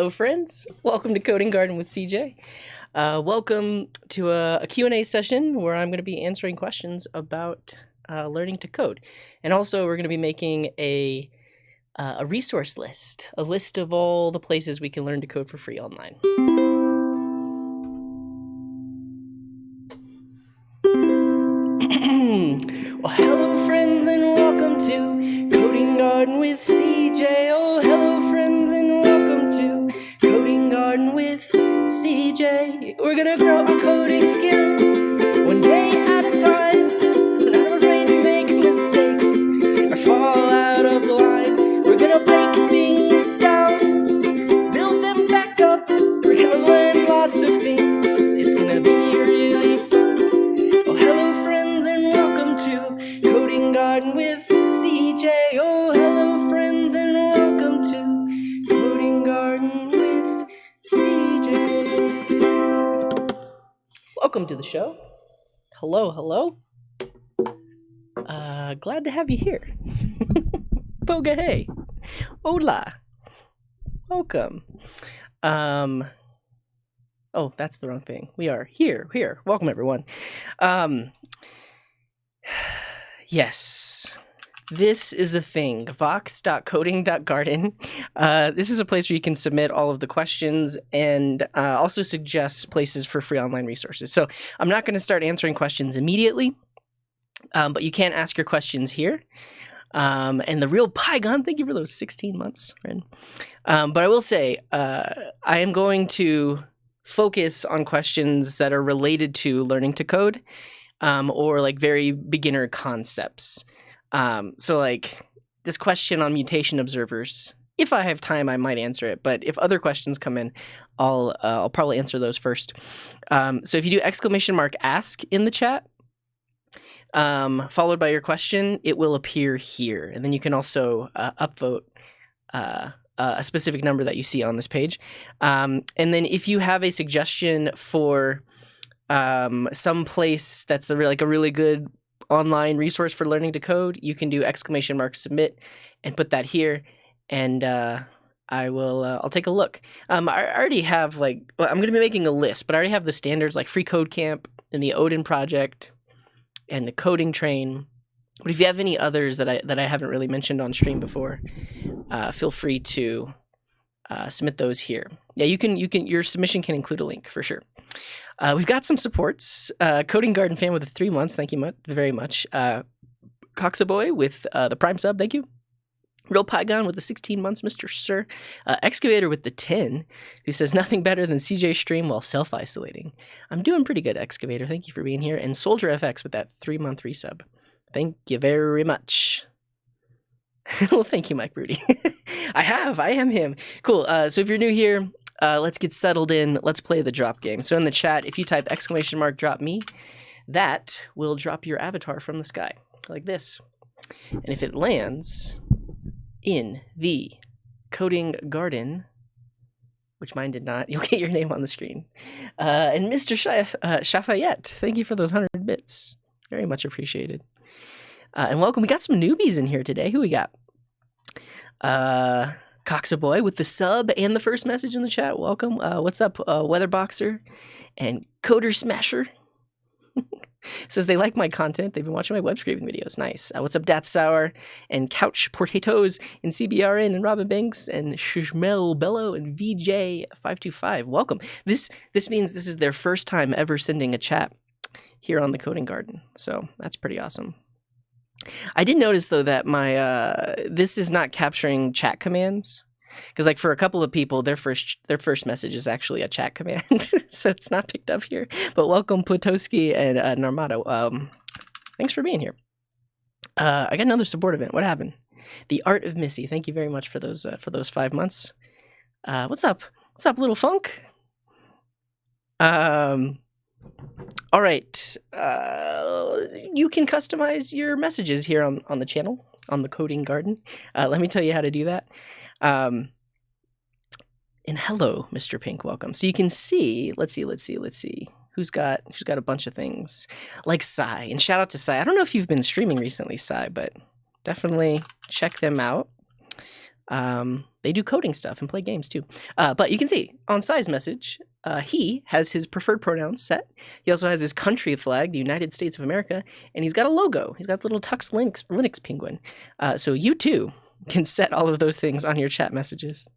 Hello, friends. Welcome to Coding Garden with CJ. Welcome to a Q&A session where I'm going to be answering questions about learning to code. And also, we're going to be making a resource list, a list of all the places we can learn to code for free online. Well, hello, friends, and welcome to Coding Garden with CJ. Oh, hello, friends, and welcome to Coding Garden with CJ. We're gonna grow our coding skills one day at a time. We're not afraid to make mistakes or fall out of the line. We're gonna break things down, build them back up. We're gonna learn lots of things. It's gonna be really fun. Oh, hello, friends, and welcome to Coding Garden with CJ. Oh, hello, friends, and welcome to Coding Garden with CJ. Welcome to the show. Hello, hello. Glad to have you here. Boga hey. Hola. Welcome. Oh, that's the wrong thing. We are here. Welcome, everyone. Yes. This is the thing, vox.coding.garden. This is a place where you can submit all of the questions and also suggest places for free online resources. So I'm not going to start answering questions immediately, but you can ask your questions here. And the real Pygon, thank you for those 16 months, friend. But I will say, I am going to focus on questions that are related to learning to code or like very beginner concepts. So like this question on mutation observers, if I have time, I might answer it. But if other questions come in, I'll probably answer those first. So if you do !ask in the chat, followed by your question, it will appear here. And then you can also upvote a specific number that you see on this page. And then if you have a suggestion for some place that's a really good online resource for learning to code, you can do !submit and put that here, and I'll take a look. I already have I'm going to be making a list, but I already have the standards like Free Code Camp and the Odin Project and the Coding Train. But if you have any others that I haven't really mentioned on stream before, feel free to submit those here. Yeah, you can. Your submission can include a link for sure. We've got some supports. Coding Garden fan with the 3 months. Thank you very much. Coxaboy with the Prime sub. Thank you. Real Pygon with the 16 months, Mr. Sir. Excavator with the 10, who says nothing better than CJ stream while self-isolating. I'm doing pretty good, Excavator. Thank you for being here. And Soldier FX with that 3-month resub. Thank you very much. Well, thank you, Mike Rudy. I am him. Cool. So if you're new here, let's get settled in. Let's play the drop game. So in the chat, if you type !drop me, that will drop your avatar from the sky like this. And if it lands in the Coding Garden, which mine did not, you'll get your name on the screen. And Mr. Shafayette, thank you for those 100 bits. Very much appreciated. And welcome. We got some newbies in here today. Who we got? Coxaboy with the sub and the first message in the chat. Welcome. What's up, Weatherboxer and Coder Smasher? Says they like my content. They've been watching my web scraping videos. Nice. What's up, Dat Sour and Couch Potatoes and CBRN and Robin Banks and Shishmel Bello and VJ525. Welcome. This means this is their first time ever sending a chat here on the Coding Garden. So that's pretty awesome. I did notice though that my this is not capturing chat commands, because like for a couple of people their first message is actually a chat command, so it's not picked up here. But welcome Plutowski and Narmado. Thanks for being here. I got another support event. What happened? The Art of Missy. Thank you very much for those 5 months. What's up? What's up, Little Funk? All right, you can customize your messages here on the channel, on the Coding Garden. Let me tell you how to do that. And hello, Mr. Pink, welcome. So you can see, let's see. Who's got a bunch of things like Sai, and shout out to Sai. I don't know if you've been streaming recently, Sai, but definitely check them out. They do coding stuff and play games too. But you can see on size message, he has his preferred pronouns set. He also has his country flag, the United States of America, and he's got a logo. He's got the little Tux Linux penguin. So you too can set all of those things on your chat messages.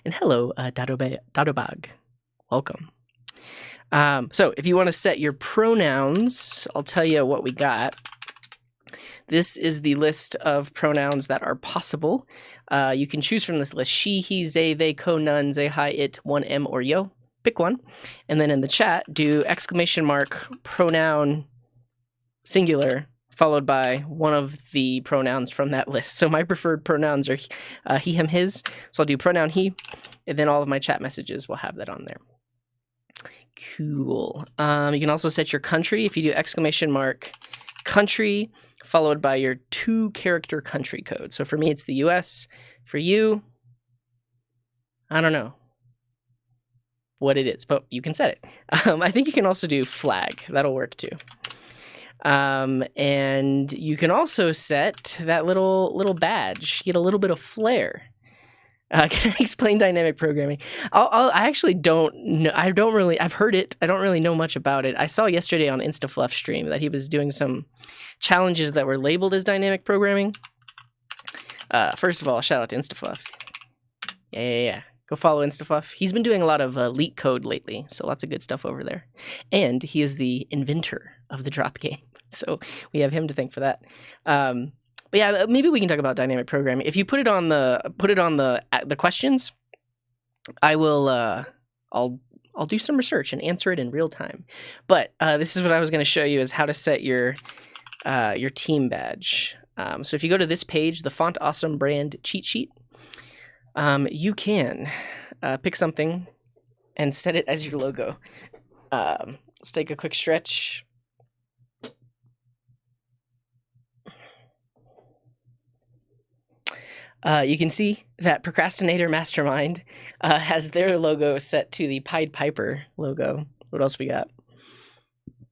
And hello, Dadobag. Welcome. So if you want to set your pronouns, I'll tell you what we got. This is the list of pronouns that are possible. You can choose from this list: she, he, they, co, none, they, hi, it, one, em, or yo. Pick one. And then in the chat, do !, pronoun, singular, followed by one of the pronouns from that list. So my preferred pronouns are he, him, his. So I'll do pronoun he, and then all of my chat messages will have that on there. Cool. You can also set your country. If you do ! country, followed by your 2-character country code. So for me, it's the US. For you, I don't know what it is, but you can set it. I think you can also do flag. That'll work too. And you can also set that little badge. Get a little bit of flair. Can I explain dynamic programming? I actually don't know. I've heard it. I don't really know much about it. I saw yesterday on InstaFluff stream that he was doing some challenges that were labeled as dynamic programming. First of all, shout out to InstaFluff. Yeah. Go follow InstaFluff. He's been doing a lot of leak code lately, so lots of good stuff over there. And he is the inventor of the drop game, so we have him to thank for that. But yeah, maybe we can talk about dynamic programming. If you put it on the questions, I will. I'll do some research and answer it in real time. But this is what I was going to show you: is how to set your team badge. So if you go to this page, the Font Awesome brand cheat sheet, you can pick something and set it as your logo. Let's take a quick stretch. You can see that Procrastinator Mastermind has their logo set to the Pied Piper logo. What else we got?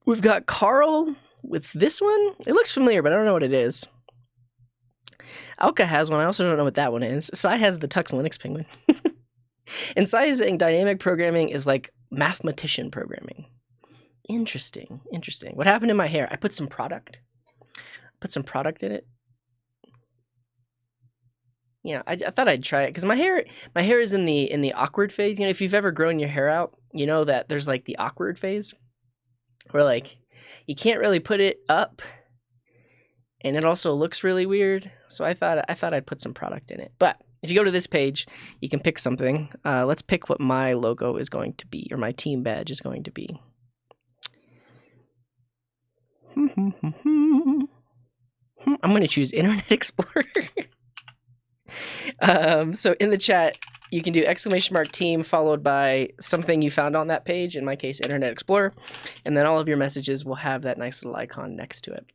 We've got Carl with this one. It looks familiar, but I don't know what it is. Alka has one. I also don't know what that one is. Sai has the Tux Linux penguin. And Sai is saying dynamic programming is like mathematician programming. Interesting. What happened in my hair? I put some product. In it. Yeah, I thought I'd try it because my hair is in the awkward phase. You know, if you've ever grown your hair out, you know that there's like the awkward phase where like you can't really put it up, and it also looks really weird. So I thought I'd put some product in it. But if you go to this page, you can pick something. Let's pick what my logo is going to be, or my team badge is going to be. I'm going to choose Internet Explorer. So in the chat, you can do !team followed by something you found on that page, in my case, Internet Explorer, and then all of your messages will have that nice little icon next to it.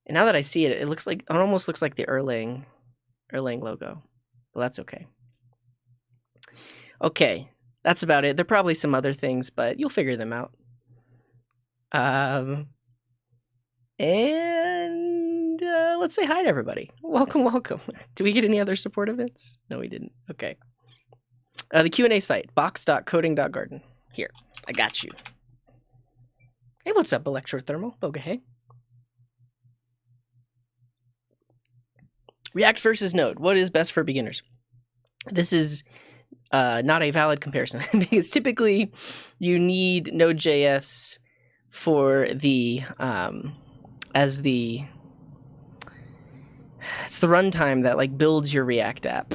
And now that I see it, it almost looks like the Erlang logo. Well, that's okay. Okay, that's about it. There are probably some other things, but you'll figure them out. And let's say hi to everybody. Welcome. Did we get any other support events? No, we didn't. Okay. The Q&A site, box.coding.garden. Here, I got you. Hey, what's up, Electrothermal? Boga, hey. React versus Node. What is best for beginners? This is not a valid comparison because typically you need node.js for the it's the runtime that like builds your React app.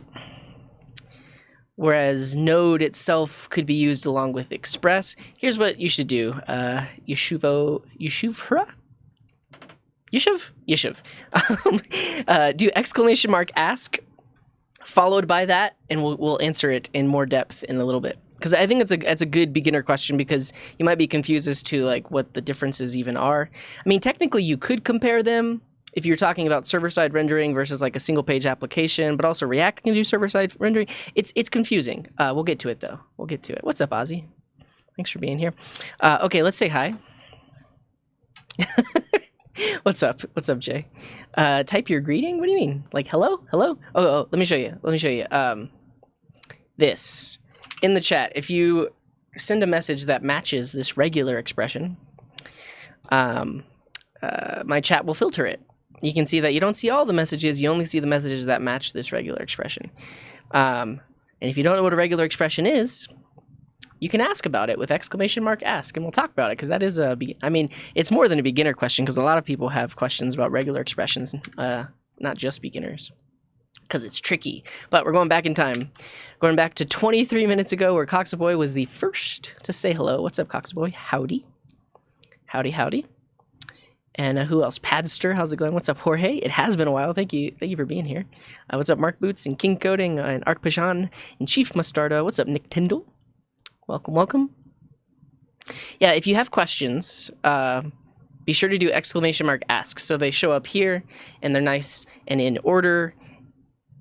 Whereas Node itself could be used along with Express. Here's what you should do. Yeshuv. Do !ask followed by that, and we'll answer it in more depth in a little bit. Because I think it's a good beginner question, because you might be confused as to like what the differences even are. I mean, technically you could compare them if you're talking about server-side rendering versus like a single-page application, but also React can do server-side rendering. It's confusing. We'll get to it though. We'll get to it. What's up, Ozzy? Thanks for being here. Okay, let's say hi. What's up? What's up, Jay? Type your greeting? What do you mean? Like, hello? Hello? Oh, let me show you. Let me show you. This. In the chat, if you send a message that matches this regular expression, my chat will filter it. You can see that you don't see all the messages, you only see the messages that match this regular expression. And if you don't know what a regular expression is, you can ask about it with !ask, and we'll talk about it, because that is I mean, it's more than a beginner question, because a lot of people have questions about regular expressions, not just beginners, because it's tricky. But we're going back in time. Going back to 23 minutes ago, where Coxaboy was the first to say hello. What's up, Coxaboy? Howdy. Howdy, howdy. And who else? Padster, how's it going? What's up, Jorge? It has been a while. Thank you for being here. What's up, Mark Boots and King Coding and Ark Pashan and Chief Mustardo. What's up, Nick Tyndall? Welcome, welcome. Yeah, if you have questions, be sure to do !ask. So they show up here and they're nice and in order.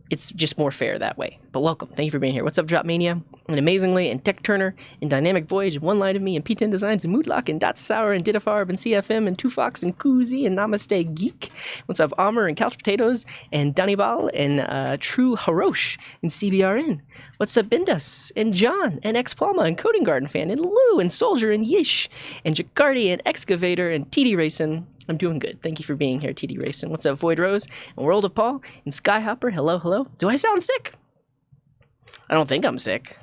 It's just more fair that way. But welcome. Thank you for being here. What's up, Dropmania? And Amazingly, and Tech Turner, and Dynamic Voyage, and One Line of Me, and P10 Designs, and Moodlock, and Dot Sour, and Didafarb, and CFM, and Tufox, and Koozie, and Namaste Geek. What's up, Amr, and Couch Potatoes, and Danibal, and True Harosh, and CBRN. What's up, Bindas, and John, and X Palma, and Coding Garden Fan, and Lou, and Soldier, and Yish, and Jacardi, and Excavator, and TD Racing. I'm doing good. Thank you for being here, TD Racing. What's up, Void Rose, and World of Paul, and Skyhopper. Hello, hello. Do I sound sick? I don't think I'm sick.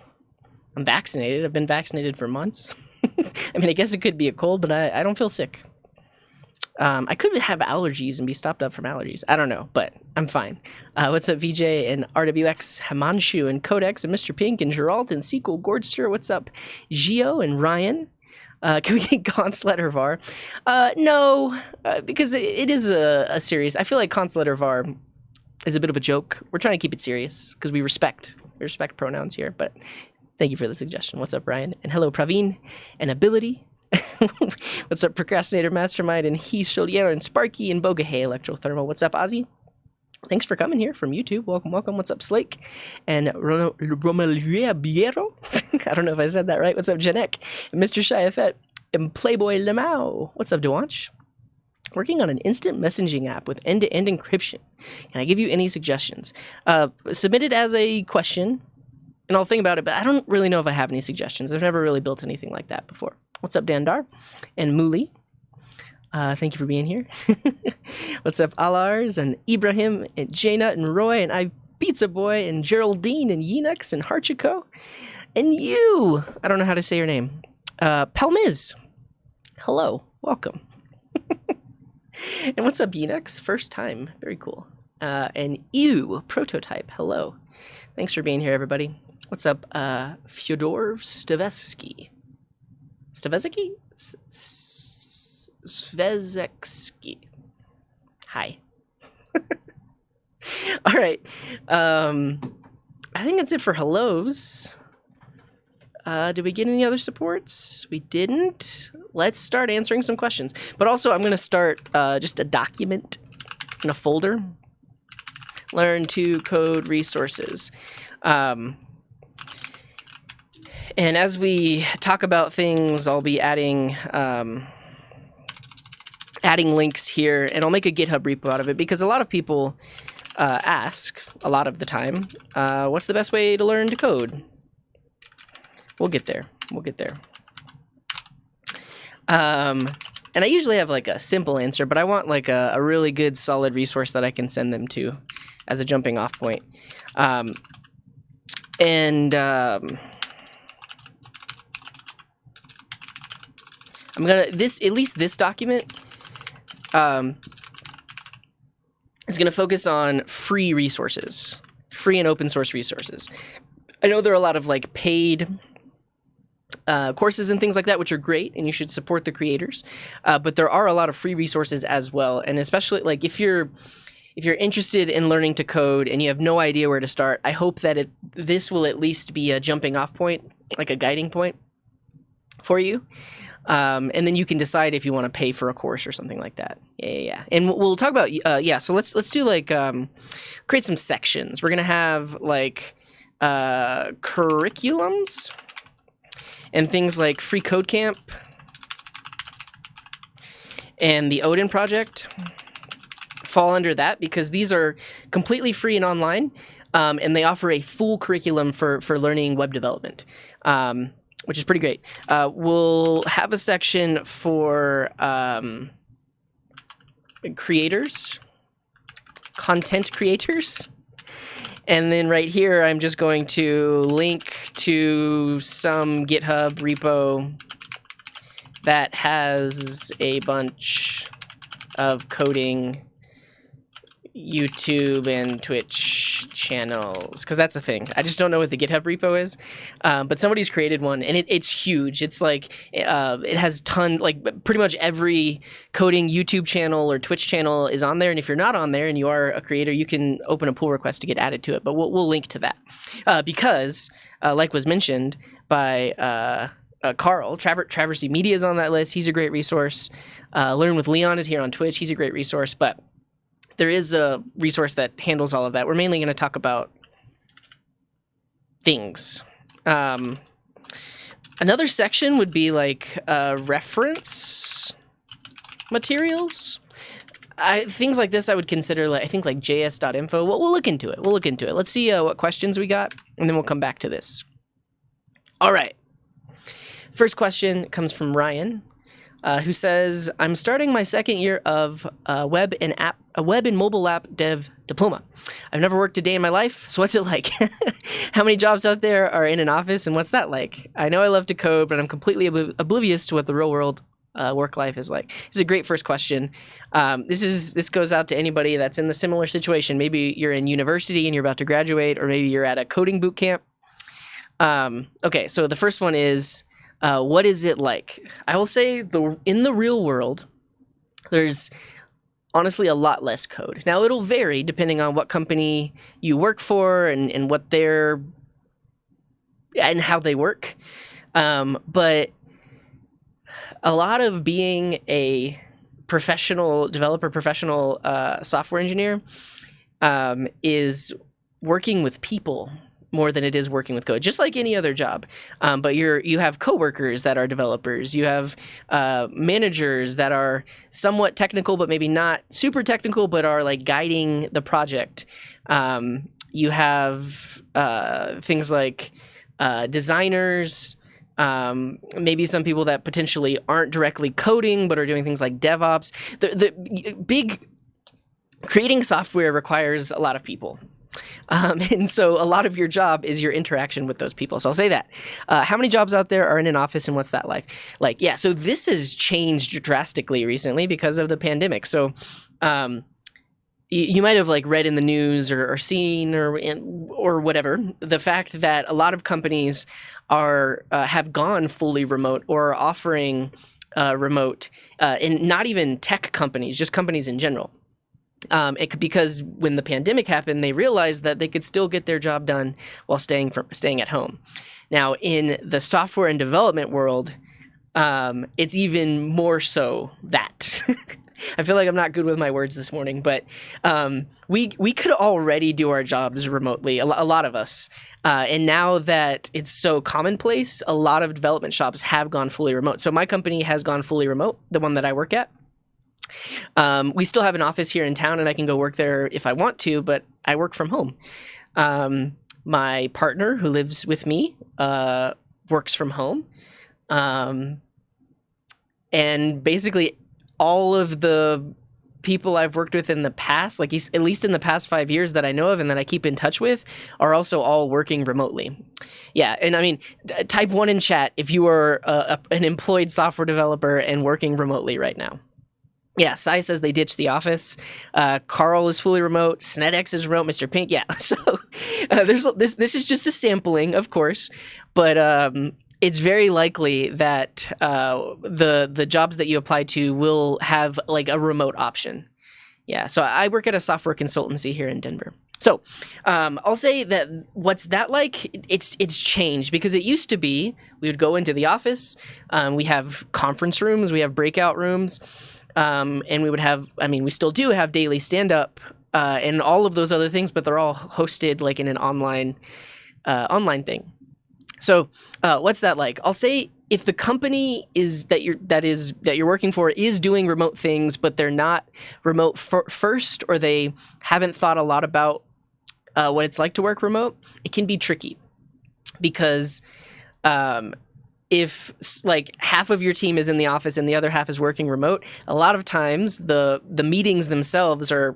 I'm vaccinated. I've been vaccinated for months. I mean, I guess it could be a cold, but I don't feel sick. I could have allergies and be stopped up from allergies. I don't know, but I'm fine. What's up, VJ, and RWX, Himanshu, and Codex, and Mr. Pink, and Geralt, and Sequel, Gordster. What's up, Gio, and Ryan? Can we get Consular var? No, because it is a series. I feel like Consular var is a bit of a joke. We're trying to keep it serious because we respect pronouns here. But thank you for the suggestion. What's up, Ryan? And hello, Praveen and Ability. What's up, Procrastinator Mastermind, and He Chaudier, and Sparky, and Boga. Hey, Electrothermal. What's up, Ozzy? Thanks for coming here from YouTube. Welcome, welcome. What's up, Slake? And Romelia Biero? I don't know if I said that right. What's up, Janek? And Mr. Shiafet? And Playboy Lamau. What's up, Dewanch? Working on an instant messaging app with end-to-end encryption. Can I give you any suggestions? Submit it as a question, and I'll think about it, but I don't really know if I have any suggestions. I've never really built anything like that before. What's up, Dandar? And Mooli? Thank you for being here. What's up, Alars, and Ibrahim, and Jaina, and Roy, and I Pizza Boy, and Geraldine, and Yinux, and Harchiko, and you. I don't know how to say your name. Pelmiz. Hello. Welcome. And what's up, Yinux? First time. Very cool. And you, Prototype. Hello. Thanks for being here, everybody. What's up, Fyodor Stevesky? Stevesky? Svezexky. Hi. All right. I think that's it for hellos. Did we get any other supports? We didn't. Let's start answering some questions. But also, I'm going to start just a document in a folder. Learn to code resources. And as we talk about things, I'll be adding links here, and I'll make a GitHub repo out of it, because a lot of people ask a lot of the time, what's the best way to learn to code? We'll get there. We'll get there. And I usually have like a simple answer, but I want like a really good, solid resource that I can send them to as a jumping off point. I'm gonna at least this document is gonna focus on free resources, free and open source resources. I know there are a lot of like paid courses and things like that, which are great, and you should support the creators. But there are a lot of free resources as well, and especially like if you're interested in learning to code and you have no idea where to start, I hope that this will at least be a jumping off point, like a guiding point for you. And then you can decide if you want to pay for a course or something like that. Yeah. And we'll talk about, so let's do like, create some sections. We're going to have like, curriculums and things like free code camp and the Odin Project fall under that because these are completely free and online, and they offer a full curriculum for learning web development, which is pretty great. We'll have a section for creators, content creators. And then right here, I'm just going to link to some GitHub repo that has a bunch of coding YouTube and Twitch channels, because that's a thing. I just don't know what the GitHub repo is, but somebody's created one, and it's huge. It's like it has pretty much every coding YouTube channel or Twitch channel is on there, and if you're not on there and you are a creator, you can open a pull request to get added to it, but we'll link to that, because like was mentioned by Carl, Traversy Media is on that list. He's a great resource. Learn with Leon is here on Twitch. He's a great resource, but there is a resource that handles all of that. We're mainly going to talk about things. Another section would be like reference materials. Things like this I would consider, I think, like js.info. We'll look into it. Let's see what questions we got, and then we'll come back to this. All right. First question comes from Ryan, who says, I'm starting my second year of a web and mobile app dev diploma. I've never worked a day in my life, so what's it like? How many jobs out there are in an office, and what's that like? I know I love to code, but I'm completely oblivious to what the real world work life is like. This is a great first question. This goes out to anybody that's in the similar situation. Maybe you're in university and you're about to graduate, or maybe you're at a coding boot camp. Okay, so the first one is, what is it like? I will say in the real world, there's honestly a lot less code. Now, it'll vary depending on what company you work for and what and how they work. But a lot of being a professional developer, professional software engineer is working with people more than it is working with code, just like any other job. But you have coworkers that are developers. You have managers that are somewhat technical, but maybe not super technical, but are like guiding the project. You have things like designers, maybe some people that potentially aren't directly coding, but are doing things like DevOps. The big creating software requires a lot of people. And so a lot of your job is your interaction with those people. So I'll say that. How many jobs out there are in an office, and what's that like? Yeah, so this has changed drastically recently because of the pandemic. So you might have read in the news or seen or whatever, the fact that a lot of companies have gone fully remote or are offering remote, and not even tech companies, just companies in general. Because when the pandemic happened, they realized that they could still get their job done while staying at home. Now, in the software and development world, it's even more so that. I feel like I'm not good with my words this morning, but we could already do our jobs remotely, a lot of us. And now that it's so commonplace, a lot of development shops have gone fully remote. So my company has gone fully remote, the one that I work at. We still have an office here in town, and I can go work there if I want to, but I work from home. My partner, who lives with me, works from home. And basically all of the people I've worked with in the past, at least in the past 5 years that I know of and that I keep in touch with, are also all working remotely. Yeah, and I mean, type 1 in chat if you are an employed software developer and working remotely right now. Yeah, Sai says they ditched the office. Carl is fully remote. SnetX is remote. Mr. Pink, yeah. So this is just a sampling, of course, but it's very likely that the jobs that you apply to will have a remote option. Yeah, so I work at a software consultancy here in Denver. So I'll say that what's that like? It's changed, because it used to be we would go into the office. We have conference rooms. We have breakout rooms. And we would have, we still do have daily stand-up and all of those other things, but they're all hosted in an online thing. So what's that like? I'll say if the company that you're working for is doing remote things, but they're not remote first, or they haven't thought a lot about what it's like to work remote, it can be tricky because if like half of your team is in the office and the other half is working remote, a lot of times the meetings themselves are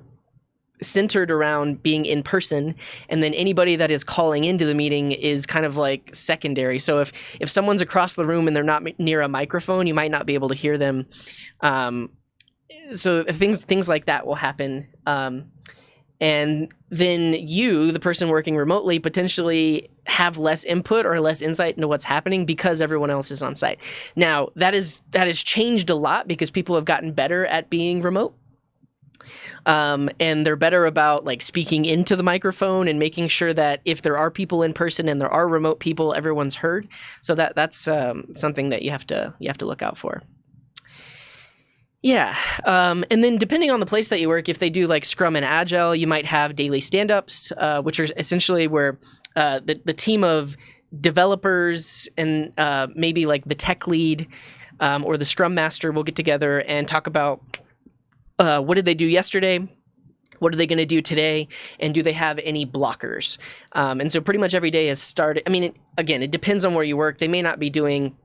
centered around being in person, and then anybody that is calling into the meeting is kind of like secondary. So if someone's across the room and they're not near a microphone, you might not be able to hear them. So things like that will happen. And then you, the person working remotely, potentially have less input or less insight into what's happening because everyone else is on site. Now, that has changed a lot because people have gotten better at being remote. And they're better about like speaking into the microphone and making sure that if there are people in person and there are remote people, everyone's heard. So that's something that you have to look out for. Yeah. And then depending on the place that you work, if they do like Scrum and Agile, you might have daily stand-ups, which are essentially where the team of developers and maybe like the tech lead or the Scrum master will get together and talk about what did they do yesterday? What are they going to do today? And do they have any blockers? And so pretty much every day has started. I mean, again, it depends on where you work. They may not be doing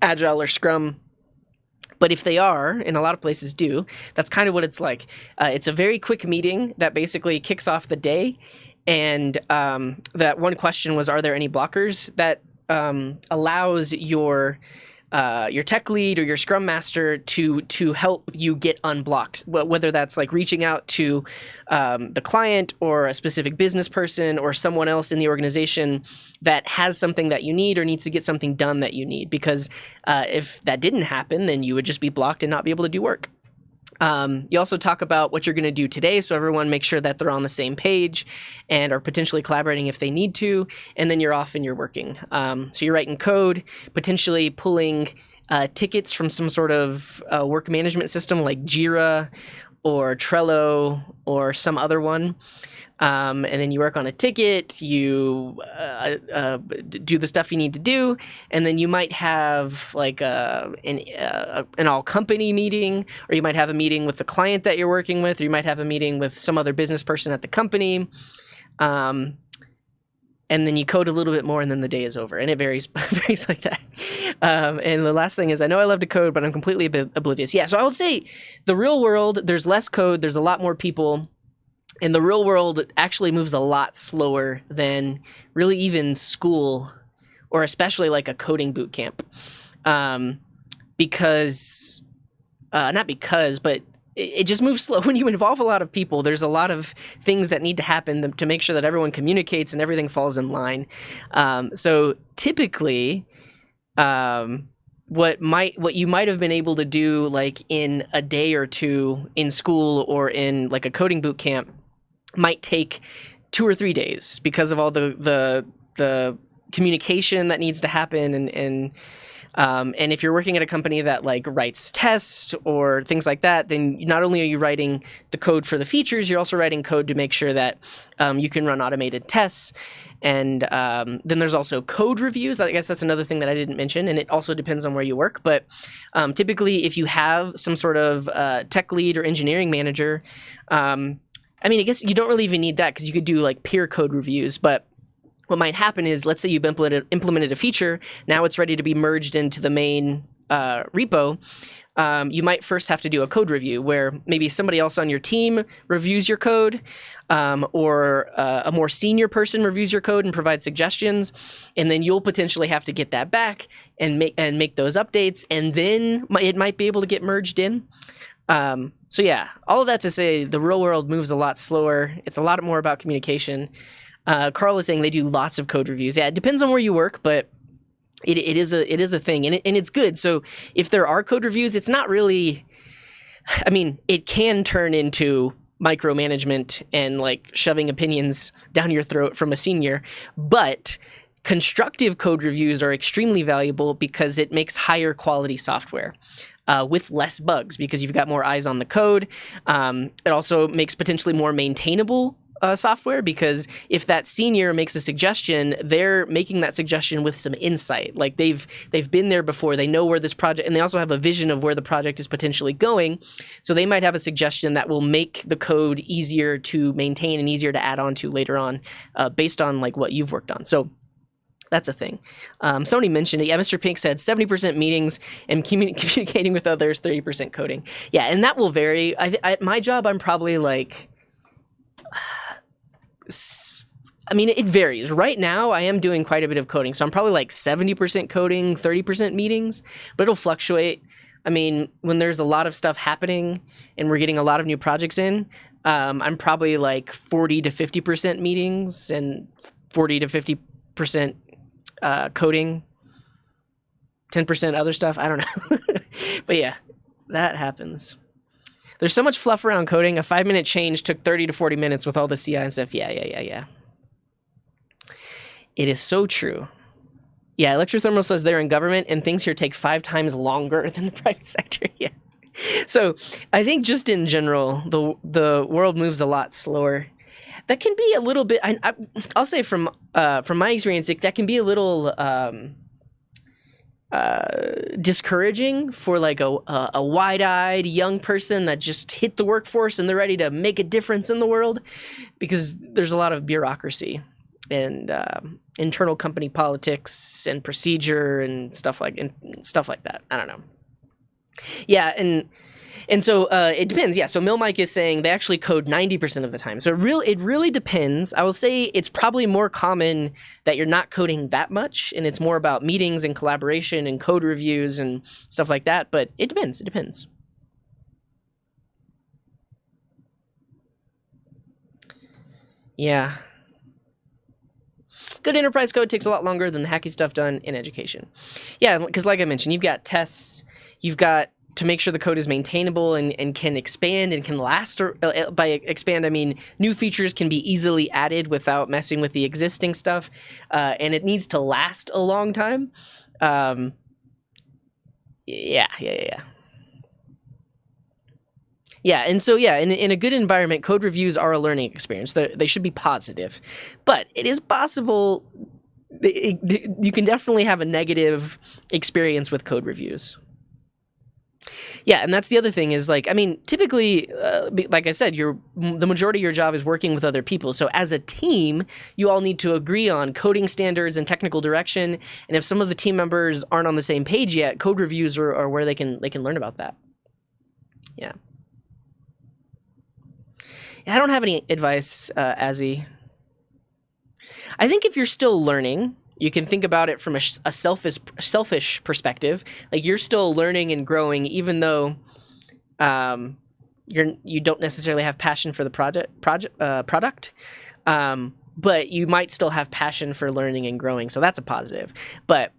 Agile or Scrum, but if they are, and a lot of places do, that's kind of what it's like. It's a very quick meeting that basically kicks off the day. And that one question was, are there any blockers? That allows your tech lead or your Scrum master to help you get unblocked, whether that's like reaching out to the client or a specific business person or someone else in the organization that has something that you need or needs to get something done that you need. Because if that didn't happen, then you would just be blocked and not be able to do work. You also talk about what you're going to do today, so everyone makes sure that they're on the same page and are potentially collaborating if they need to, and then you're off and you're working. So you're writing code, potentially pulling tickets from some sort of work management system like Jira or Trello or some other one. And then you work on a ticket, you do the stuff you need to do, and then you might have like an all-company meeting, or you might have a meeting with the client that you're working with, or you might have a meeting with some other business person at the company, and then you code a little bit more, and then the day is over, and it varies like that. And the last thing is, I know I love to code, but I'm completely oblivious. Yeah, so I would say the real world, there's less code, there's a lot more people. And the real world actually moves a lot slower than really even school, or especially like a coding boot camp. But it just moves slow. When you involve a lot of people, there's a lot of things that need to happen to make sure that everyone communicates and everything falls in line. So typically, what you might have been able to do like in a day or two in school or in like a coding boot camp might take 2 or 3 days because of all the communication that needs to happen, and if you're working at a company that like writes tests or things like that, then not only are you writing the code for the features, you're also writing code to make sure that you can run automated tests. And then there's also code reviews. I guess that's another thing that I didn't mention, and it also depends on where you work. But typically, if you have some sort of tech lead or engineering manager, I mean, I guess you don't really even need that because you could do like peer code reviews. But what might happen is, let's say you've implemented a feature, now it's ready to be merged into the main repo. You might first have to do a code review where maybe somebody else on your team reviews your code, or a more senior person reviews your code and provides suggestions, and then you'll potentially have to get that back and make those updates, and then it might be able to get merged in. So yeah, all of that to say, the real world moves a lot slower. It's a lot more about communication. Carl is saying they do lots of code reviews. Yeah, it depends on where you work, but it is a thing, and it's good. So if there are code reviews, it's not really, I mean, it can turn into micromanagement and like shoving opinions down your throat from a senior, but constructive code reviews are extremely valuable because it makes higher quality software. With less bugs because you've got more eyes on the code. It also makes potentially more maintainable software, because if that senior makes a suggestion, they're making that suggestion with some insight. Like they've been there before, they know where this project, and they also have a vision of where the project is potentially going. So they might have a suggestion that will make the code easier to maintain and easier to add on to later on, based on like what you've worked on. So that's a thing. Somebody mentioned it. Yeah, Mr. Pink said 70% meetings and communicating with others, 30% coding. Yeah, and that will vary. At my job, I'm probably like, I mean, it varies. Right now, I am doing quite a bit of coding, so I'm probably like 70% coding, 30% meetings, but it'll fluctuate. I mean, when there's a lot of stuff happening and we're getting a lot of new projects in, I'm probably like 40 to 50% meetings and 40 to 50% coding, 10% other stuff. I don't know. But yeah, that happens. There's so much fluff around coding. A 5-minute change took 30 to 40 minutes with all the CI and stuff. Yeah. It is so true. Yeah, Electrothermal says they're in government and things here take 5 times longer than the private sector. Yeah. So I think just in general, the world moves a lot slower. That can be a little bit, I'll say from my experience, that can be a little discouraging for like a wide-eyed young person that just hit the workforce and they're ready to make a difference in the world, because there's a lot of bureaucracy and internal company politics and procedure and stuff like that. I don't know. Yeah, and so it depends. Yeah, so Mill Mike is saying they actually code 90% of the time. So it really depends. I will say it's probably more common that you're not coding that much, and it's more about meetings and collaboration and code reviews and stuff like that. But it depends. It depends. Yeah. Good enterprise code takes a lot longer than the hacky stuff done in education. Yeah, because like I mentioned, you've got tests, you've got to make sure the code is maintainable and can expand and can last. Or by expand, I mean new features can be easily added without messing with the existing stuff, and it needs to last a long time. Yeah. Yeah, and so yeah, in a good environment, code reviews are a learning experience. They should be positive, but it is possible you can definitely have a negative experience with code reviews. Yeah, and that's the other thing is like, I mean, typically, like I said, the majority of your job is working with other people. So as a team, you all need to agree on coding standards and technical direction. And if some of the team members aren't on the same page yet, code reviews are where they can learn about that. Yeah. I don't have any advice, Azzy. I think if you're still learning, you can think about it from a selfish perspective. Like you're still learning and growing, even though you don't necessarily have passion for the product, but you might still have passion for learning and growing. So that's a positive. But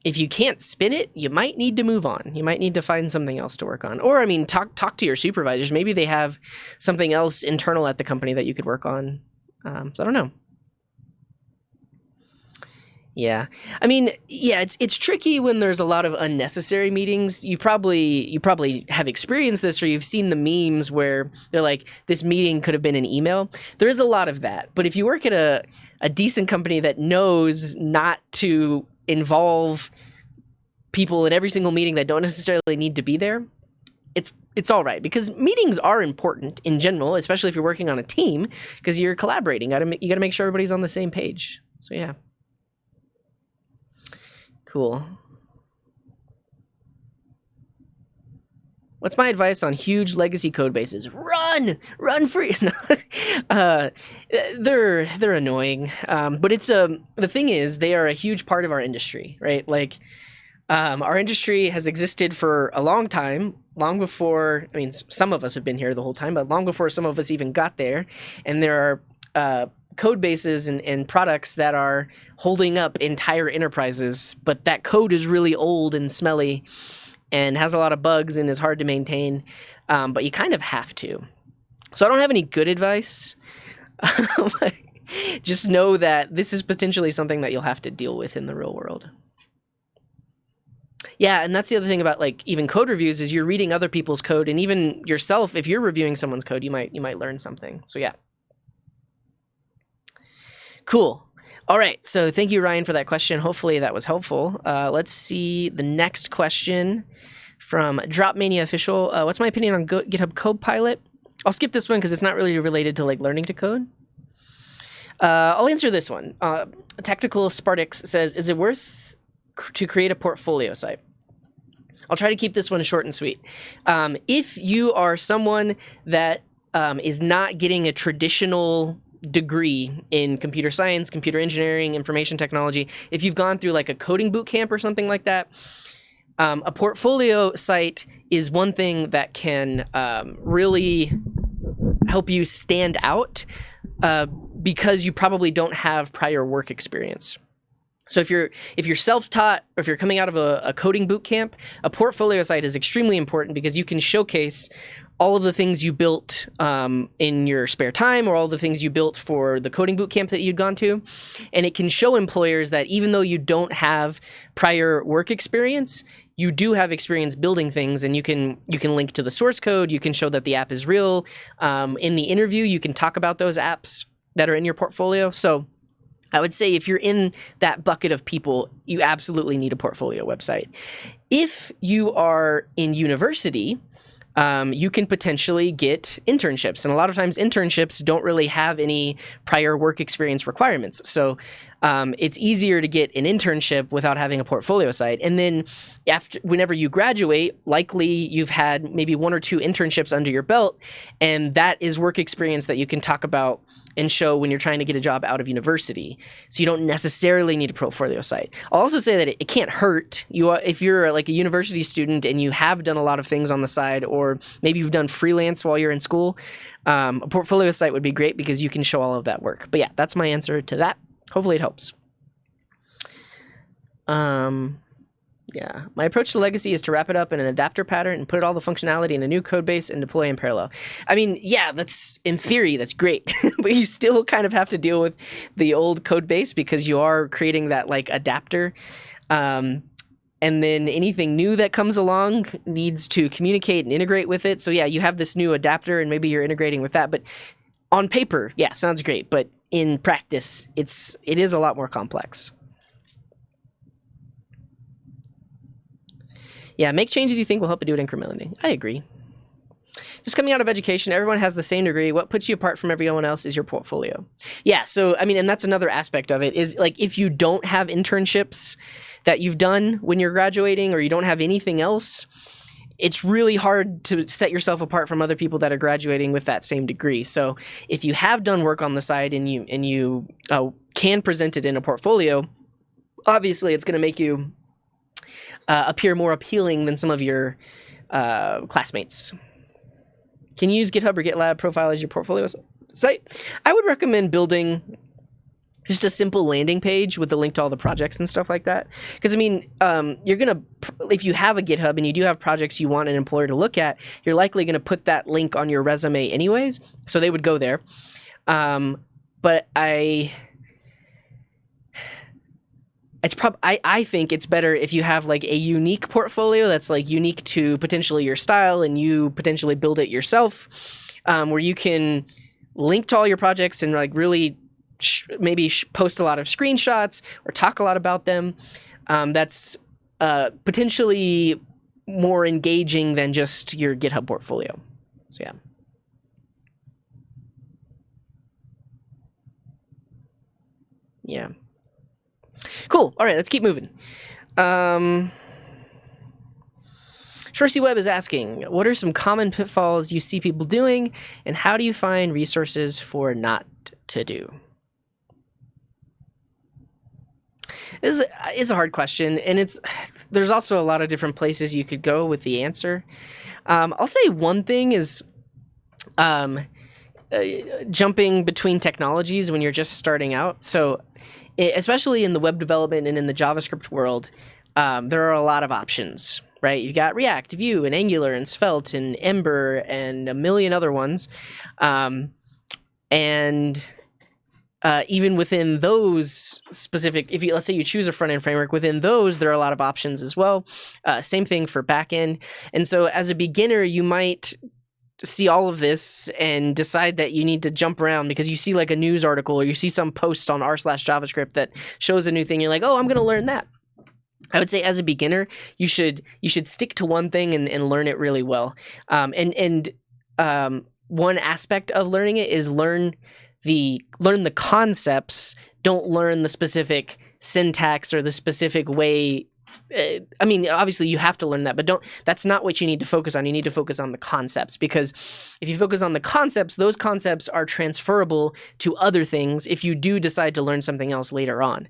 if you can't spin it, you might need to move on. You might need to find something else to work on. Or, I mean, talk to your supervisors. Maybe they have something else internal at the company that you could work on. So I don't know. Yeah. I mean, yeah, it's tricky when there's a lot of unnecessary meetings. You probably have experienced this, or you've seen the memes where they're like, this meeting could have been an email. There is a lot of that. But if you work at a decent company that knows not to involve people in every single meeting that don't necessarily need to be there, it's all right, because meetings are important in general, especially if you're working on a team, because you're collaborating. You got to make sure everybody's on the same page. So yeah. Cool. What's my advice on huge legacy code bases? Run free. They're annoying, but it's the thing is they are a huge part of our industry, right? Like our industry has existed for a long time, long before. I mean, some of us have been here the whole time, but long before some of us even got there. And there are code bases and products that are holding up entire enterprises, but that code is really old and smelly and has a lot of bugs and is hard to maintain, but you kind of have to. So I don't have any good advice. Just know that this is potentially something that you'll have to deal with in the real world. Yeah, and that's the other thing about like even code reviews is you're reading other people's code, and even yourself, if you're reviewing someone's code, you might learn something. So yeah. Cool. All right. So thank you, Ryan, for that question. Hopefully that was helpful. Let's see the next question from Dropmania Official. What's my opinion on GitHub Codepilot? I'll skip this one because it's not really related to like learning to code. I'll answer this one. Tactical Spartix says, is it worth to create a portfolio site? I'll try to keep this one short and sweet. If you are someone that is not getting a traditional degree in computer science, computer engineering, information technology, if you've gone through like a coding boot camp or something like that, a portfolio site is one thing that can really help you stand out because you probably don't have prior work experience. So if you're self-taught or if you're coming out of a coding boot camp, a portfolio site is extremely important because you can showcase all of the things you built in your spare time or all the things you built for the coding boot camp that you'd gone to. And it can show employers that even though you don't have prior work experience, you do have experience building things, and you can link to the source code. You can show that the app is real. In the interview, you can talk about those apps that are in your portfolio. So I would say if you're in that bucket of people, you absolutely need a portfolio website. If you are in university, you can potentially get internships. And a lot of times internships don't really have any prior work experience requirements. So it's easier to get an internship without having a portfolio site. And then whenever you graduate, likely you've had maybe 1 or 2 internships under your belt. And that is work experience that you can talk about and show when you're trying to get a job out of university. So you don't necessarily need a portfolio site. I'll also say that it can't hurt you if you're like a university student and you have done a lot of things on the side, or maybe you've done freelance while you're in school. A portfolio site would be great because you can show all of that work. But yeah, that's my answer to that. Hopefully it helps. Yeah, my approach to legacy is to wrap it up in an adapter pattern and put all the functionality in a new code base and deploy in parallel. I mean, yeah, that's in theory, that's great, but you still kind of have to deal with the old code base because you are creating that like adapter. And then anything new that comes along needs to communicate and integrate with it. So yeah, you have this new adapter and maybe you're integrating with that, but on paper, yeah, sounds great. But in practice, it is a lot more complex. Yeah, make changes you think will help you do it incrementally. I agree. Just coming out of education, everyone has the same degree. What puts you apart from everyone else is your portfolio. Yeah, so, I mean, and that's another aspect of it is like if you don't have internships that you've done when you're graduating or you don't have anything else, it's really hard to set yourself apart from other people that are graduating with that same degree. So if you have done work on the side and you can present it in a portfolio, obviously it's going to make you appear more appealing than some of your classmates. Can you use GitHub or GitLab profile as your portfolio site? I would recommend building just a simple landing page with the link to all the projects and stuff like that. Because, I mean, if you have a GitHub and you do have projects you want an employer to look at, you're likely going to put that link on your resume anyways, so they would go there. But I think it's better if you have like a unique portfolio that's like unique to potentially your style and you potentially build it yourself, where you can link to all your projects and like really maybe post a lot of screenshots or talk a lot about them. That's potentially more engaging than just your GitHub portfolio. So yeah. Yeah. Cool. All right, let's keep moving. Shorsey Web is asking, what are some common pitfalls you see people doing, and how do you find resources for not to do? It's a hard question, and there's also a lot of different places you could go with the answer. I'll say one thing is jumping between technologies when you're just starting out. So especially in the web development and in the JavaScript world, there are a lot of options, right? You've got React, Vue, and Angular, and Svelte, and Ember, and a million other ones. Even within those specific, let's say you choose a front-end framework, within those, there are a lot of options as well. Same thing for back-end. And so as a beginner, you might see all of this and decide that you need to jump around because you see like a news article or you see some post on r/JavaScript that shows a new thing. You're like, oh, I'm going to learn that. I would say as a beginner, you should stick to one thing and learn it really well. One aspect of learning it is learn the concepts. Don't learn the specific syntax or the specific way. I mean, obviously you have to learn that, but that's not what you need to focus on. You need to focus on the concepts, because if you focus on the concepts, those concepts are transferable to other things if you do decide to learn something else later on.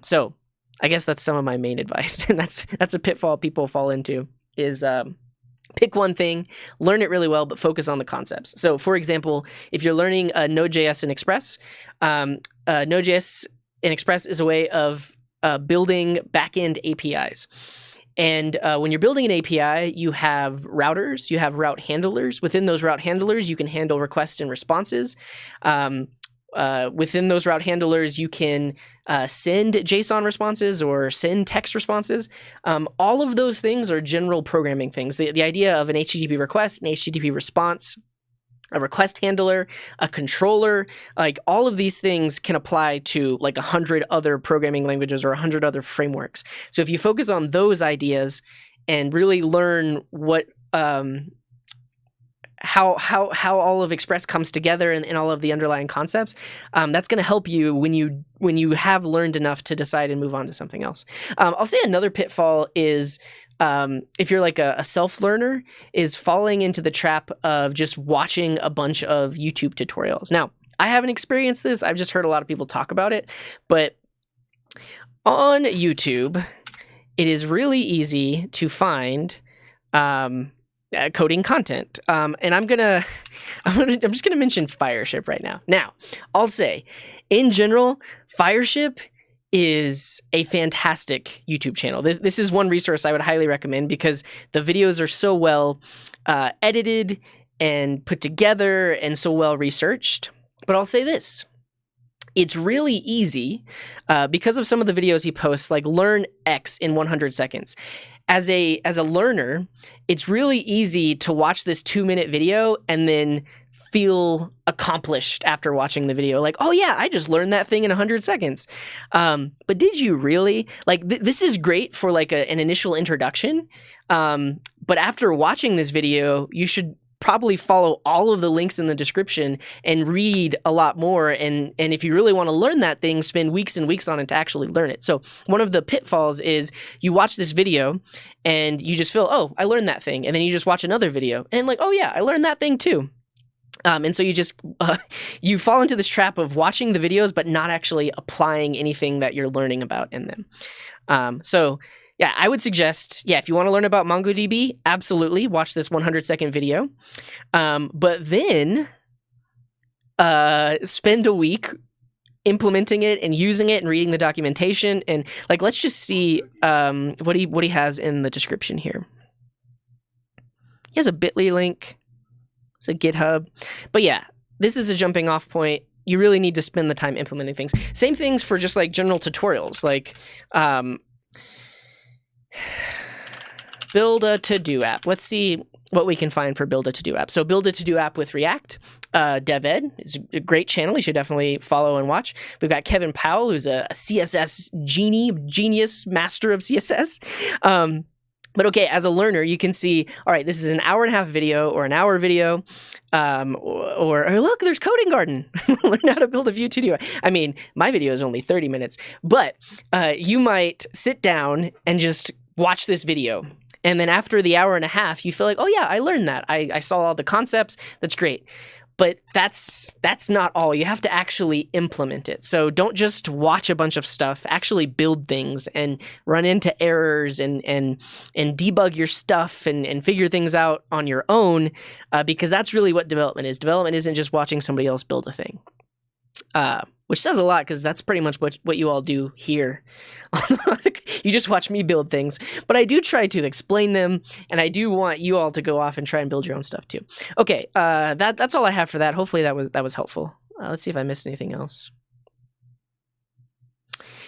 So I guess that's some of my main advice. And that's a pitfall people fall into is, pick one thing, learn it really well, but focus on the concepts. So for example, if you're learning Node.js and Express, Node.js and Express is a way of building backend APIs. And when you're building an API, you have routers, you have route handlers. Within those route handlers, you can handle requests and responses. Within those route handlers, you can send JSON responses or send text responses. All of those things are general programming things. The idea of an HTTP request, an HTTP response, a request handler, a controller, like all of these things can apply to like 100 other programming languages or 100 other frameworks. So if you focus on those ideas and really learn what how all of Express comes together and all of the underlying concepts, that's going to help you when you have learned enough to decide and move on to something else. I'll say another pitfall is if you're like a self-learner, is falling into the trap of just watching a bunch of YouTube tutorials. Now, I haven't experienced this. I've just heard a lot of people talk about it. But on YouTube, it is really easy to find coding content. And I'm just gonna mention Fireship right now. Now, I'll say, in general, Fireship is a fantastic YouTube channel. This is one resource I would highly recommend because the videos are so well edited and put together and so well researched. But I'll say this. It's really easy because of some of the videos he posts, like learn X in 100 seconds. As a learner, it's really easy to watch this 2-minute video and then feel accomplished after watching the video. Like, oh yeah, I just learned that thing in 100 seconds. But did you really? Like, this is great for like an initial introduction. But after watching this video, you should probably follow all of the links in the description and read a lot more. And if you really want to learn that thing, spend weeks and weeks on it to actually learn it. So one of the pitfalls is you watch this video and you just feel, oh, I learned that thing. And then you just watch another video and like, oh yeah, I learned that thing too. And so you just, you fall into this trap of watching the videos, but not actually applying anything that you're learning about in them. So yeah, I would suggest, if you want to learn about MongoDB, absolutely watch this 100-second video. But then spend a week implementing it and using it and reading the documentation. And like, let's just see what he has in the description here. He has a bit.ly link. It's a GitHub. But yeah, this is a jumping off point. You really need to spend the time implementing things. Same things for just like general tutorials, like build a to-do app. Let's see what we can find for build a to-do app. So build a to-do app with React. DevEd is a great channel. You should definitely follow and watch. We've got Kevin Powell, who's a CSS genius, master of CSS. But okay, as a learner, you can see, all right, this is an 1.5-hour video or an hour video, or look, there's Coding Garden. Learn how to build a Vue to do it. I mean, my video is only 30 minutes, but you might sit down and just watch this video. And then after the 1.5 hours, you feel like, oh yeah, I learned that. I saw all the concepts. That's great. But that's not all. You have to actually implement it. So don't just watch a bunch of stuff. Actually build things and run into errors and debug your stuff and figure things out on your own, because that's really what development is. Development isn't just watching somebody else build a thing. Which says a lot because that's pretty much what you all do here. You just watch me build things, but I do try to explain them, and I do want you all to go off and try and build your own stuff too. Okay, that's all I have for that. Hopefully that was helpful. Let's see if I missed anything else.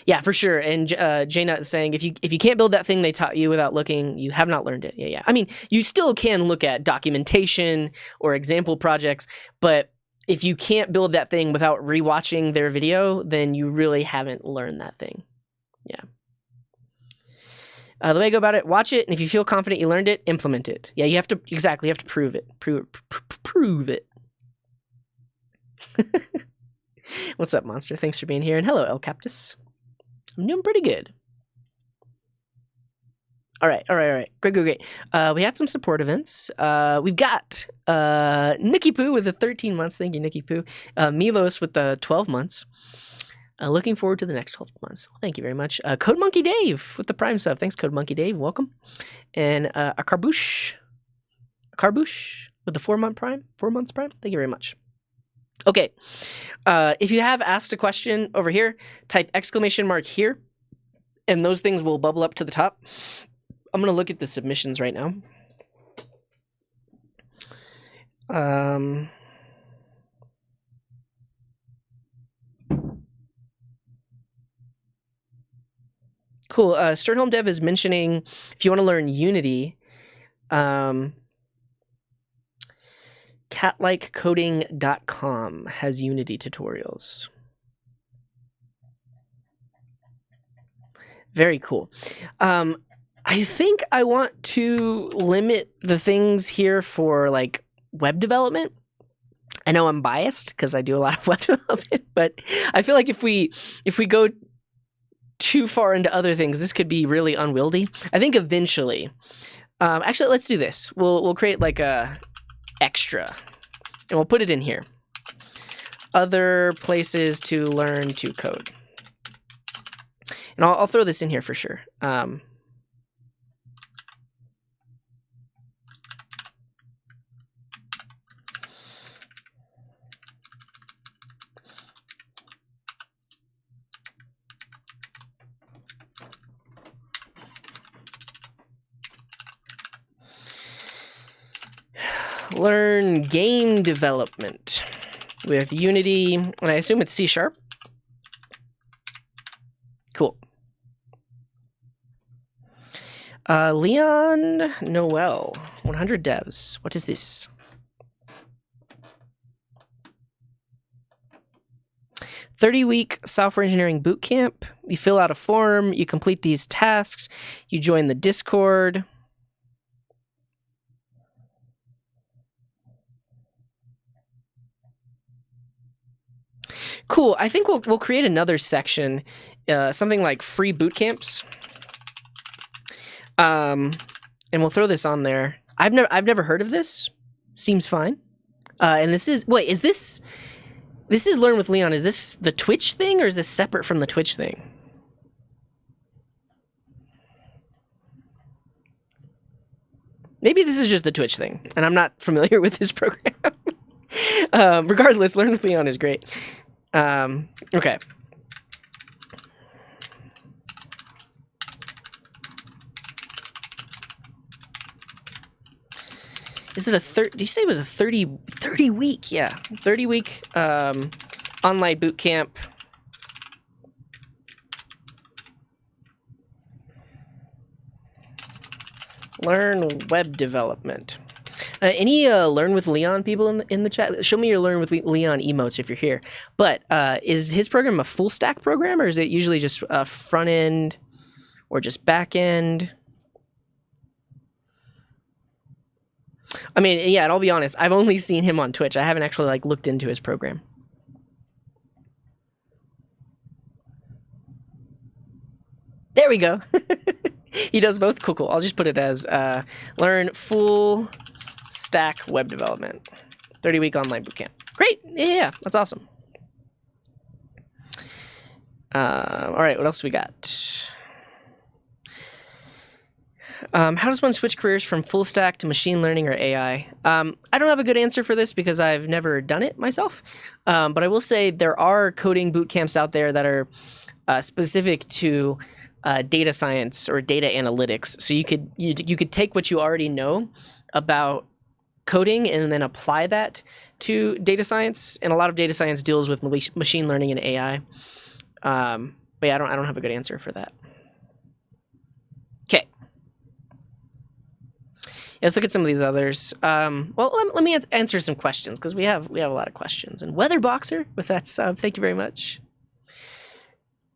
Yeah, for sure. And Jaynut is saying if you can't build that thing they taught you without looking, you have not learned it. Yeah. I mean, you still can look at documentation or example projects, but if you can't build that thing without rewatching their video, then you really haven't learned that thing. Yeah. The way I go about it, watch it, and if you feel confident you learned it, implement it. Yeah, you have to prove it. Prove it. What's up, Monster? Thanks for being here, and hello, El Captus. I'm doing pretty good. All right. Great. We had some support events. We've got Nookie Poo with the 13 months. Thank you, Nookie Poo. Milos with the 12 months. Looking forward to the next 12 months. Well, thank you very much. Code Monkey Dave with the Prime sub. Thanks, Code Monkey Dave. Welcome. And a Carboosh with the 4 months Prime. Thank you very much. Okay. If you have asked a question over here, type ! here, and those things will bubble up to the top. I'm going to look at the submissions right now. Cool. Sternholm Dev is mentioning if you want to learn Unity, catlikecoding.com has Unity tutorials. Very cool. I think I want to limit the things here for like web development. I know I'm biased because I do a lot of web development, but I feel like if we go too far into other things, this could be really unwieldy. I think eventually, actually, let's do this. We'll create like a extra, and we'll put it in here. Other places to learn to code, and I'll throw this in here for sure. Learn game development with Unity, and I assume it's C#. Cool. Leon Noel, 100 devs. What is this? "30-week software engineering bootcamp. You fill out a form, you complete these tasks, you join the Discord. Cool. I think we'll create another section, something like free boot camps. And we'll throw this on there. I've never heard of this. Seems fine. And this is this is Learn with Leon. Is this the Twitch thing or is this separate from the Twitch thing? Maybe this is just the Twitch thing, and I'm not familiar with this program. Regardless, Learn with Leon is great. Okay. Is it a did you say it was a 30 week? Yeah, 30 week online boot camp. Learn web development. Any Learn with Leon people in the chat? Show me your Learn with Leon emotes if you're here. But is his program a full stack program, or is it usually just front end or just back end? I mean, yeah, and I'll be honest, I've only seen him on Twitch. I haven't actually like looked into his program. There we go. He does both. Cool. I'll just put it as Learn full stack web development, 30-week online bootcamp. Great. Yeah, that's awesome. All right, what else we got? How does one switch careers from full stack to machine learning or AI? I don't have a good answer for this because I've never done it myself. But I will say there are coding boot camps out there that are specific to data science or data analytics. So you could take what you already know about coding and then apply that to data science. And a lot of data science deals with machine learning and AI. But yeah, I don't have a good answer for that. Okay. Let's look at some of these others. Well, let me answer some questions, because we have a lot of questions. And Weatherboxer, with that sub, thank you very much.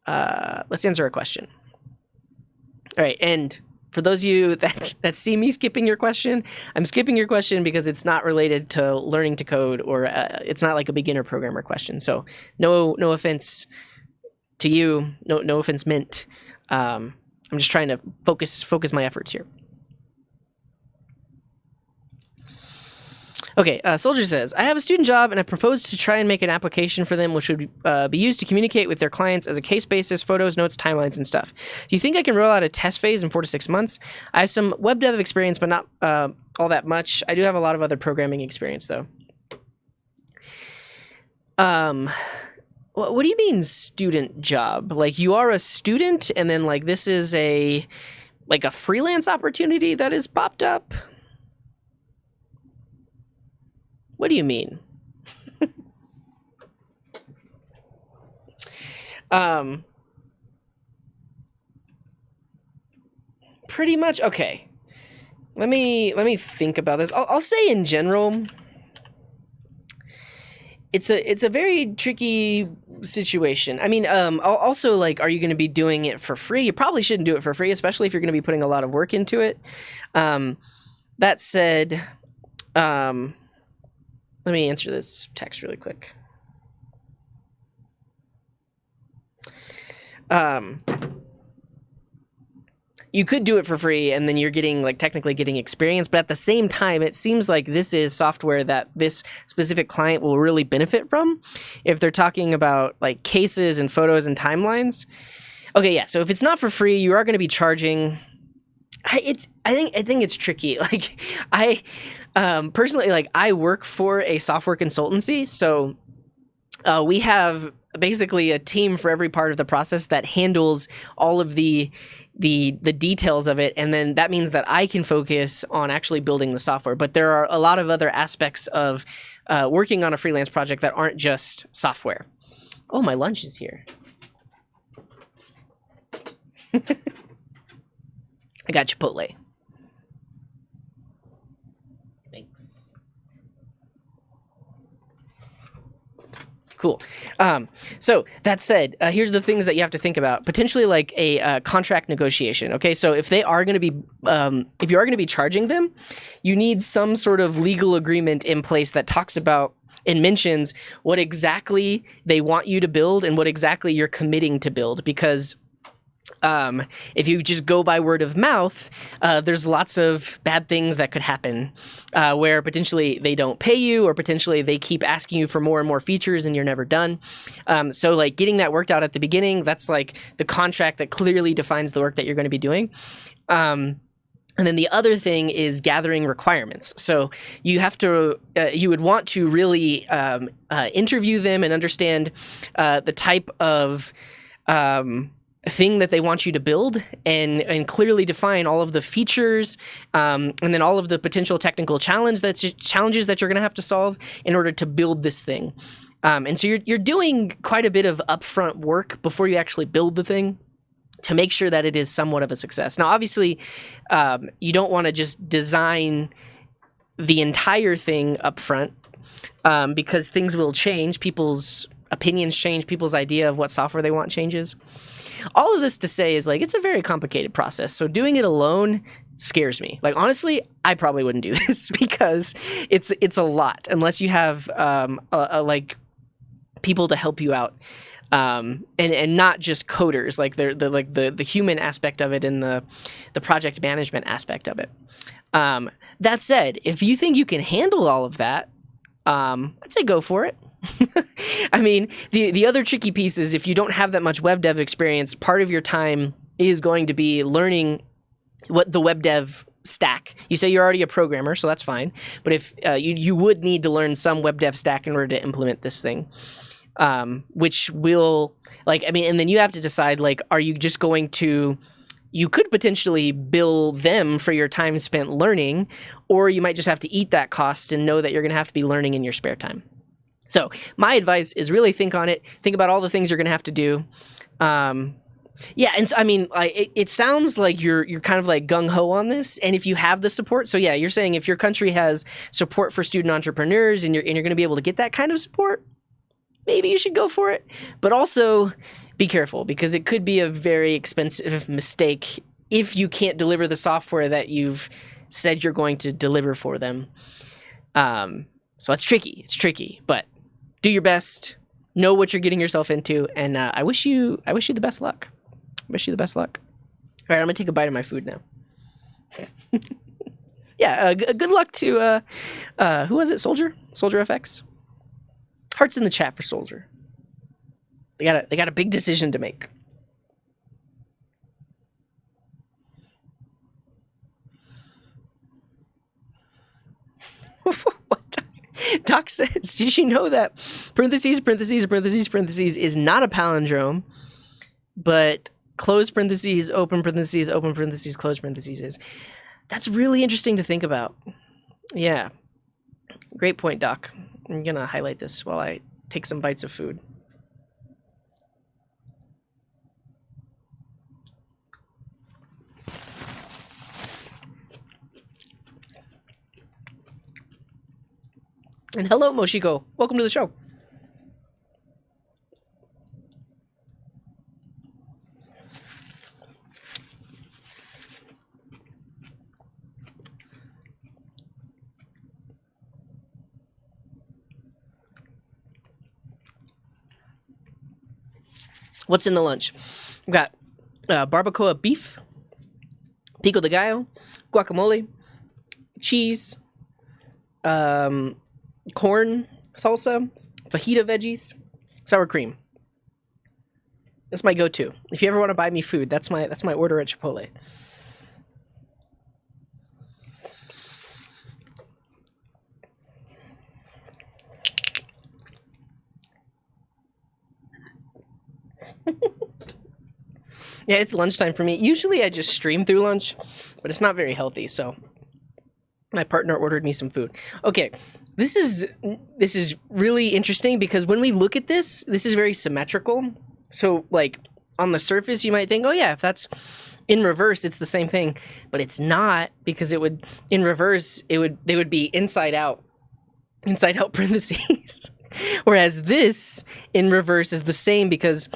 Let's answer a question. All right, and for those of you that see me skipping your question, I'm skipping your question because it's not related to learning to code, or it's not like a beginner programmer question. So no offense to you, no offense meant. I'm just trying to focus my efforts here. Okay, Soldier says, I have a student job and I proposed to try and make an application for them which would be used to communicate with their clients as a case basis, photos, notes, timelines, and stuff. Do you think I can roll out a test phase in 4 to 6 months? I have some web dev experience, but not all that much. I do have a lot of other programming experience, though. What do you mean student job? Like, you are a student and then like this is a freelance opportunity that is popped up? What do you mean? Pretty much. Okay. Let me think about this. I'll say in general, it's a very tricky situation. I mean, also, like, are you going to be doing it for free? You probably shouldn't do it for free, especially if you're going to be putting a lot of work into it. That said, let me answer this text really quick. You could do it for free and then you're getting technically getting experience, but at the same time, it seems like this is software that this specific client will really benefit from if they're talking about like cases and photos and timelines. Okay, yeah, so if it's not for free, you are going to be charging. I think it's tricky. Like, I personally, like, I work for a software consultancy, so we have basically a team for every part of the process that handles all of the details of it, and then that means that I can focus on actually building the software. But there are a lot of other aspects of working on a freelance project that aren't just software. Oh, my lunch is here. I got Chipotle. Thanks. Cool. So that said, here's the things that you have to think about. Potentially like a contract negotiation. Okay, so if they are going to be, if you are going to be charging them, you need some sort of legal agreement in place that talks about and mentions what exactly they want you to build and what exactly you're committing to build, because if you just go by word of mouth, there's lots of bad things that could happen where potentially they don't pay you, or potentially they keep asking you for more and more features and you're never done. So like getting that worked out at the beginning, that's like the contract that clearly defines the work that you're going to be doing. And then the other thing is gathering requirements. So you have to, you would want to really interview them and understand the type of thing that they want you to build, and clearly define all of the features, and then all of the potential technical challenges that you're going to have to solve in order to build this thing. And so you're doing quite a bit of upfront work before you actually build the thing to make sure that it is somewhat of a success. Now, obviously, you don't want to just design the entire thing upfront, because things will change. People's opinions change. People's idea of what software they want changes. All of this to say is, like, it's a very complicated process. So doing it alone scares me. Like, honestly, I probably wouldn't do this because it's a lot unless you have like people to help you out, and not just coders, like the human aspect of it and the project management aspect of it. That said, if you think you can handle all of that, I'd say go for it. I mean, the other tricky piece is if you don't have that much web dev experience, part of your time is going to be learning what the web dev stack. You say you're already a programmer, so that's fine. But if you would need to learn some web dev stack in order to implement this thing, which will, like, I mean, and then you have to decide, like, are you just going to, you could potentially bill them for your time spent learning, or you might just have to eat that cost and know that you're going to have to be learning in your spare time. So my advice is really think on it. Think about all the things you're going to have to do. Yeah, and so, I mean, it sounds like you're kind of like gung ho on this, and if you have the support, so yeah, you're saying if your country has support for student entrepreneurs, and you're going to be able to get that kind of support, maybe you should go for it. But also, be careful because it could be a very expensive mistake if you can't deliver the software that you've said you're going to deliver for them. So it's tricky. It's tricky, but do your best. Know what you're getting yourself into, and I wish you the best luck. Wish you the best luck. All right, I'm gonna take a bite of my food now. Yeah, good luck to who was it? Soldier FX. Hearts in the chat for Soldier. They got a big decision to make. What? Doc says, did you know that parentheses is not a palindrome, but close parentheses, open parentheses, close parentheses is. That's really interesting to think about. Yeah. Great point, Doc. I'm going to highlight this while I take some bites of food. And hello, Moshiko. Welcome to the show. What's in the lunch? We've got barbacoa beef, pico de gallo, guacamole, cheese, corn salsa, fajita veggies, sour cream. That's my go-to. If you ever want to buy me food, that's my order at Chipotle. Yeah, it's lunchtime for me. Usually I just stream through lunch, but it's not very healthy, so my partner ordered me some food. Okay, this is really interesting because when we look at this is very symmetrical. So like on the surface you might think, oh yeah, if that's in reverse it's the same thing, but it's not, because it would, in reverse, they would be inside out parentheses. Whereas this in reverse is the same, because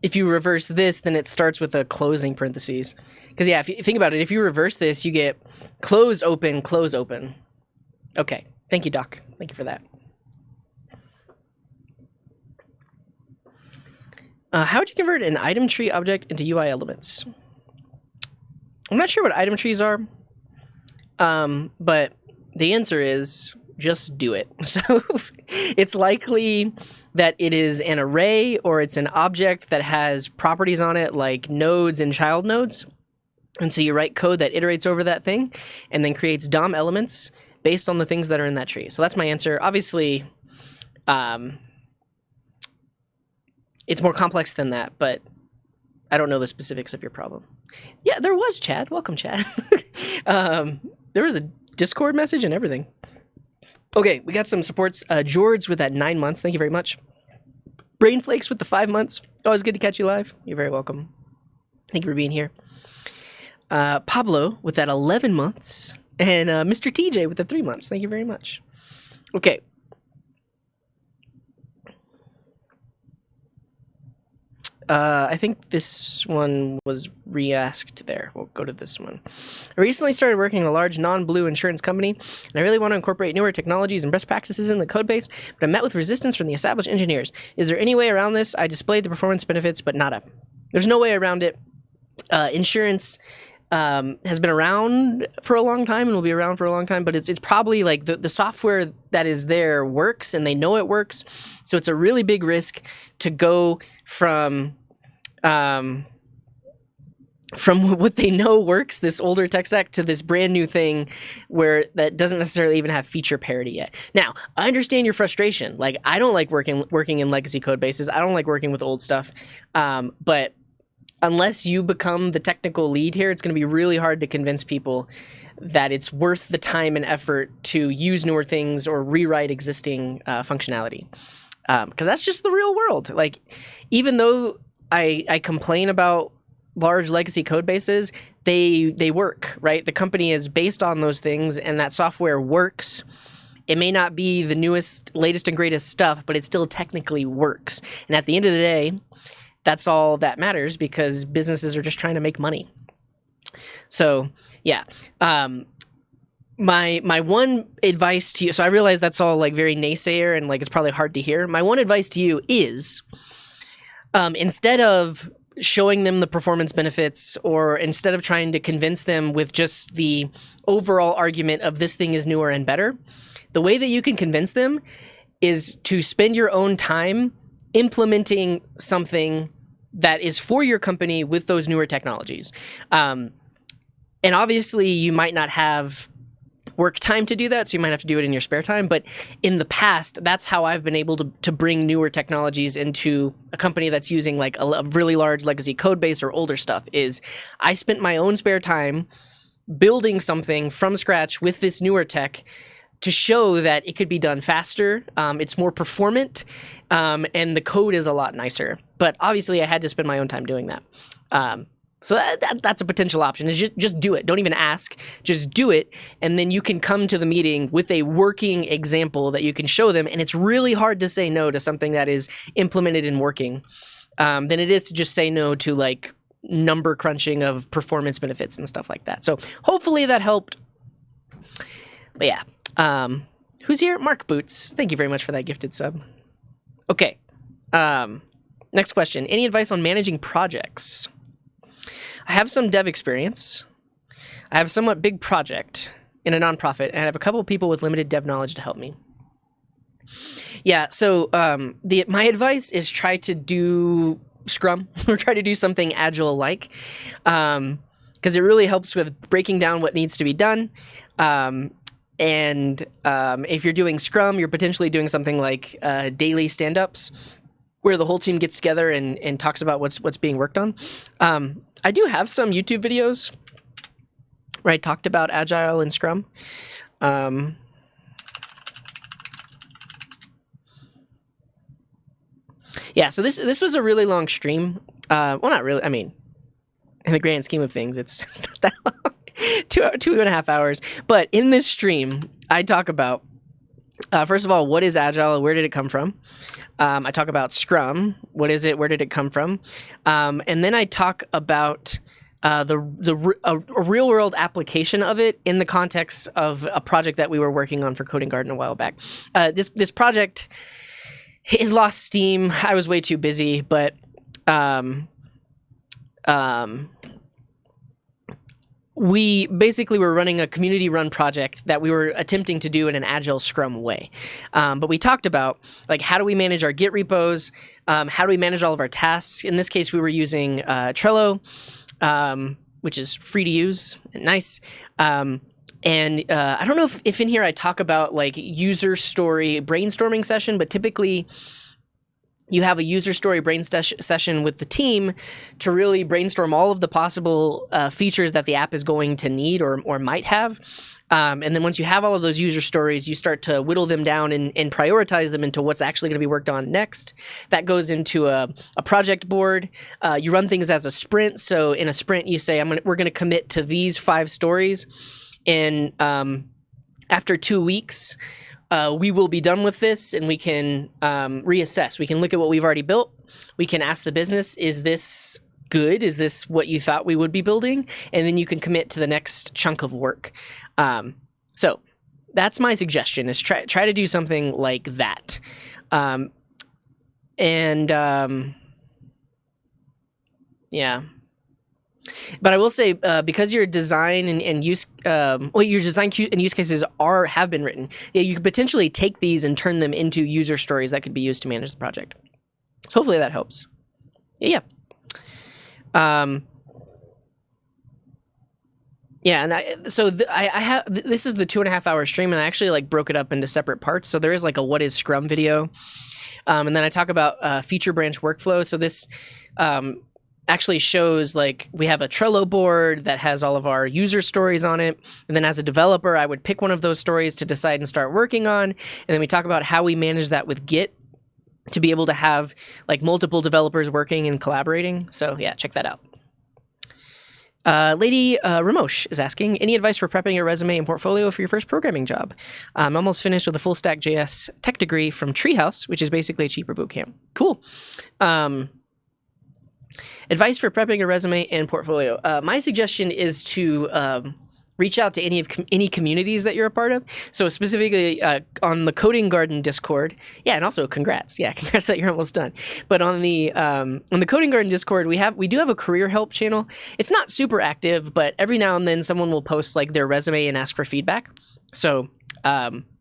if you reverse this, then it starts with a closing parentheses. Because yeah, if you think about it, if you reverse this, you get close, open, close, open. Okay, thank you, Doc. Thank you for that. How would you convert an item tree object into UI elements? I'm not sure what item trees are, but the answer is just do it. So it's likely that it is an array or it's an object that has properties on it like nodes and child nodes. And so you write code that iterates over that thing and then creates DOM elements based on the things that are in that tree. So that's my answer. Obviously, it's more complex than that, but I don't know the specifics of your problem. Yeah, there was, Chad. Welcome, Chad. There was a Discord message and everything. Okay, we got some supports. George with that 9 months. Thank you very much. Brainflakes with the 5 months. Always good to catch you live. You're very welcome. Thank you for being here. Pablo with that 11 months. And Mr. TJ with the 3 months. Thank you very much. Okay. I think this one was re-asked there. We'll go to this one. I recently started working in a large non-blue insurance company, and I really want to incorporate newer technologies and best practices in the code base, but I met with resistance from the established engineers. Is there any way around this? I displayed the performance benefits, but nada. There's no way around it. Insurance has been around for a long time and will be around for a long time, but it's probably like the software that is there works, and they know it works. So it's a really big risk to go from what they know works, this older tech stack, to this brand new thing where that doesn't necessarily even have feature parity yet. Now, I understand your frustration. Like, I don't like working in legacy code bases. I don't like working with old stuff. But unless you become the technical lead here, it's going to be really hard to convince people that it's worth the time and effort to use newer things or rewrite existing functionality. Because that's just the real world. Like, even though I complain about large legacy code bases, they work, right? The company is based on those things, and that software works. It may not be the newest, latest, and greatest stuff, but it still technically works. And at the end of the day, that's all that matters, because businesses are just trying to make money. So yeah, my one advice to you, so I realize that's all like very naysayer and like it's probably hard to hear. My one advice to you is, instead of showing them the performance benefits, or instead of trying to convince them with just the overall argument of this thing is newer and better, the way that you can convince them is to spend your own time implementing something that is for your company with those newer technologies. And obviously you might not have work time to do that, so you might have to do it in your spare time. But in the past, that's how I've been able to bring newer technologies into a company that's using like a really large legacy code base or older stuff, is I spent my own spare time building something from scratch with this newer tech to show that it could be done faster, it's more performant, and the code is a lot nicer. But obviously I had to spend my own time doing that. So that's a potential option, is just do it. Don't even ask, just do it. And then you can come to the meeting with a working example that you can show them. And it's really hard to say no to something that is implemented and working than it is to just say no to like number crunching of performance benefits and stuff like that. So hopefully that helped. But yeah, who's here? Mark Boots. Thank you very much for that gifted sub. Okay. Next question. Any advice on managing projects? I have some dev experience. I have a somewhat big project in a nonprofit, and I have a couple of people with limited dev knowledge to help me. Yeah, so my advice is try to do Scrum or try to do something Agile-like, because it really helps with breaking down what needs to be done. And if you're doing Scrum, you're potentially doing something like daily stand-ups, where the whole team gets together and talks about what's being worked on. I do have some YouTube videos where I talked about Agile and Scrum. Yeah, so this was a really long stream. Well, not really. I mean, in the grand scheme of things, it's not that long. 2.5 hours. But in this stream, I talk about, first of all, what is Agile? Where did it come from? I talk about Scrum. What is it? Where did it come from? And then I talk about a real-world application of it in the context of a project that we were working on for Coding Garden a while back. This project, it lost steam. I was way too busy, but we basically were running a community-run project that we were attempting to do in an Agile Scrum way. But we talked about, like, how do we manage our Git repos? How do we manage all of our tasks? In this case, we were using Trello, which is free to use and nice. And I don't know if in here I talk about, like, user story brainstorming session, but typically you have a user story brain session with the team to really brainstorm all of the possible features that the app is going to need or might have. And then once you have all of those user stories, you start to whittle them down and prioritize them into what's actually going to be worked on next. That goes into a project board. You run things as a sprint. So in a sprint, you say, we're going to commit to these 5 stories. And after 2 weeks, we will be done with this, and we can reassess. We can look at what we've already built. We can ask the business, is this good? Is this what you thought we would be building? And then you can commit to the next chunk of work. So that's my suggestion, is try to do something like that. Yeah. But I will say, because your design and use, your design and use cases have been written, yeah, you could potentially take these and turn them into user stories that could be used to manage the project. So hopefully that helps. Yeah. Yeah, and I have this is the 2.5 hour stream, and I actually like broke it up into separate parts. So there is like a what is Scrum video, and then I talk about feature branch workflow. So this actually shows, like, we have a Trello board that has all of our user stories on it, and then as a developer, I would pick one of those stories to decide and start working on, and then we talk about how we manage that with Git. to be able to have like multiple developers working and collaborating. So yeah, check that out. Lady Ramosh is asking, any advice for prepping your resume and portfolio for your first programming job? I'm almost finished with a full stack JS tech degree from Treehouse, which is basically a cheaper bootcamp. Cool. Advice for prepping your resume and portfolio. My suggestion is to reach out to any communities that you're a part of. So specifically on the Coding Garden Discord, yeah, and also congrats, congrats that you're almost done. But on the Coding Garden Discord, we do have a career help channel. It's not super active, but every now and then someone will post like their resume and ask for feedback. So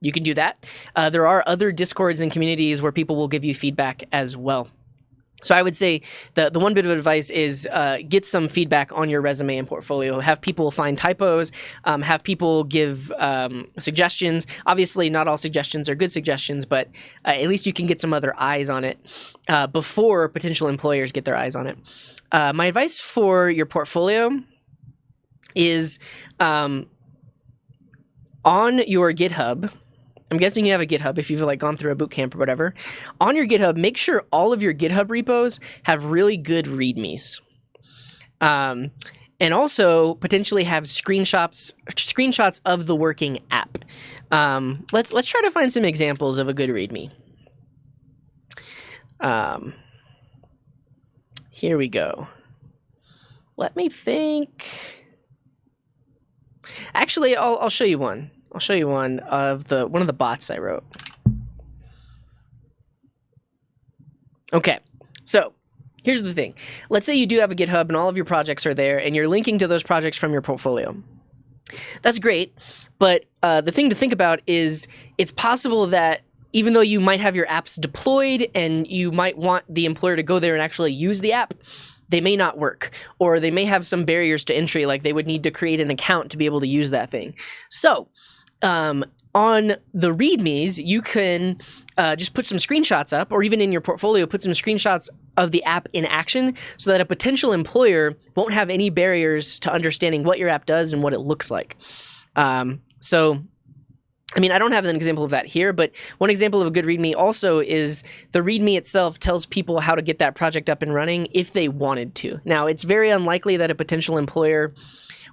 you can do that. There are other Discords and communities where people will give you feedback as well. So I would say the one bit of advice is get some feedback on your resume and portfolio. Have people find typos. Have people give suggestions. Obviously, not all suggestions are good suggestions, but at least you can get some other eyes on it before potential employers get their eyes on it. My advice for your portfolio is on your GitHub. I'm guessing you have a GitHub if you've like gone through a boot camp or whatever. On your GitHub, make sure all of your GitHub repos have really good readmes. And also potentially have screenshots of the working app. Let's try to find some examples of a good readme. Here we go. Let me think. Actually, I'll show you one. I'll show you one of the bots I wrote. Okay, so here's the thing. Let's say you do have a GitHub and all of your projects are there and you're linking to those projects from your portfolio. That's great, but the thing to think about is it's possible that even though you might have your apps deployed and you might want the employer to go there and actually use the app, they may not work, or they may have some barriers to entry, like they would need to create an account to be able to use that thing. So on the READMEs, you can just put some screenshots up, or even in your portfolio, put some screenshots of the app in action so that a potential employer won't have any barriers to understanding what your app does and what it looks like. So, I mean, I don't have an example of that here, but one example of a good README also is the README itself tells people how to get that project up and running if they wanted to. Now, it's very unlikely that a potential employer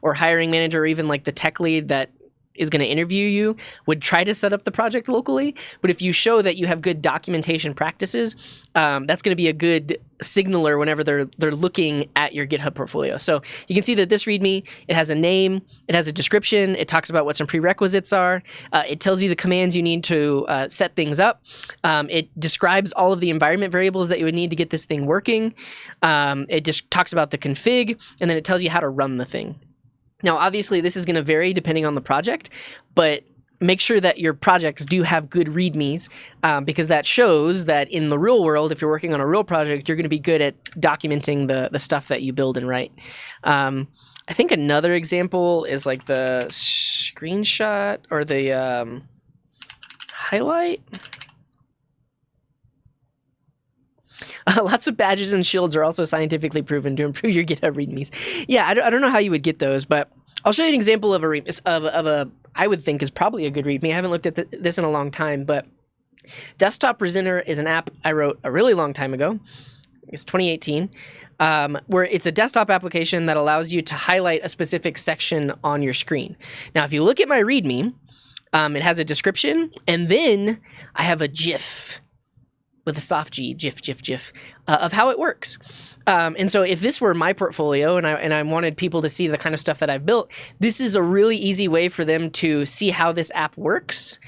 or hiring manager, or even like the tech lead that is going to interview you, would try to set up the project locally. But if you show that you have good documentation practices, that's going to be a good signaler whenever they're looking at your GitHub portfolio. So you can see that this README, it has a name, it has a description, it talks about what some prerequisites are, it tells you the commands you need to set things up, it describes all of the environment variables that you would need to get this thing working, it just talks about the config, and then it tells you how to run the thing. Now, obviously, this is going to vary depending on the project, but make sure that your projects do have good READMEs, because that shows that in the real world, if you're working on a real project, you're going to be good at documenting the stuff that you build and write. I think another example is like the screenshot or the highlight. Lots of badges and shields are also scientifically proven to improve your GitHub READMEs. Yeah, I don't know how you would get those, but I'll show you an example of a I would think is probably a good README. I haven't looked at this in a long time, but Desktop Presenter is an app I wrote a really long time ago. It's 2018, where it's a desktop application that allows you to highlight a specific section on your screen. Now, if you look at my README, it has a description, and then I have a GIF with a soft G, GIF, of how it works. And so if this were my portfolio and I wanted people to see the kind of stuff that I've built, this is a really easy way for them to see how this app works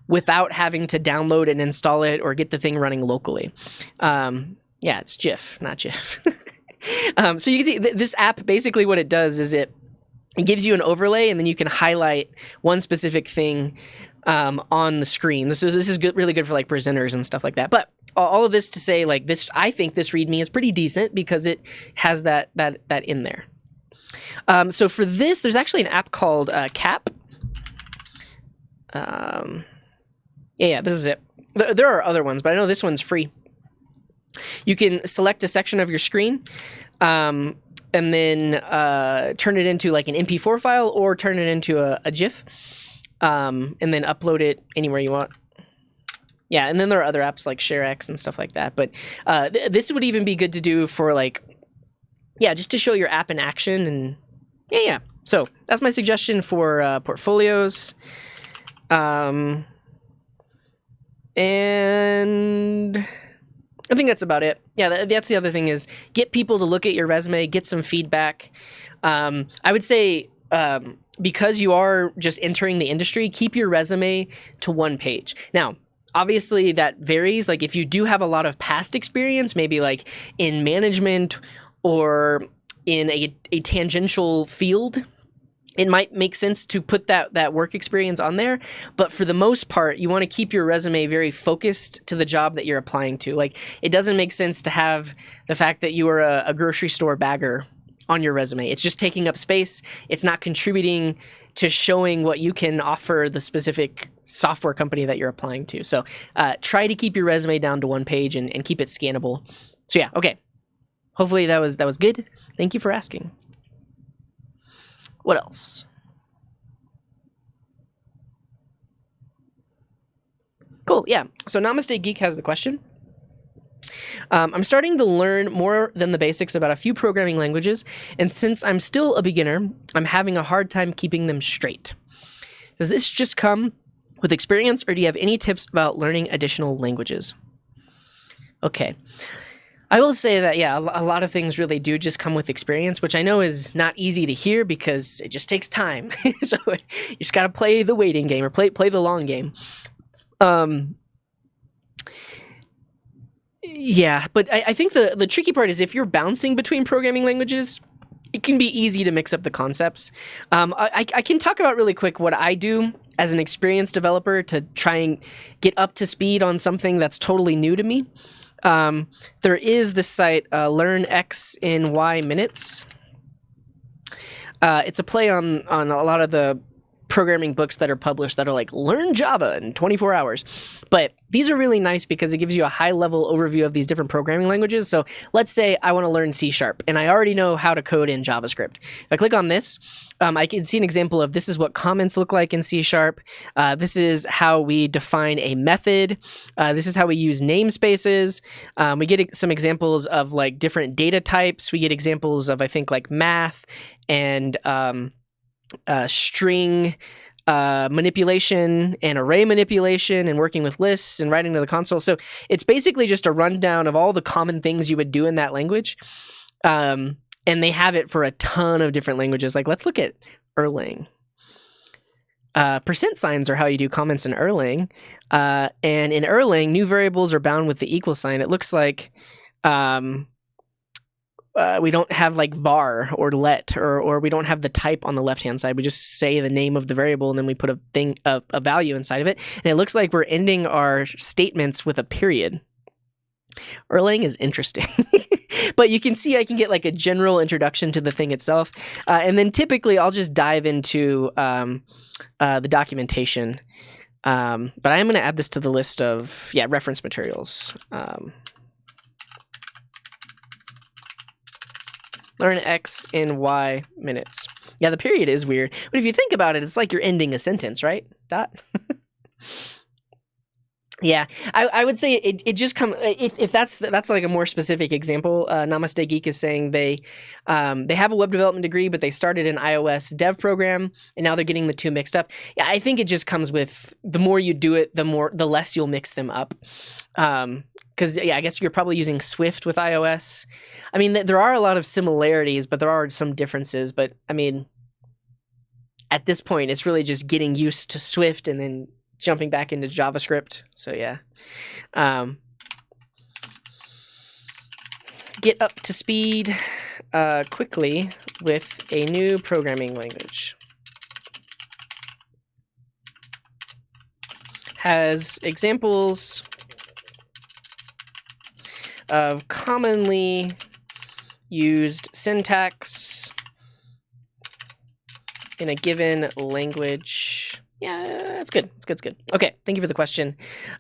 without having to download and install it or get the thing running locally. Yeah, it's GIF, not GIF. So you can see this app, basically what it does is it gives you an overlay, and then you can highlight one specific thing on the screen. This is good, really good for like presenters and stuff like that. But all of this to say, like this, I think this README is pretty decent because it has that in there. So for this, there's actually an app called Cap. Yeah, this is it. There are other ones, but I know this one's free. You can select a section of your screen, and then turn it into like an MP4 file or turn it into a GIF, and then upload it anywhere you want. Yeah, and then there are other apps like ShareX and stuff like that. But this would even be good to do for like, yeah, just to show your app in action. And yeah. So that's my suggestion for portfolios. And I think that's about it. Yeah, that's the other thing is get people to look at your resume, get some feedback. I would say because you are just entering the industry, keep your resume to one page. Now, obviously that varies. Like if you do have a lot of past experience, maybe like in management or in a tangential field, it might make sense to put that work experience on there. But for the most part, you want to keep your resume very focused to the job that you're applying to. Like it doesn't make sense to have the fact that you are a grocery store bagger on your resume. It's just taking up space. It's not contributing to showing what you can offer the specific software company that you're applying to. So try to keep your resume down to one page and keep it scannable. So yeah, okay. Hopefully that was good. Thank you for asking. What else? Cool, yeah. So Namaste Geek has the question. I'm starting to learn more than the basics about a few programming languages, and since I'm still a beginner, I'm having a hard time keeping them straight. Does this just come with experience, or do you have any tips about learning additional languages? Okay. I will say that, yeah, a lot of things really do just come with experience, which I know is not easy to hear because it just takes time. So you just got to play the waiting game or play the long game. Yeah, but I think the tricky part is if you're bouncing between programming languages, it can be easy to mix up the concepts. I can talk about really quick what I do as an experienced developer to try and get up to speed on something that's totally new to me. There is this site, Learn X in Y minutes. It's a play on a lot of the programming books that are published that are like learn Java in 24 hours. But these are really nice because it gives you a high level overview of these different programming languages. So let's say I want to learn C# and I already know how to code in JavaScript. If I click on this, I can see an example of this is what comments look like in C#. This is how we define a method. This is how we use namespaces. We get some examples of like different data types. We get examples of, I think, like math and string manipulation and array manipulation and working with lists and writing to the console. So it's basically just a rundown of all the common things you would do in that language. And they have it for a ton of different languages. Like let's look at Erlang. Percent signs are how you do comments in Erlang. And in Erlang, new variables are bound with the equal sign. It looks like we don't have like var or let or we don't have the type on the left hand side. We just say the name of the variable and then we put a value inside of it. And it looks like we're ending our statements with a period. Erlang is interesting. But you can see I can get like a general introduction to the thing itself. And then typically I'll just dive into the documentation. But I am going to add this to the list of reference materials. Learn X in Y minutes. Yeah, the period is weird. But if you think about it, it's like you're ending a sentence, right? Dot. Yeah, I would say it just comes if that's like a more specific example. Namaste Geek is saying they have a web development degree, but they started an iOS dev program, and now they're getting the two mixed up. Yeah, I think it just comes with the more you do it, the less you'll mix them up. Because I guess you're probably using Swift with iOS. I mean, there are a lot of similarities, but there are some differences. But I mean, at this point, it's really just getting used to Swift and then jumping back into JavaScript. So yeah. Get up to speed quickly with a new programming language. Has examples of commonly used syntax in a given language. Yeah, that's good. It's good. Okay, thank you for the question.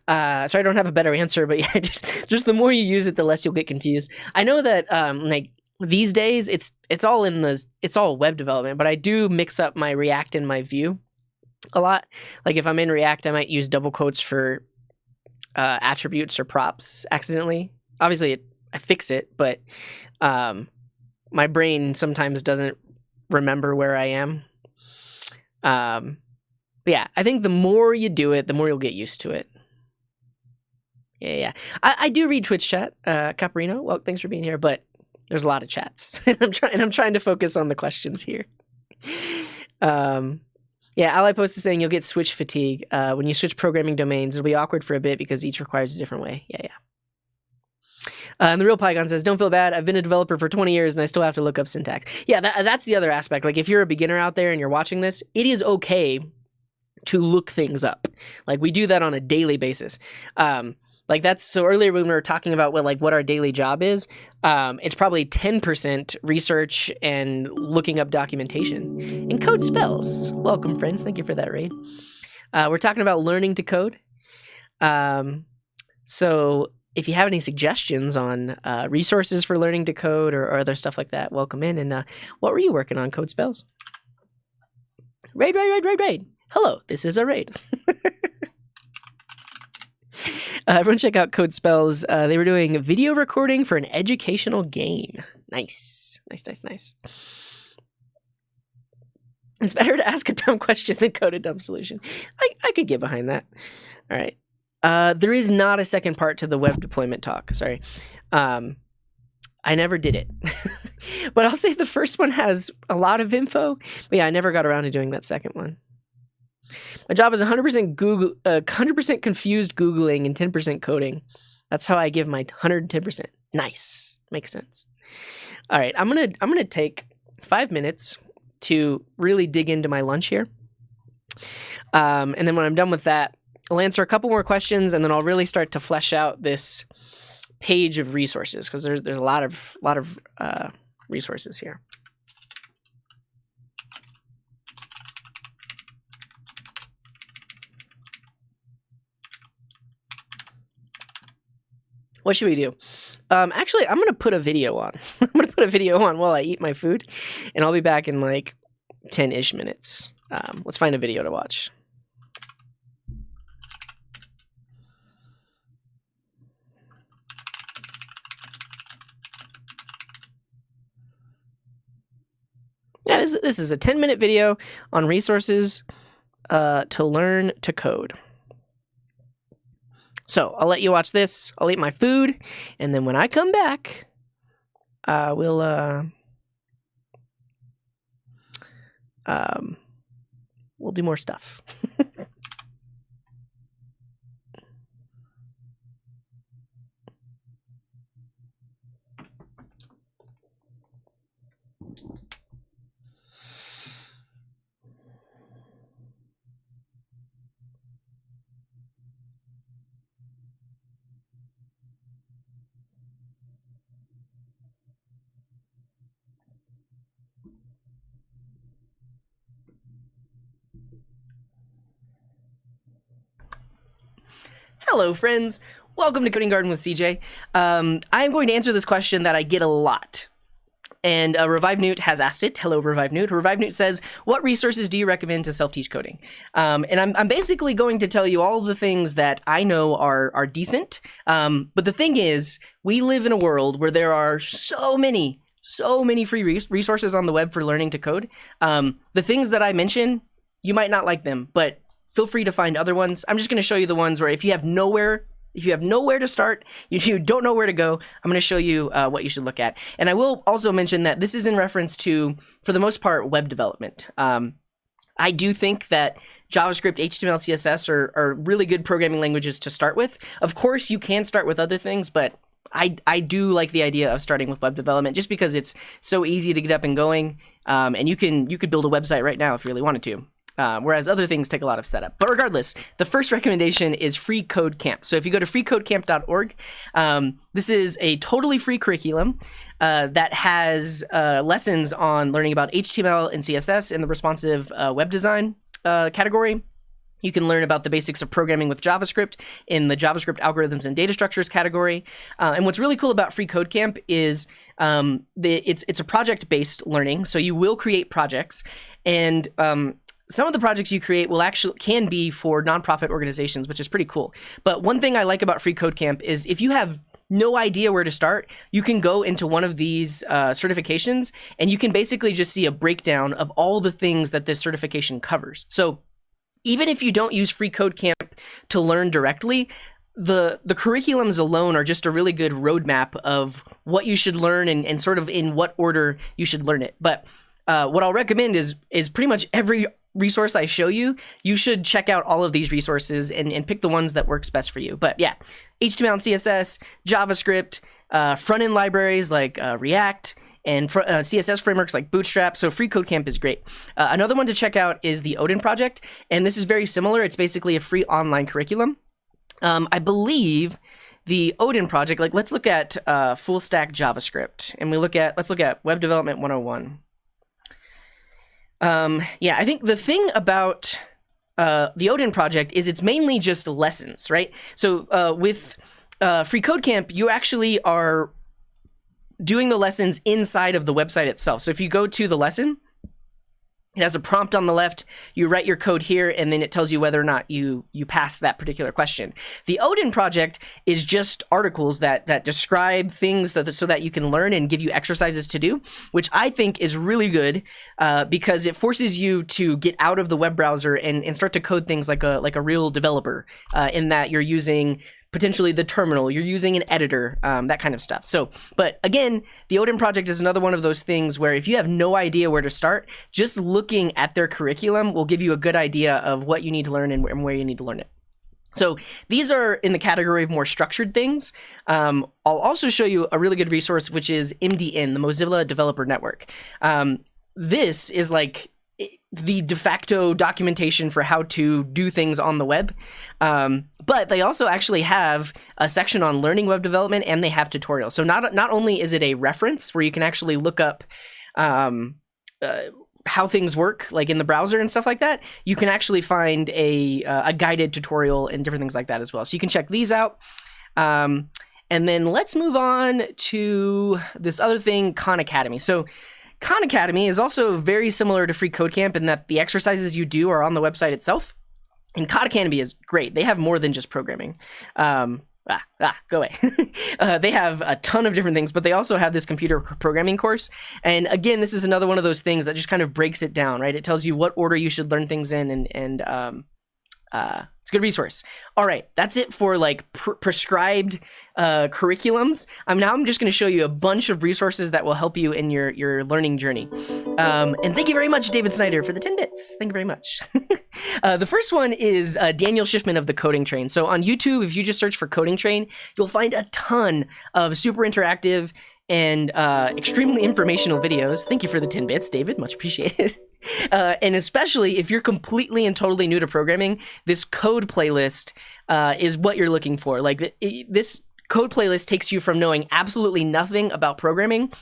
Sorry, I don't have a better answer, but yeah, just the more you use it, the less you'll get confused. I know that like these days, it's all web development, but I do mix up my React and my Vue a lot. Like if I'm in React, I might use double quotes for attributes or props accidentally. Obviously, I fix it, but my brain sometimes doesn't remember where I am. But yeah, I think the more you do it, the more you'll get used to it. Yeah. I do read Twitch chat, Caprino. Well, thanks for being here, but there's a lot of chats, and I'm trying to focus on the questions here. Yeah, Ally Post is saying you'll get switch fatigue. When you switch programming domains, it'll be awkward for a bit because each requires a different way. Yeah. And the real Pygon says, don't feel bad. I've been a developer for 20 years and I still have to look up syntax. Yeah, that's the other aspect. Like if you're a beginner out there and you're watching this, it is okay to look things up. Like we do that on a daily basis. Like that's, so earlier when we were talking about what our daily job is, it's probably 10% research and looking up documentation. And code spells. Welcome, friends. Thank you for that raid. We're talking about learning to code. So if you have any suggestions on resources for learning to code or other stuff like that, welcome in. And what were you working on, Code Spells? Raid. Hello, this is a raid. Everyone check out Code Spells. They were doing video recording for an educational game. Nice. It's better to ask a dumb question than code a dumb solution. I could get behind that. All right. There is not a second part to the web deployment talk. Sorry. I never did it. But I'll say the first one has a lot of info. But yeah, I never got around to doing that second one. My job is 100% Google, 100% confused Googling and 10% coding. That's how I give my 110%. Nice. Makes sense. All right, I'm gonna take 5 minutes to really dig into my lunch here. And then when I'm done with that, I'll answer a couple more questions, and then I'll really start to flesh out this page of resources because there's a lot of resources here. What should we do? Actually, I'm going to put a video on. I'm going to put a video on while I eat my food, and I'll be back in like 10-ish minutes. Let's find a video to watch. Yeah, this is a 10-minute video on resources to learn to code. So I'll let you watch this. I'll eat my food, and then when I come back, we'll do more stuff. Hello, friends. Welcome to Coding Garden with CJ. I'm going to answer this question that I get a lot. And Revive Newt has asked it. Hello, Revive Newt. Revive Newt says, what resources do you recommend to self-teach coding? And I'm basically going to tell you all the things that I know are decent. But the thing is, we live in a world where there are so many free resources on the web for learning to code. The things that I mention, you might not like them, but feel free to find other ones. I'm just going to show you the ones where if you have nowhere to start, you don't know where to go, I'm going to show you what you should look at. And I will also mention that this is in reference to, for the most part, web development. I do think that JavaScript, HTML, CSS are really good programming languages to start with. Of course, you can start with other things, but I do like the idea of starting with web development just because it's so easy to get up and going. And you could build a website right now if you really wanted to. Whereas other things take a lot of setup. But regardless, the first recommendation is Free Code Camp. So if you go to freecodecamp.org, this is a totally free curriculum that has lessons on learning about HTML and CSS in the responsive web design category. You can learn about the basics of programming with JavaScript in the JavaScript algorithms and data structures category. And what's really cool about Free Code Camp is it's a project-based learning. So you will create projects, and some of the projects you create can be for nonprofit organizations, which is pretty cool. But one thing I like about Free Code Camp is if you have no idea where to start, you can go into one of these certifications and you can basically just see a breakdown of all the things that this certification covers. So even if you don't use Free Code Camp to learn directly, the curriculums alone are just a really good roadmap of what you should learn and sort of in what order you should learn it. But what I'll recommend is pretty much every resource I show you, you should check out all of these resources and pick the ones that works best for you. But yeah, HTML and CSS, JavaScript, front-end libraries like React, and CSS frameworks like Bootstrap. So Free Code Camp is great. Another one to check out is the Odin Project, and this is very similar. It's basically a free online curriculum. I believe the Odin Project, like let's look at full stack JavaScript, and let's look at Web Development 101. Yeah, I think the thing about the Odin Project is it's mainly just lessons, right? So with Free Code Camp, you actually are doing the lessons inside of the website itself. So if you go to the lesson, it has a prompt on the left, you write your code here, and then it tells you whether or not you pass that particular question. The Odin Project is just articles that describe things so that you can learn and give you exercises to do, which I think is really good because it forces you to get out of the web browser and start to code things like a real developer in that you're using potentially the terminal, you're using an editor, that kind of stuff. So, but again, the Odin Project is another one of those things where if you have no idea where to start, just looking at their curriculum will give you a good idea of what you need to learn and where you need to learn it. So these are in the category of more structured things. I'll also show you a really good resource, which is MDN, the Mozilla Developer Network. This is like the de facto documentation for how to do things on the web. But they also actually have a section on learning web development, and they have tutorials. So not only is it a reference where you can actually look up how things work, like in the browser and stuff like that, you can actually find a guided tutorial and different things like that as well. So you can check these out. And then let's move on to this other thing, Khan Academy. So Khan Academy is also very similar to Free Code Camp in that the exercises you do are on the website itself. And Khan Academy is great. They have more than just programming. Go away. They have a ton of different things, but they also have this computer programming course. And again, this is another one of those things that just kind of breaks it down, right? It tells you what order you should learn things in, and it's a good resource. All right, that's it for like prescribed curriculums. I'm just going to show you a bunch of resources that will help you in your learning journey. And thank you very much, David Snyder, for the 10 bits. Thank you very much. The first one is Daniel Schiffman of the Coding Train. So on YouTube, if you just search for Coding Train, you'll find a ton of super interactive and extremely informational videos. Thank you for the 10 bits, David. Much appreciated. And especially if you're completely and totally new to programming, this code playlist is what you're looking for. Like this code playlist takes you from knowing absolutely nothing about programming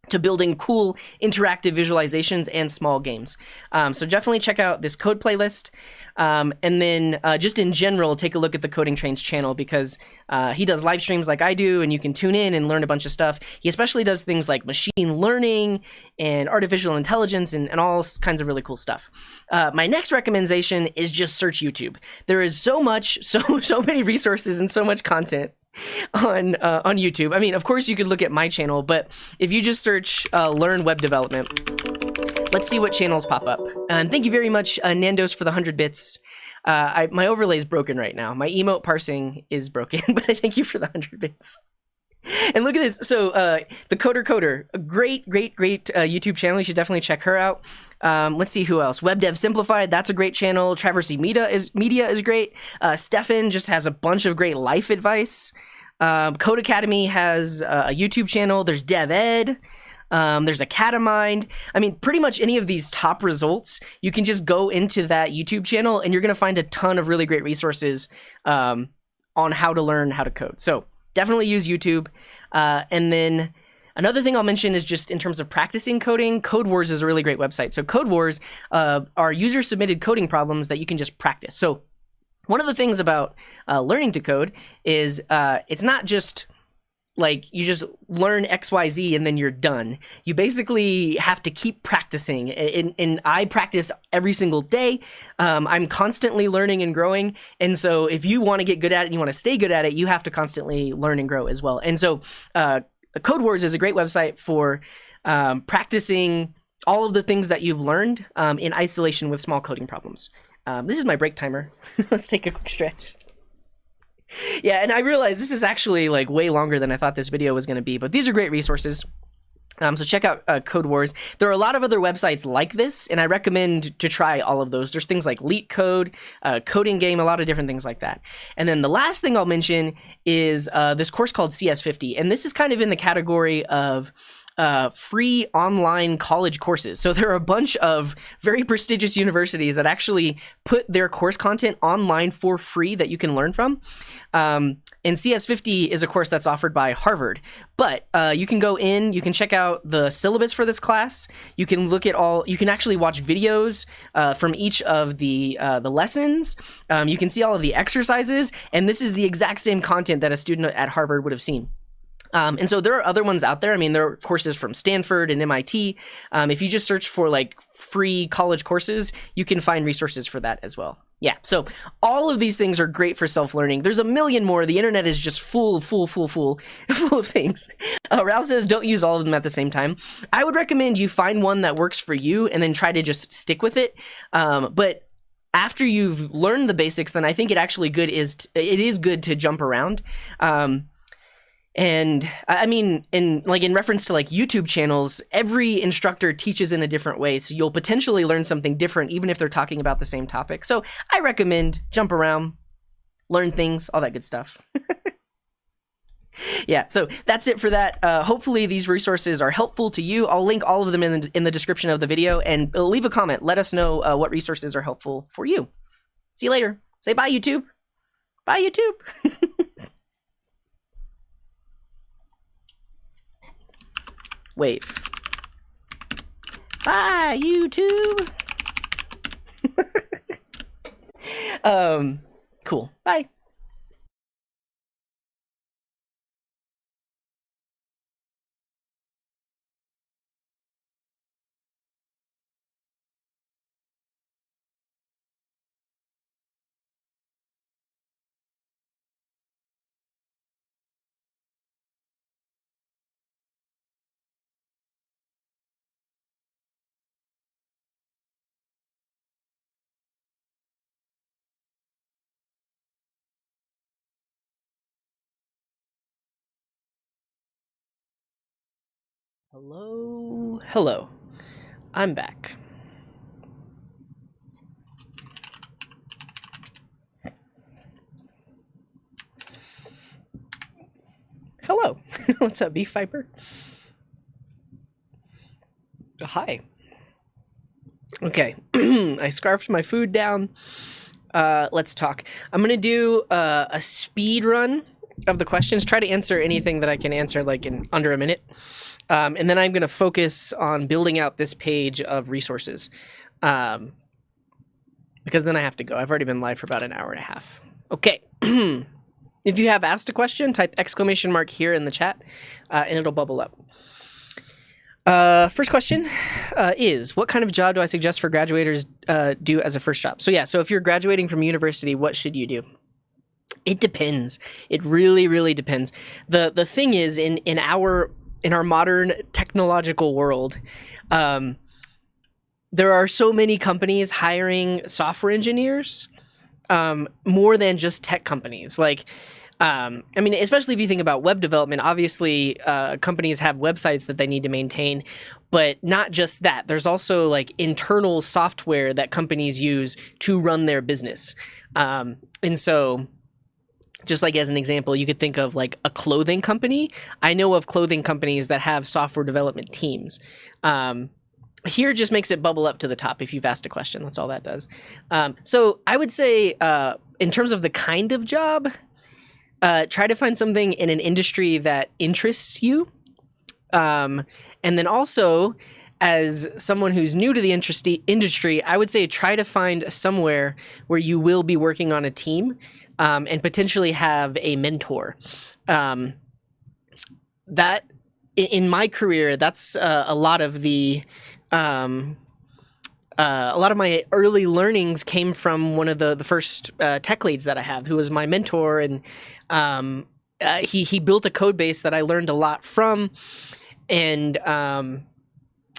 to building cool interactive visualizations and small games. So definitely check out this code playlist. And then just in general, take a look at the Coding Train's channel because he does live streams like I do, and you can tune in and learn a bunch of stuff. He especially does things like machine learning and artificial intelligence and all kinds of really cool stuff. My next recommendation is just search YouTube. There is so many resources and so much content on YouTube. I mean, of course you could look at my channel, but if you just search learn web development, let's see what channels pop up. And thank you very much, Nandos, for the 100 bits. My overlay is broken right now. My emote parsing is broken, but I thank you for the 100 bits. And look at this. So the Coder, a great YouTube channel. You should definitely check her out. Let's see who else. Web Dev Simplified, that's a great channel. Traversy Media is great. Stefan just has a bunch of great life advice. Code Academy has a YouTube channel. There's Dev Ed. There's Academind. I mean, pretty much any of these top results, you can just go into that YouTube channel and you're going to find a ton of really great resources on how to learn how to code. So definitely use YouTube. And then another thing I'll mention is just in terms of practicing coding, Code Wars is a really great website. So Code Wars are user-submitted coding problems that you can just practice. So one of the things about learning to code is it's not just like you just learn XYZ and then you're done. You basically have to keep practicing. And I practice every single day. I'm constantly learning and growing. And so if you want to get good at it and you want to stay good at it, you have to constantly learn and grow as well. And so Code Wars is a great website for practicing all of the things that you've learned in isolation with small coding problems. This is my break timer. Let's take a quick stretch. Yeah, and I realize this is actually like way longer than I thought this video was going to be, but these are great resources. So check out Code Wars. There are a lot of other websites like this, and I recommend to try all of those. There's things like LeetCode, Coding Game, a lot of different things like that. And then the last thing I'll mention is this course called CS50, and this is kind of in the category of free online college courses. So there are a bunch of very prestigious universities that actually put their course content online for free that you can learn from. And CS50 is a course that's offered by Harvard. But you can go in, you can check out the syllabus for this class. You can look at you can actually watch videos from each of the lessons. You can see all of the exercises. And this is the exact same content that a student at Harvard would have seen. And so there are other ones out there. I mean, there are courses from Stanford and MIT. If you just search for like free college courses, you can find resources for that as well. Yeah, so all of these things are great for self-learning. There's a million more. The internet is just full of things. Ralph says don't use all of them at the same time. I would recommend you find one that works for you and then try to just stick with it. But after you've learned the basics, then I think it is good to jump around. And I mean, in reference to like YouTube channels, every instructor teaches in a different way. So you'll potentially learn something different, even if they're talking about the same topic. So I recommend jump around, learn things, all that good stuff. Yeah, so that's it for that. Hopefully these resources are helpful to you. I'll link all of them in the description of the video, and leave a comment. Let us know what resources are helpful for you. See you later. Say bye, YouTube. Bye, YouTube. Wave. Bye, YouTube. Cool. Bye. Hello. I'm back. Hello. What's up, Beef Viper? Hi. Okay. I scarfed my food down. Let's talk. I'm gonna do a speed run of the questions. Try to answer anything that I can answer like in under a minute. And then I'm going to focus on building out this page of resources, because then I have to go. I've already been live for about an hour and a half. Okay. If you have asked a question, type !! here in the chat, and it'll bubble up. First question is, what kind of job do I suggest for graduators do as a first job? So yeah, so if you're graduating from university, what should you do? It depends. It really, really depends. The thing is, in our modern technological world, there are so many companies hiring software engineers, more than just tech companies. Like, I mean, especially if you think about web development, obviously companies have websites that they need to maintain, but not just that. There's also like internal software that companies use to run their business. And so, just like as an example, you could think of like a clothing company. I know of clothing companies that have software development teams. Here just makes it bubble up to the top if you've asked a question. That's all that does. So I would say in terms of the kind of job, try to find something in an industry that interests you. And then also, as someone who's new to the industry, I would say try to find somewhere where you will be working on a team, and potentially have a mentor. that in my career, that's a lot of the a lot of my early learnings came from one of the first tech leads that I have, who was my mentor, and he built a code base that I learned a lot from, and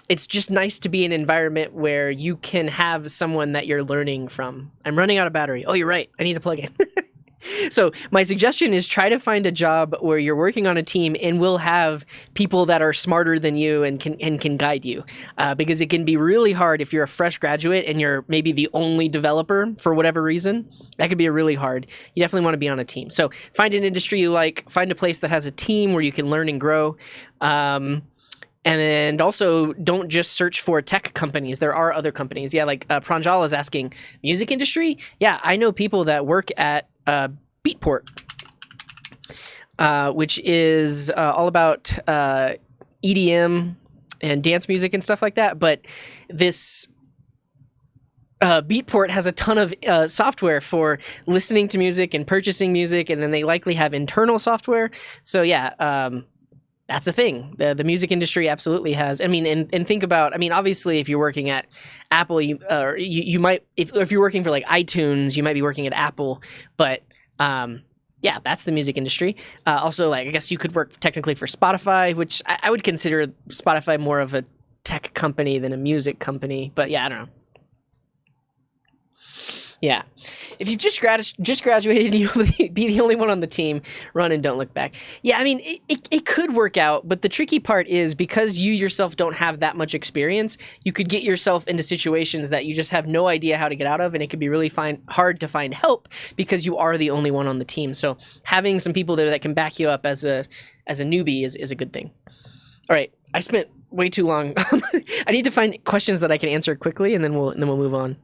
it's just nice to be in an environment where you can have someone that you're learning from. I'm running out of battery. Oh, you're right. I need to plug in. So my suggestion is try to find a job where you're working on a team and will have people that are smarter than you and can guide you, because it can be really hard if you're a fresh graduate and you're maybe the only developer for whatever reason. That could be really hard. You definitely want to be on a team. So find an industry you like, find a place that has a team where you can learn and grow. And also, don't just search for tech companies. There are other companies. Yeah, like Pranjal is asking, music industry? Yeah, I know people that work at Beatport, which is all about EDM and dance music and stuff like that. But this Beatport has a ton of software for listening to music and purchasing music, and then they likely have internal software. So yeah, that's a thing. The music industry absolutely has. I mean, and think about, I mean, obviously, if you're working at Apple, you might, if you're working for like iTunes, you might be working at Apple, but yeah, that's the music industry. Also, like, I guess you could work technically for Spotify, which I would consider Spotify more of a tech company than a music company, but yeah, I don't know. Yeah. If you've just graduated and you'll be the only one on the team, run and don't look back. Yeah, I mean, it could work out, but the tricky part is because you yourself don't have that much experience, you could get yourself into situations that you just have no idea how to get out of, and it could be really hard to find help because you are the only one on the team. So having some people there that can back you up as a newbie is a good thing. All right, I spent way too long. I need to find questions that I can answer quickly, and then we'll move on.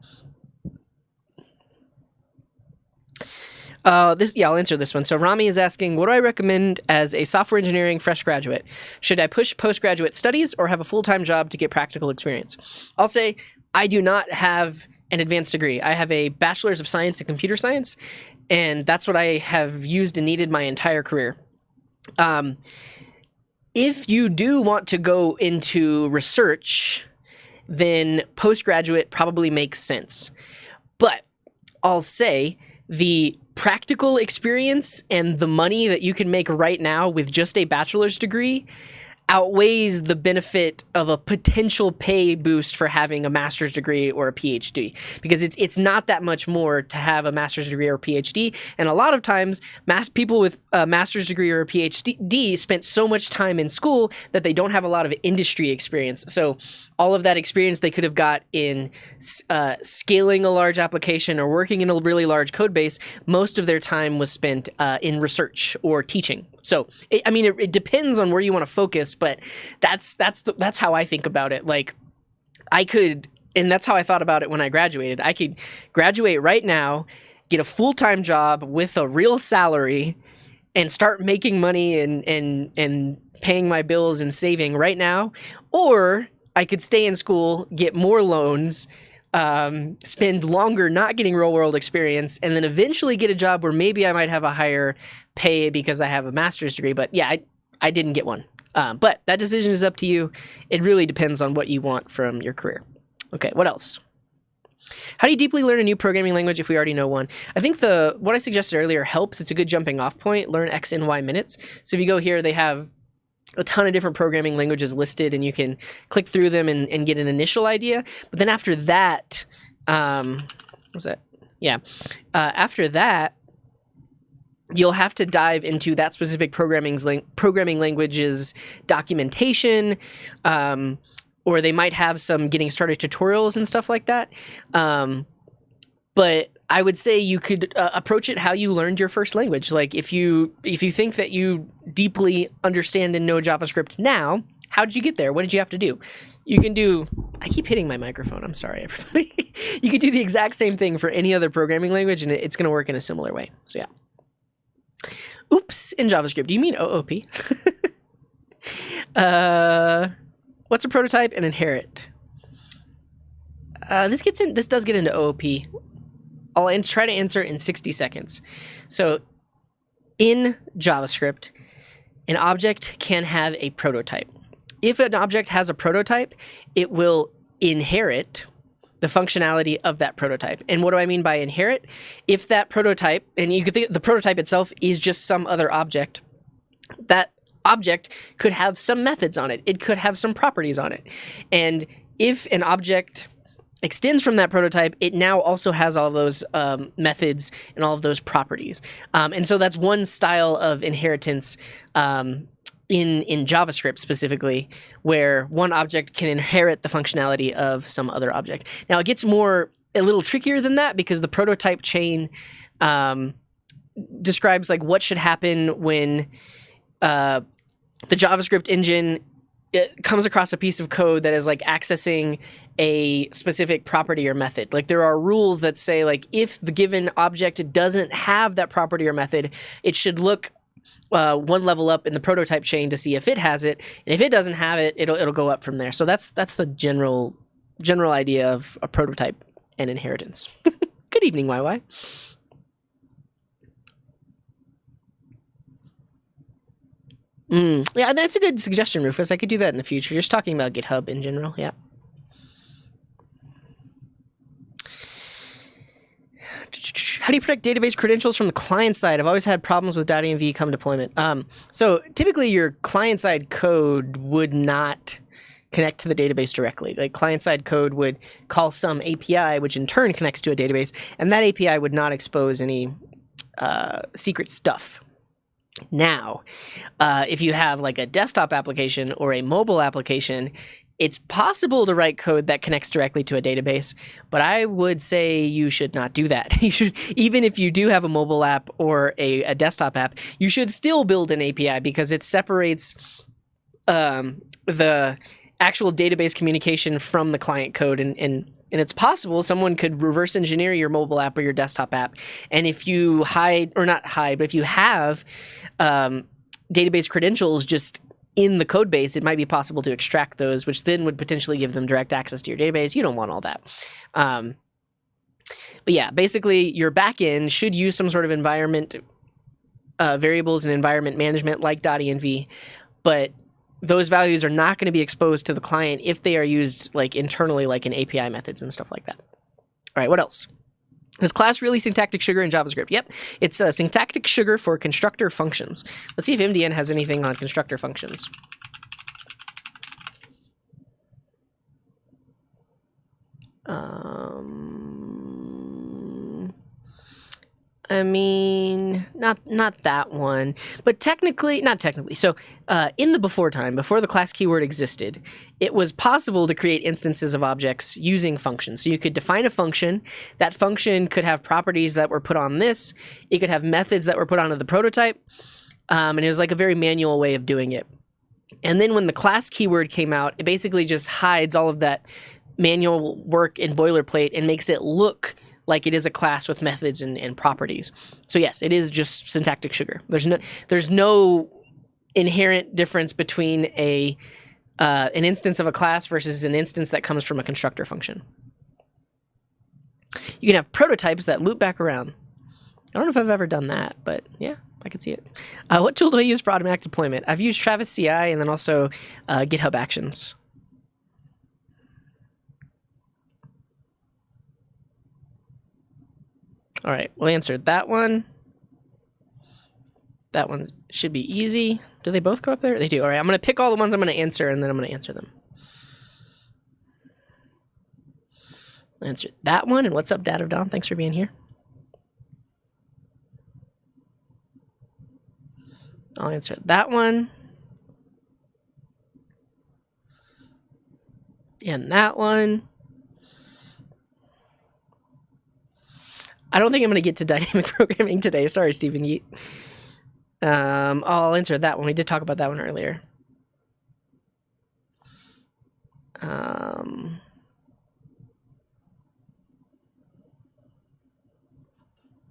I'll answer this one. So Rami is asking, what do I recommend as a software engineering fresh graduate? Should I push postgraduate studies or have a full-time job to get practical experience? I'll say I do not have an advanced degree. I have a bachelor's of science in computer science, and that's what I have used and needed my entire career. If you do want to go into research, then postgraduate probably makes sense. But I'll say the practical experience and the money that you can make right now with just a bachelor's degree outweighs the benefit of a potential pay boost for having a master's degree or a PhD, because it's not that much more to have a master's degree or a PhD. And a lot of times people with a master's degree or a PhD spent so much time in school that they don't have a lot of industry experience. So all of that experience they could have got in scaling a large application or working in a really large code base, most of their time was spent in research or teaching. So, it depends on where you want to focus, but that's how I think about it. Like, and that's how I thought about it when I graduated. I could graduate right now, get a full-time job with a real salary, and start making money and paying my bills and saving right now, or I could stay in school, get more loans, spend longer not getting real world experience, and then eventually get a job where maybe I might have a higher pay because I have a master's degree. But yeah, I didn't get one. But that decision is up to you. It really depends on what you want from your career. Okay, what else? How do you deeply learn a new programming language if we already know one? I think what I suggested earlier helps. It's a good jumping off point. Learn X and Y minutes. So if you go here, they have a ton of different programming languages listed, and you can click through them and get an initial idea. But then after that, what's that? Yeah. After that, you'll have to dive into that specific programming language's documentation, or they might have some getting started tutorials and stuff like that. But I would say you could approach it how you learned your first language. Like if you think that you deeply understand and know JavaScript now, how did you get there? What did you have to do? You can do, I keep hitting my microphone. I'm sorry, everybody. You could do the exact same thing for any other programming language, and it's going to work in a similar way. So yeah. Oops, in JavaScript. Do you mean OOP? What's a prototype and inherit? This does get into OOP. I'll try to answer in 60 seconds. So in JavaScript, an object can have a prototype. If an object has a prototype, it will inherit the functionality of that prototype. And what do I mean by inherit? If that prototype, and you could think the prototype itself is just some other object, that object could have some methods on it. It could have some properties on it. And if an object extends from that prototype, it now also has all of those methods and all of those properties. And so that's one style of inheritance in JavaScript specifically, where one object can inherit the functionality of some other object. Now, it gets a little trickier than that, because the prototype chain describes like what should happen when the JavaScript engine comes across a piece of code that is like accessing a specific property or method. Like there are rules that say like if the given object doesn't have that property or method, it should look one level up in the prototype chain to see if it has it, and if it doesn't have it, it'll go up from there. So that's the general idea of a prototype and inheritance. Good evening, YY. Yeah, that's a good suggestion, Rufus. I could do that in the future. Just talking about GitHub in general, yeah. How do you protect database credentials from the client side? I've always had problems with .env come deployment. So typically your client-side code would not connect to the database directly. Like client-side code would call some API, which in turn connects to a database, and that API would not expose any secret stuff. Now, if you have like a desktop application or a mobile application, it's possible to write code that connects directly to a database, but I would say you should not do that. You should, even if you do have a mobile app or a desktop app, you should still build an API, because it separates the actual database communication from the client code, and it's possible someone could reverse engineer your mobile app or your desktop app. And if you if you have database credentials just in the code base, it might be possible to extract those, which then would potentially give them direct access to your database. You don't want all that. But yeah, basically your backend should use some sort of environment variables and environment management like .env, but those values are not going to be exposed to the client if they are used like internally, like in API methods and stuff like that. All right, what else? Is class really syntactic sugar in JavaScript? Yep, it's syntactic sugar for constructor functions. Let's see if MDN has anything on constructor functions. I mean, not that one, but not technically. So in the before time, before the class keyword existed, it was possible to create instances of objects using functions. So you could define a function. That function could have properties that were put on this. It could have methods that were put onto the prototype. And it was like a very manual way of doing it. And then when the class keyword came out, it basically just hides all of that manual work in boilerplate and makes it look like it is a class with methods and properties. So yes, it is just syntactic sugar. There's no inherent difference between an instance of a class versus an instance that comes from a constructor function. You can have prototypes that loop back around. I don't know if I've ever done that, but yeah, I could see it. What tool do I use for automatic deployment? I've used Travis CI and then also GitHub Actions. All right, we'll answer that one. That one should be easy. Do they both go up there? They do. All right, I'm going to pick all the ones I'm going to answer, and then I'm going to answer them. I'll answer that one. And what's up, Dad of Dawn? Thanks for being here. I'll answer that one. And that one. I don't think I'm going to get to dynamic programming today. Sorry, Stephen Yeet. I'll answer that one. We did talk about that one earlier.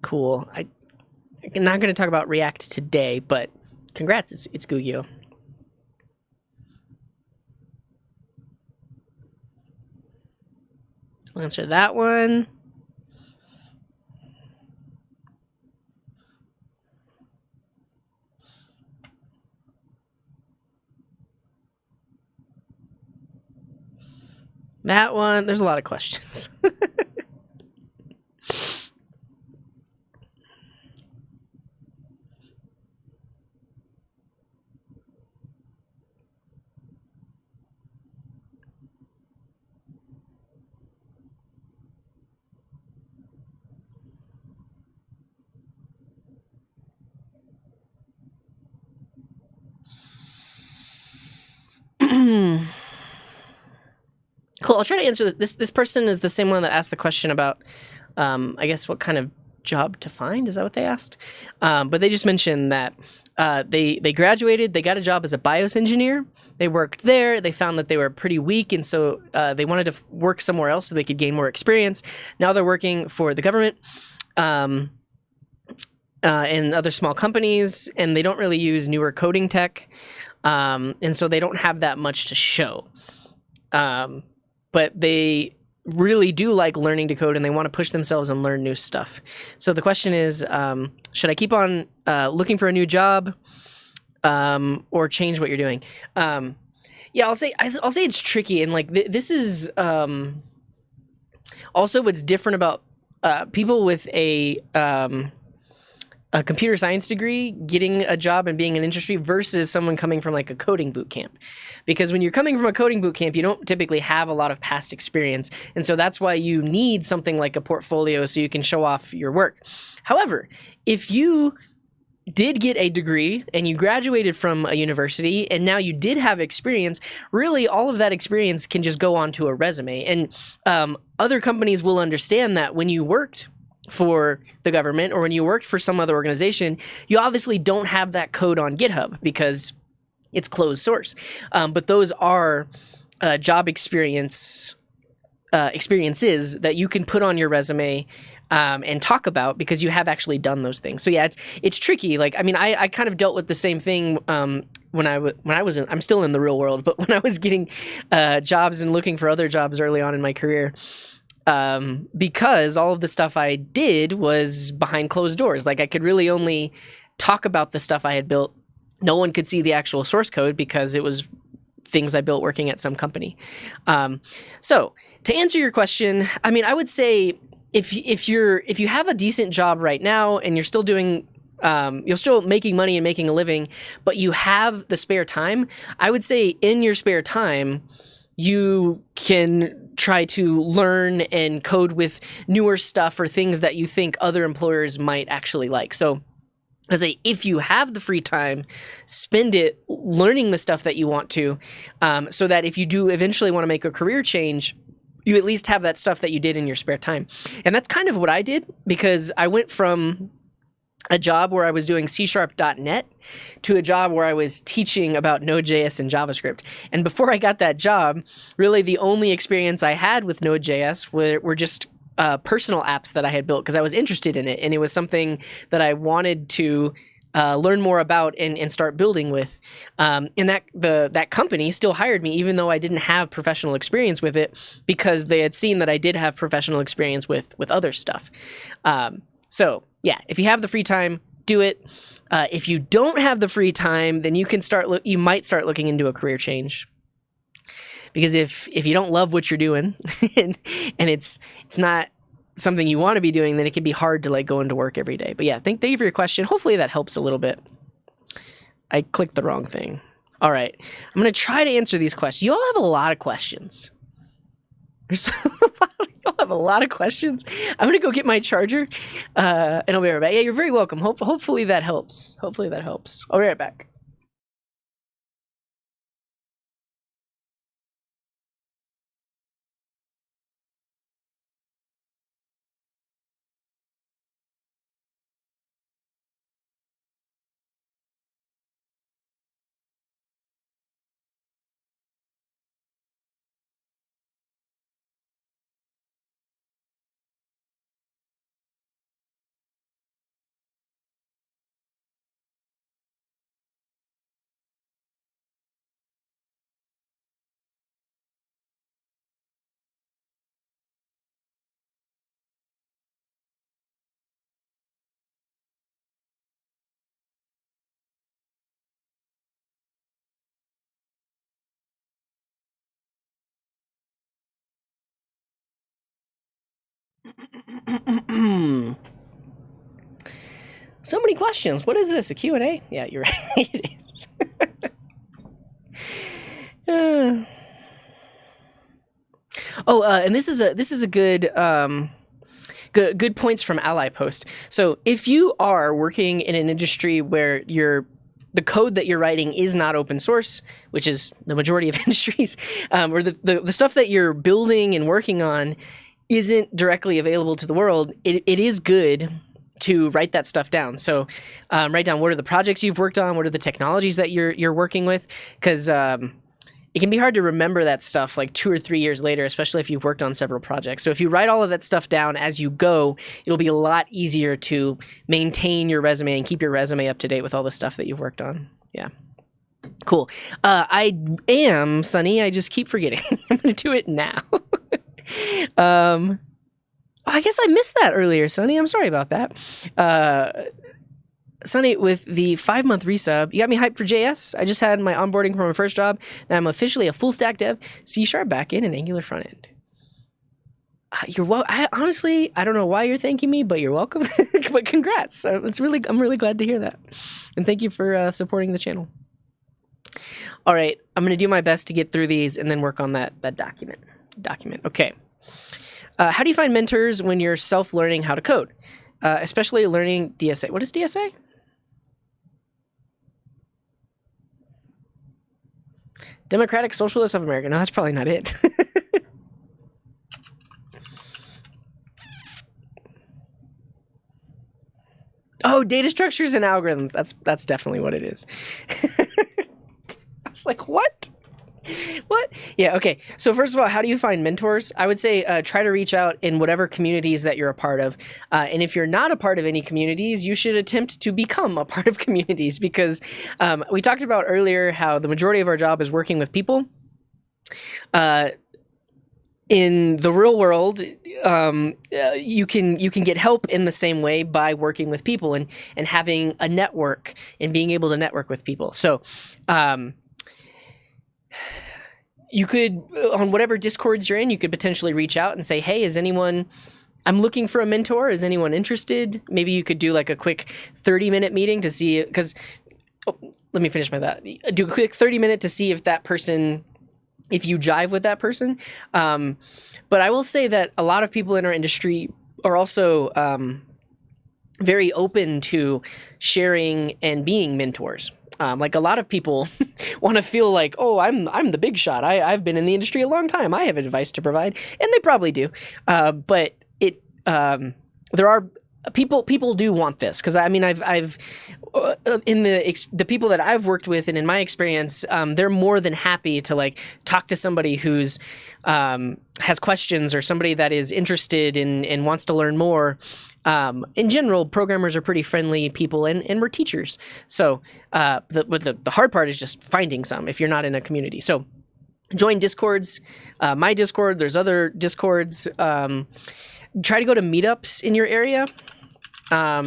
Cool. I'm not going to talk about React today, but congrats, it's Gugio. I'll answer that one. That one, there's a lot of questions. Cool. I'll try to answer this. This person is the same one that asked the question about, I guess, what kind of job to find. Is that what they asked? But they just mentioned that they graduated. They got a job as a BIOS engineer. They worked there. They found that they were pretty weak, and so they wanted to work somewhere else so they could gain more experience. Now they're working for the government. And other small companies, and they don't really use newer coding tech, and so they don't have that much to show. But they really do like learning to code, and they want to push themselves and learn new stuff. So the question is, should I keep on looking for a new job, or change what you're doing? Yeah, I'll say it's tricky, and like this is also what's different about people with a computer science degree getting a job and being in industry versus someone coming from like a coding boot camp. Because when you're coming from a coding boot camp, you don't typically have a lot of past experience. And so that's why you need something like a portfolio so you can show off your work. However, if you did get a degree and you graduated from a university and now you did have experience, really all of that experience can just go onto a resume. And other companies will understand that when you worked for the government or when you worked for some other organization, you obviously don't have that code on GitHub because it's closed source. But those are job experiences that you can put on your resume and talk about because you have actually done those things. So yeah, it's tricky. Like, I mean, I kind of dealt with the same thing when I was I'm still in the real world, but when I was getting jobs and looking for other jobs early on in my career. Because all of the stuff I did was behind closed doors. Like, I could really only talk about the stuff I had built. No one could see the actual source code because it was things I built working at some company. So to answer your question, I mean, I would say if you have a decent job right now and you're still doing you're still making money and making a living, but you have the spare time, I would say in your spare time, you can try to learn and code with newer stuff or things that you think other employers might actually like. So I say, if you have the free time, spend it learning the stuff that you want to, so that if you do eventually want to make a career change, you at least have that stuff that you did in your spare time. And that's kind of what I did, because I went from a job where I was doing C#.net to a job where I was teaching about Node.js and JavaScript. And before I got that job, really the only experience I had with Node.js were just personal apps that I had built because I was interested in it. And it was something that I wanted to learn more about and start building with. And that company still hired me, even though I didn't have professional experience with it, because they had seen that I did have professional experience with other stuff. So yeah, if you have the free time, do it. If you don't have the free time, then you might start looking into a career change. Because if you don't love what you're doing and it's not something you want to be doing, then it can be hard to like go into work every day. But yeah, thank you for your question. Hopefully that helps a little bit. I clicked the wrong thing. All right, I'm gonna try to answer these questions. You all have a lot of questions. You'll have a lot of questions. I'm gonna go get my charger, and I'll be right back. Yeah, you're very welcome. Hopefully that helps. I'll be right back. So many questions. What is this? A Q&A? Yeah, you're right. It is. And this is a good good points from Ally Post. So if you are working in an industry where the code that you're writing is not open source, which is the majority of industries, or the stuff that you're building and working on isn't directly available to the world, it is good to write that stuff down. So write down what are the projects you've worked on, what are the technologies that you're working with, because it can be hard to remember that stuff like 2 or 3 years later, especially if you've worked on several projects. So if you write all of that stuff down as you go, it'll be a lot easier to maintain your resume and keep your resume up to date with all the stuff that you've worked on. Yeah. Cool. I am, Sunny. I just keep forgetting. I'm going to do it now. I guess I missed that earlier, Sunny. I'm sorry about that. Sunny, with the 5-month resub, you got me hyped for JS. I just had my onboarding for my first job, and I'm officially a full stack dev, C# backend and Angular frontend. You're welcome. Honestly, I don't know why you're thanking me, but you're welcome. But congrats. I'm really glad to hear that, and thank you for supporting the channel. All right, I'm gonna do my best to get through these and then work on that document. Okay. How do you find mentors when you're self-learning how to code, especially learning DSA? What is DSA? Democratic Socialists of America. No, that's probably not it. Oh, data structures and algorithms. That's definitely what it is. I was like, what? What? Yeah, okay. So first of all, how do you find mentors? I would say try to reach out in whatever communities that you're a part of. And if you're not a part of any communities, you should attempt to become a part of communities, because we talked about earlier how the majority of our job is working with people. In the real world, you can get help in the same way by working with people and having a network and being able to network with people. So you could, on whatever Discords you're in, you could potentially reach out and say, hey, I'm looking for a mentor. Is anyone interested? Maybe you could do like a quick 30-minute meeting to see, because, let me finish my thought. Do a quick 30-minute to see if that person, if you jive with that person. But I will say that a lot of people in our industry are also very open to sharing and being mentors. Like a lot of people want to feel like, oh, I'm the big shot. I've been in the industry a long time. I have advice to provide, and they probably do. But there are people do want this, because I mean I've in the people that I've worked with and in my experience, they're more than happy to like talk to somebody who's has questions, or somebody that is interested and wants to learn more. In general, programmers are pretty friendly people, and we're teachers. So the hard part is just finding some if you're not in a community. So join Discords, my Discord, there's other Discords. Try to go to meetups in your area. Now,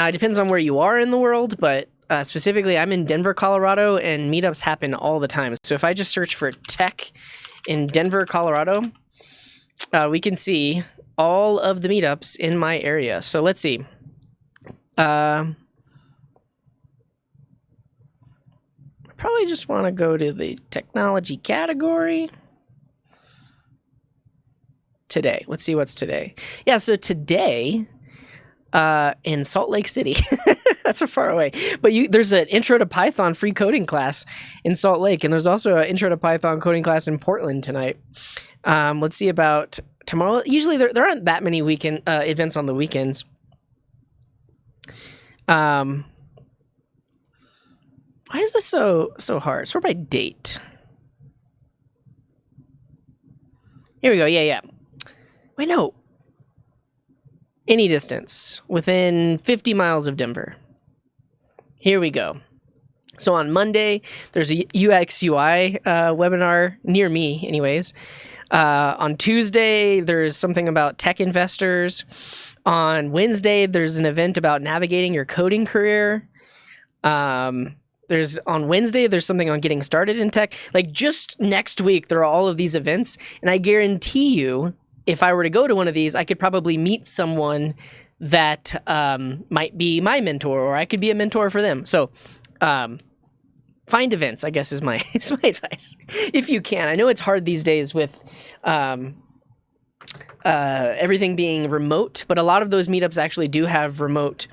it depends on where you are in the world, but specifically, I'm in Denver, Colorado, and meetups happen all the time. So if I just search for tech in Denver, Colorado, we can see all of the meetups in my area. So let's see. I probably just want to go to the technology category. Today. Let's see what's today. Yeah, so today in Salt Lake City. That's so far away. But there's an Intro to Python free coding class in Salt Lake, and there's also an Intro to Python coding class in Portland tonight. Let's see about tomorrow. Usually there aren't that many weekend events on the weekends. Why is this so hard? Sort by date. Here we go. Yeah. Wait, no. Any distance within 50 miles of Denver. Here we go. So on Monday, there's a UX UI webinar near me, anyways. On Tuesday, there's something about tech investors. On Wednesday, there's an event about navigating your coding career. On Wednesday, there's something on getting started in tech. Like just next week, there are all of these events, and I guarantee you if I were to go to one of these, I could probably meet someone that might be my mentor, or I could be a mentor for them. So find events, I guess, is my advice, if you can. I know it's hard these days with everything being remote, but a lot of those meetups actually do have remote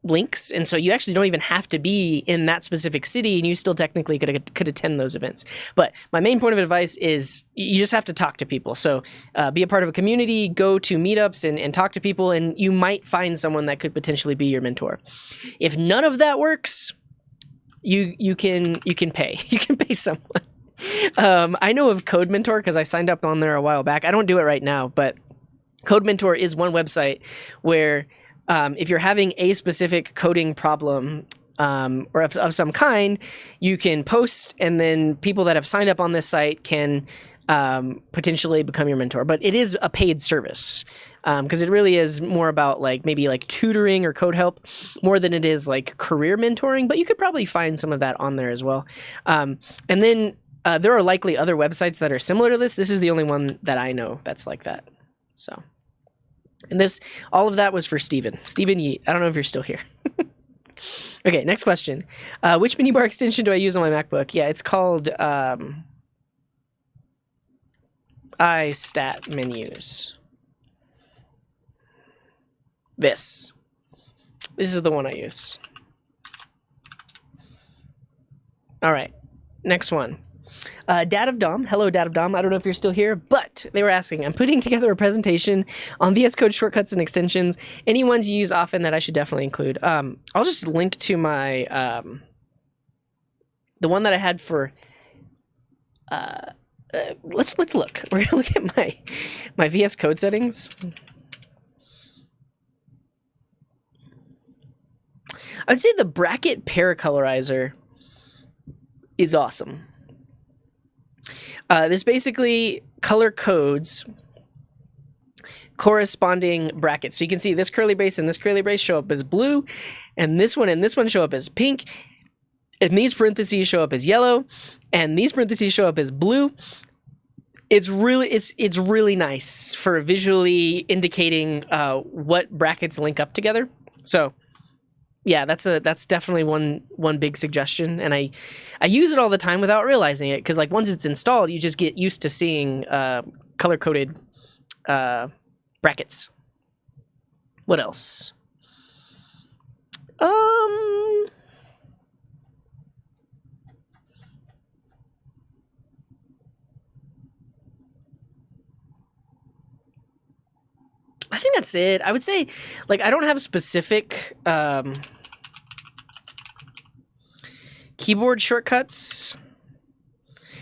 links, and so you actually don't even have to be in that specific city, and you still technically could attend those events. But my main point of advice is you just have to talk to people. So be a part of a community, go to meetups and talk to people, and you might find someone that could potentially be your mentor. If none of that works, you can pay. You can pay someone. I know of Code Mentor because I signed up on there a while back. I don't do it right now, but Code Mentor is one website where if you're having a specific coding problem or of some kind, you can post, and then people that have signed up on this site can potentially become your mentor. But it is a paid service because it really is more about maybe tutoring or code help more than it is career mentoring. But you could probably find some of that on there as well. And then there are likely other websites that are similar to this. This is the only one that I know that's like that. So. And all of that was for Stephen Yeet. I don't know if you're still here. Okay, next question. Which mini bar extension do I use on my MacBook? Yeah, it's called iStat menus. This is the one I use. All right, next one. Dad of Dom. Hello, Dad of Dom. I don't know if you're still here, but they were asking, I'm putting together a presentation on VS Code shortcuts and extensions. Any ones you use often that I should definitely include? I'll just link to my, the one that I had for, let's look. We're going to look at my VS Code settings. I'd say the bracket paracolorizer is awesome. This basically color codes corresponding brackets. So you can see this curly brace and this curly brace show up as blue, and this one show up as pink, and these parentheses show up as yellow, and these parentheses show up as blue. It's really nice for visually indicating what brackets link up together. So yeah, that's definitely one big suggestion, and I use it all the time without realizing it, because once it's installed, you just get used to seeing color-coded brackets. What else? I think that's it. I would say, I don't have a specific keyboard shortcuts.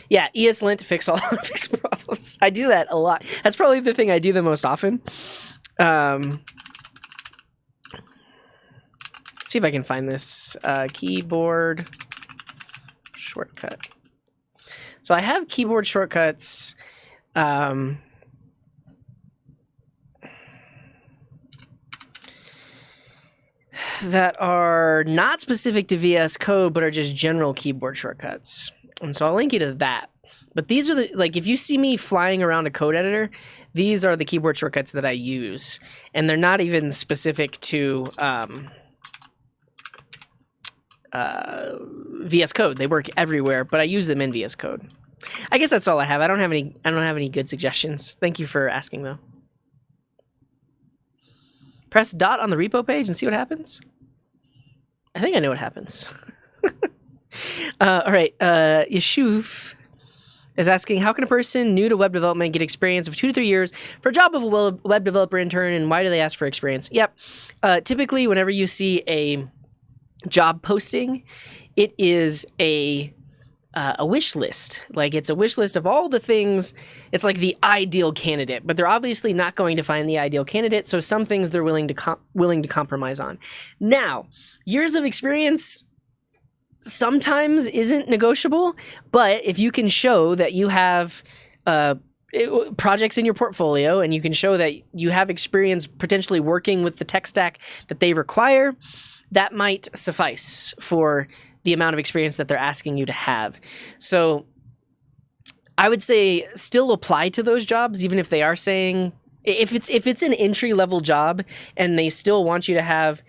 Yeah, ESLint to fix all fix problems. I do that a lot. That's probably the thing I do the most often. Let's see if I can find this keyboard shortcut. So I have keyboard shortcuts. That are not specific to VS Code, but are just general keyboard shortcuts. And so I'll link you to that. But these are if you see me flying around a code editor, these are the keyboard shortcuts that I use. And they're not even specific to VS Code. They work everywhere, but I use them in VS Code. I guess that's all I have. I don't have any good suggestions. Thank you for asking, though. Press dot on the repo page and see what happens. I think I know what happens. All right. Yeshuf is asking, how can a person new to web development get experience of 2 to 3 years for a job of a web developer intern, and why do they ask for experience? Yep. Typically, whenever you see a job posting, it is a wish list. It's a wish list of all the things. It's like the ideal candidate, but they're obviously not going to find the ideal candidate. So some things they're willing to compromise on. Now, years of experience sometimes isn't negotiable, but if you can show that you have projects in your portfolio, and you can show that you have experience potentially working with the tech stack that they require, that might suffice for the amount of experience that they're asking you to have. So I would say still apply to those jobs, even if they are saying if it's an entry-level job and they still want you to have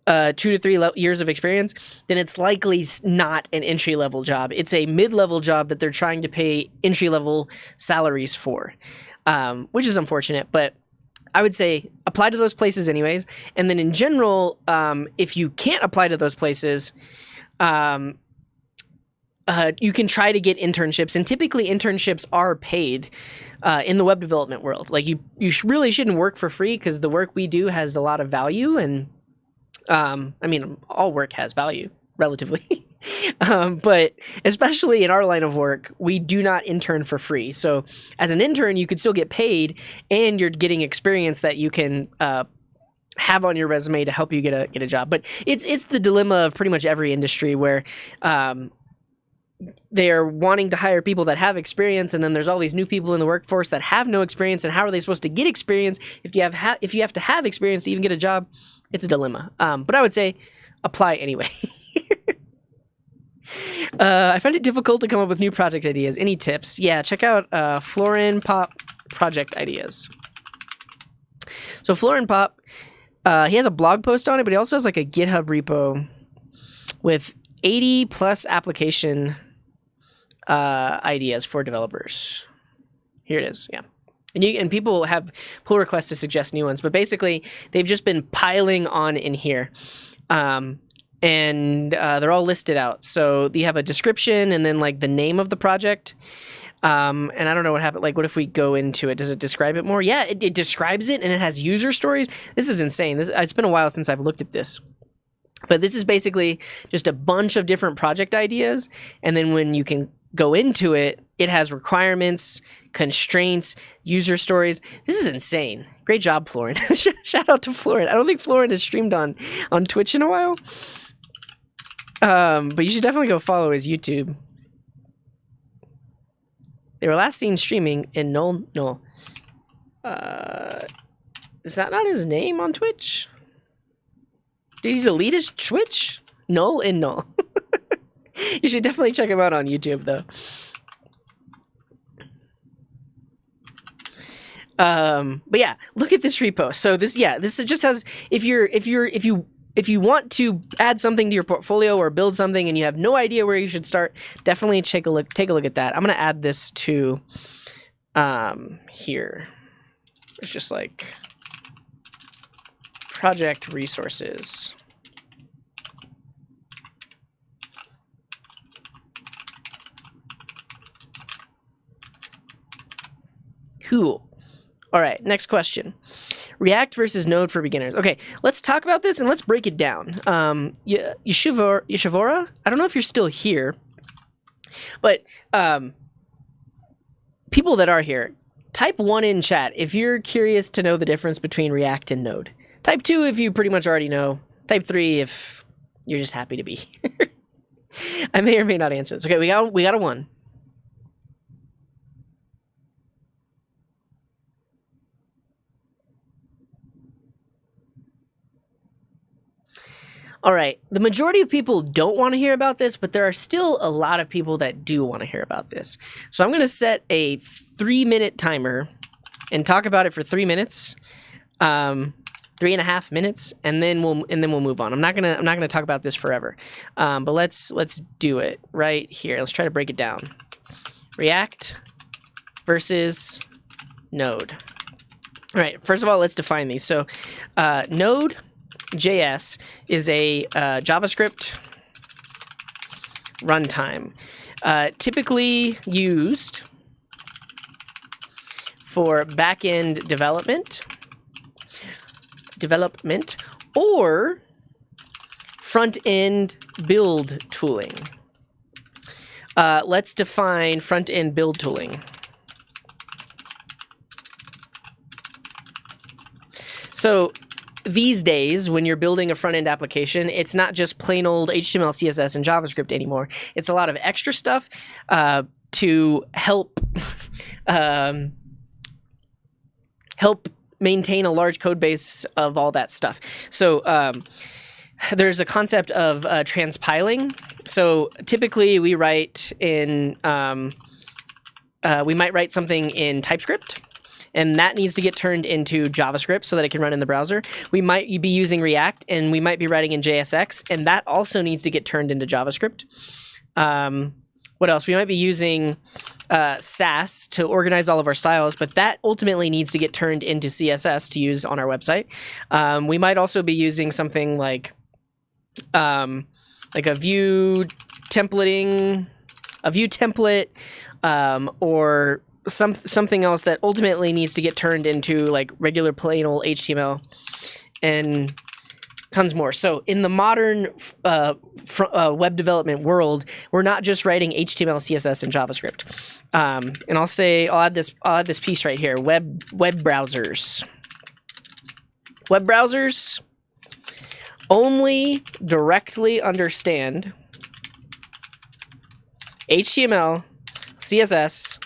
2 to 3 years of experience, then it's likely not an entry-level job. It's a mid-level job that they're trying to pay entry-level salaries for, which is unfortunate. But I would say apply to those places anyways. And then in general, if you can't apply to those places, you can try to get internships, and typically internships are paid in the web development world. Like you really shouldn't work for free, because the work we do has a lot of value, and I mean, all work has value relatively, but especially in our line of work, we do not intern for free. So as an intern, you could still get paid, and you're getting experience that you can have on your resume to help you get a job. But it's the dilemma of pretty much every industry, where they're wanting to hire people that have experience, and then there's all these new people in the workforce that have no experience. And how are they supposed to get experience if you have to have experience to even get a job? It's a dilemma. But I would say apply anyway. I find it difficult to come up with new project ideas. Any tips? Yeah, check out Florin Pop project ideas. So Florin Pop, he has a blog post on it, but he also has like a GitHub repo with 80 plus application ideas for developers. Here it is. Yeah. And people have pull requests to suggest new ones, but basically they've just been piling on in here. And they're all listed out. So you have a description and then like the name of the project. And I don't know what happened. Like, what if we go into it? Does it describe it more? Yeah, it describes it, and it has user stories. This is insane. It's been a while since I've looked at this. But this is basically just a bunch of different project ideas. And then when you can go into it, it has requirements, constraints, user stories. This is insane. Great job, Florin. Shout out to Florin. I don't think Florin has streamed on Twitch in a while. But you should definitely go follow his YouTube. They were last seen streaming in Null. Is that not his name on Twitch? Did he delete his Twitch? Null in Null. You should definitely check him out on YouTube, though. But yeah, look at this repo. So this just has, if you want to add something to your portfolio or build something and you have no idea where you should start, definitely take a look at that. I'm gonna add this to here. It's just like project resources. Cool. All right, next question. React versus Node for beginners. Okay, let's talk about this and let's break it down. Yeshivora, I don't know if you're still here, but people that are here, type 1 in chat if you're curious to know the difference between React and Node. Type 2 if you pretty much already know. Type 3 if you're just happy to be here. I may or may not answer this. Okay, we got a 1. All right, the majority of people don't want to hear about this, but there are still a lot of people that do want to hear about this. So I'm going to set a 3-minute timer and talk about it for 3 minutes, 3.5 minutes, and then we'll move on. I'm not gonna talk about this forever, but let's do it right here. Let's try to break it down. React versus Node. All right, first of all, let's define these. So node.js is a JavaScript runtime, typically used for back-end development or front-end build tooling. Let's define front-end build tooling. So these days, when you're building a front-end application, it's not just plain old HTML, CSS, and JavaScript anymore. It's a lot of extra stuff to help maintain a large code base of all that stuff. So there's a concept of transpiling. So typically we write in we might write something in TypeScript, and that needs to get turned into JavaScript so that it can run in the browser. We might be using React, and we might be writing in JSX, and that also needs to get turned into JavaScript. What else? We might be using Sass to organize all of our styles, but that ultimately needs to get turned into CSS to use on our website. We might also be using something like a view template, or something else that ultimately needs to get turned into like regular plain old HTML and tons more. So in the modern web development world, we're not just writing HTML, CSS, and JavaScript. And I'll add this piece right here: web browsers. Web browsers only directly understand HTML, CSS,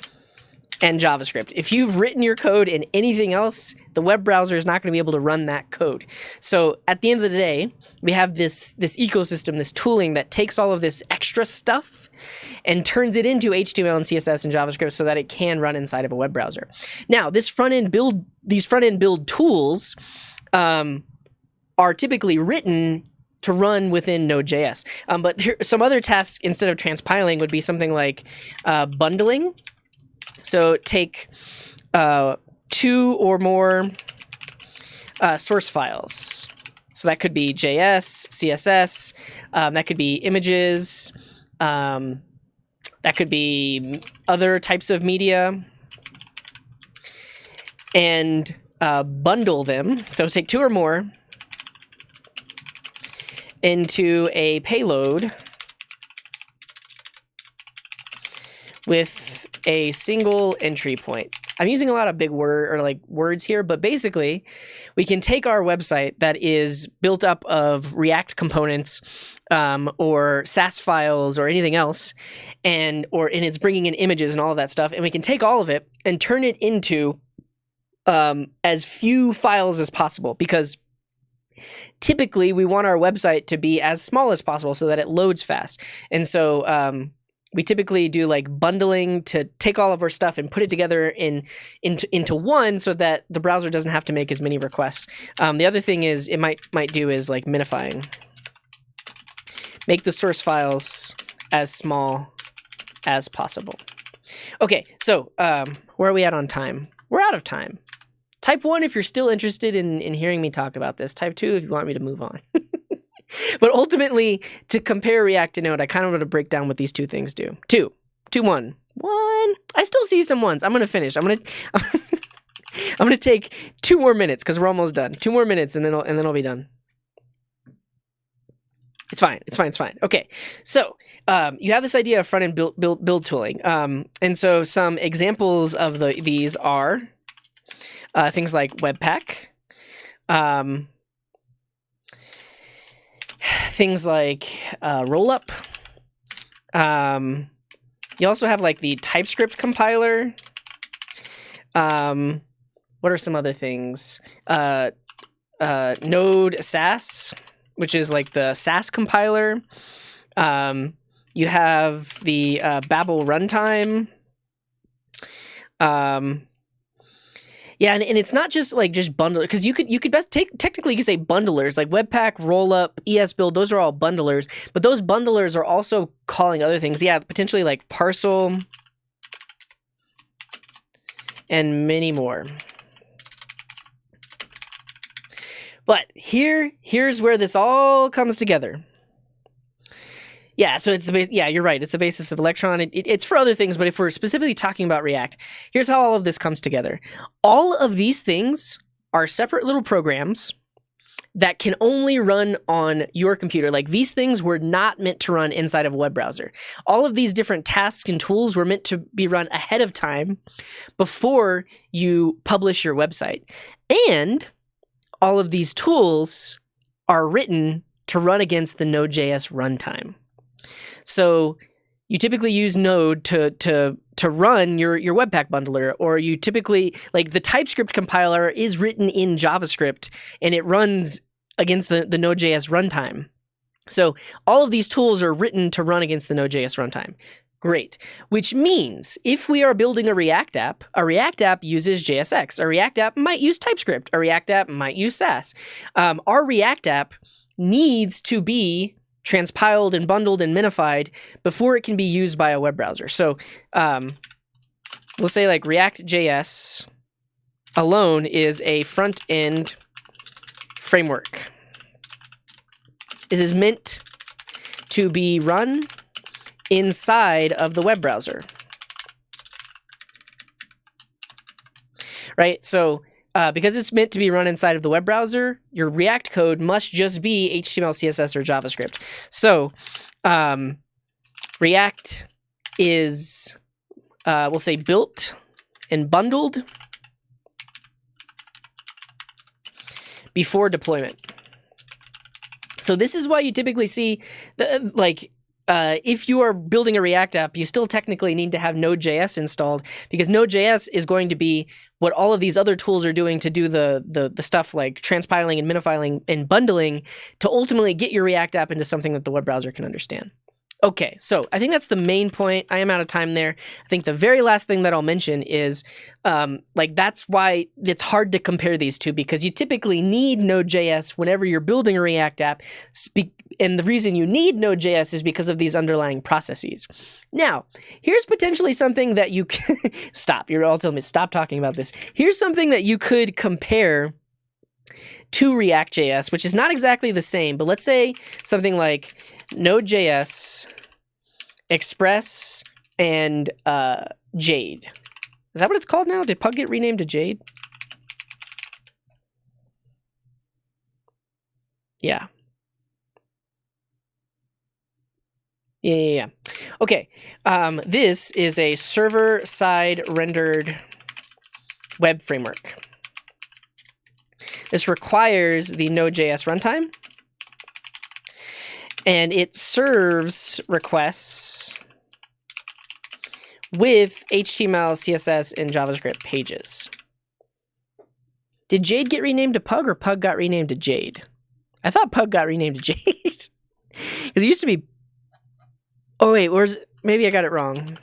and JavaScript. If you've written your code in anything else, the web browser is not going to be able to run that code. So at the end of the day, we have this ecosystem, this tooling that takes all of this extra stuff and turns it into HTML and CSS and JavaScript so that it can run inside of a web browser. Now, these front-end build tools are typically written to run within Node.js. But here, some other tasks instead of transpiling would be something like bundling. So take 2 or more source files. So that could be JS, CSS, that could be images, that could be other types of media, and bundle them. So take 2 or more into a payload with a single entry point. I'm using a lot of big words here, but basically we can take our website that is built up of React components or Sass files or anything else, and it's bringing in images and all of that stuff, and we can take all of it and turn it into as few files as possible, because typically we want our website to be as small as possible so that it loads fast. And so we typically do like bundling to take all of our stuff and put it together into one so that the browser doesn't have to make as many requests. The other thing is it might do is like minifying. Make the source files as small as possible. Okay, so where are we at on time? We're out of time. Type 1 if you're still interested in hearing me talk about this. Type 2 if you want me to move on. But ultimately, to compare React to Node, I kind of want to break down what these two things do. 2, 1. 1. I still see some ones. I'm going to finish. I'm going to take 2 more minutes because we're almost done. 2 more minutes and then I'll be done. It's fine. Okay, so you have this idea of front-end build tooling. And so some examples of these are things like Webpack, things like Rollup. You also have like the TypeScript compiler. What are some other things? Node Sass, which is like the Sass compiler. You have the Babel runtime. Yeah, and it's not just bundler, because you could best technically you could say bundlers like Webpack, Rollup, ESBuild. Those are all bundlers, but those bundlers are also calling other things. Yeah, potentially like Parcel and many more. But here's where this all comes together. Yeah, so it's you're right. It's the basis of Electron. It's for other things, but if we're specifically talking about React, here's how all of this comes together. All of these things are separate little programs that can only run on your computer. Like, these things were not meant to run inside of a web browser. All of these different tasks and tools were meant to be run ahead of time before you publish your website. And all of these tools are written to run against the Node.js runtime. So you typically use Node to run your Webpack bundler, or you typically, like, the TypeScript compiler is written in JavaScript and it runs against the Node.js runtime. So all of these tools are written to run against the Node.js runtime. Great. Which means if we are building a React app uses JSX. A React app might use TypeScript. A React app might use Sass. Our React app needs to be transpiled and bundled and minified before it can be used by a web browser. So we'll say like React.js alone is a front-end framework. This is meant to be run inside of the web browser. Right? So because it's meant to be run inside of the web browser, your React code must just be HTML, CSS, or JavaScript. So React is, we'll say, built and bundled before deployment. So this is why you typically see, if you are building a React app, you still technically need to have node.js installed, because node.js is going to be what all of these other tools are doing to do the stuff like transpiling and minifiling and bundling to ultimately get your React app into something that the web browser can understand. Okay, so I think that's the main point. I am out of time there. I think the very last thing that I'll mention is that's why it's hard to compare these two, because you typically need Node.js whenever you're building a React app. And the reason you need Node.js is because of these underlying processes. Now, here's potentially something that you can stop. You're all telling me stop talking about this. Here's something that you could compare to React.js, which is not exactly the same, but let's say something like Node.js, Express, and Jade. Is that what it's called now? Did Pug get renamed to Jade? Yeah. Yeah. Okay. This is a server-side rendered web framework. This requires the Node.js runtime, and it serves requests with HTML, CSS, and JavaScript pages. Did Jade get renamed to Pug, or Pug got renamed to Jade? I thought Pug got renamed to Jade. Because it used to be... Oh, wait, maybe I got it wrong.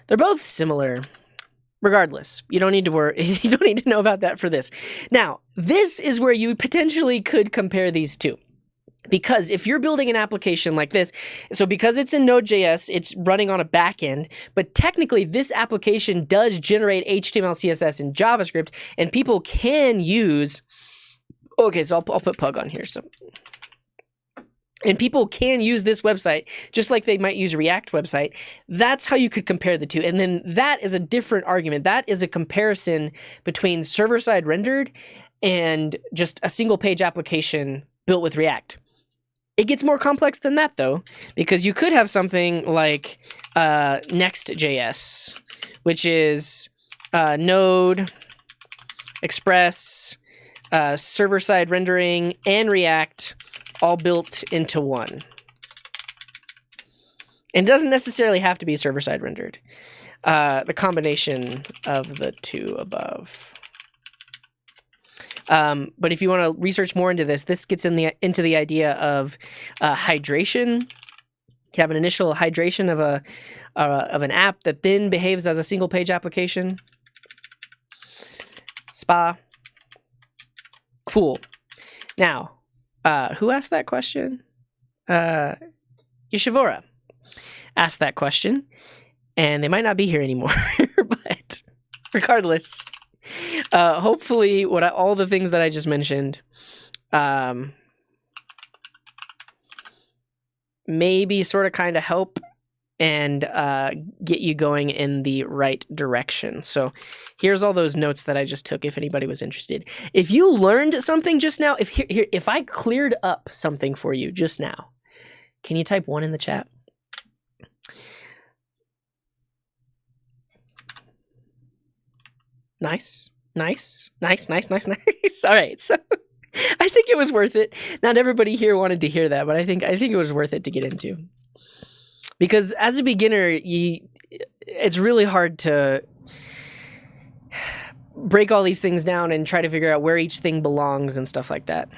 They're both similar. Regardless, you don't need to worry. You don't need to know about that for this. Now, this is where you potentially could compare these two. Because if you're building an application like this, so because it's in Node.js, it's running on a backend, but technically this application does generate HTML, CSS, and JavaScript, and people can use... Okay, so I'll put Pug on here. And people can use this website just like they might use a React website. That's how you could compare the two. And then that is a different argument. That is a comparison between server-side rendered and just a single-page application built with React. It gets more complex than that, though, because you could have something like Next.js, which is Node, Express, server-side rendering, and React all built into one. And it doesn't necessarily have to be server-side rendered. The combination of the two above. But if you want to research more into this, this gets into the idea of hydration. You have an initial hydration of an app that then behaves as a single-page application. Spa. Cool. Now, who asked that question? Yeshivora asked that question, and they might not be here anymore. But regardless, hopefully, all the things that I just mentioned, maybe sort of kind of help and get you going in the right direction. So here's all those notes that I just took if anybody was interested. If you learned something just now, if I cleared up something for you just now, can you type 1 in the chat? Nice. All right, so I think it was worth it. Not everybody here wanted to hear that, but I think it was worth it to get into. Because as a beginner, it's really hard to break all these things down and try to figure out where each thing belongs and stuff like that.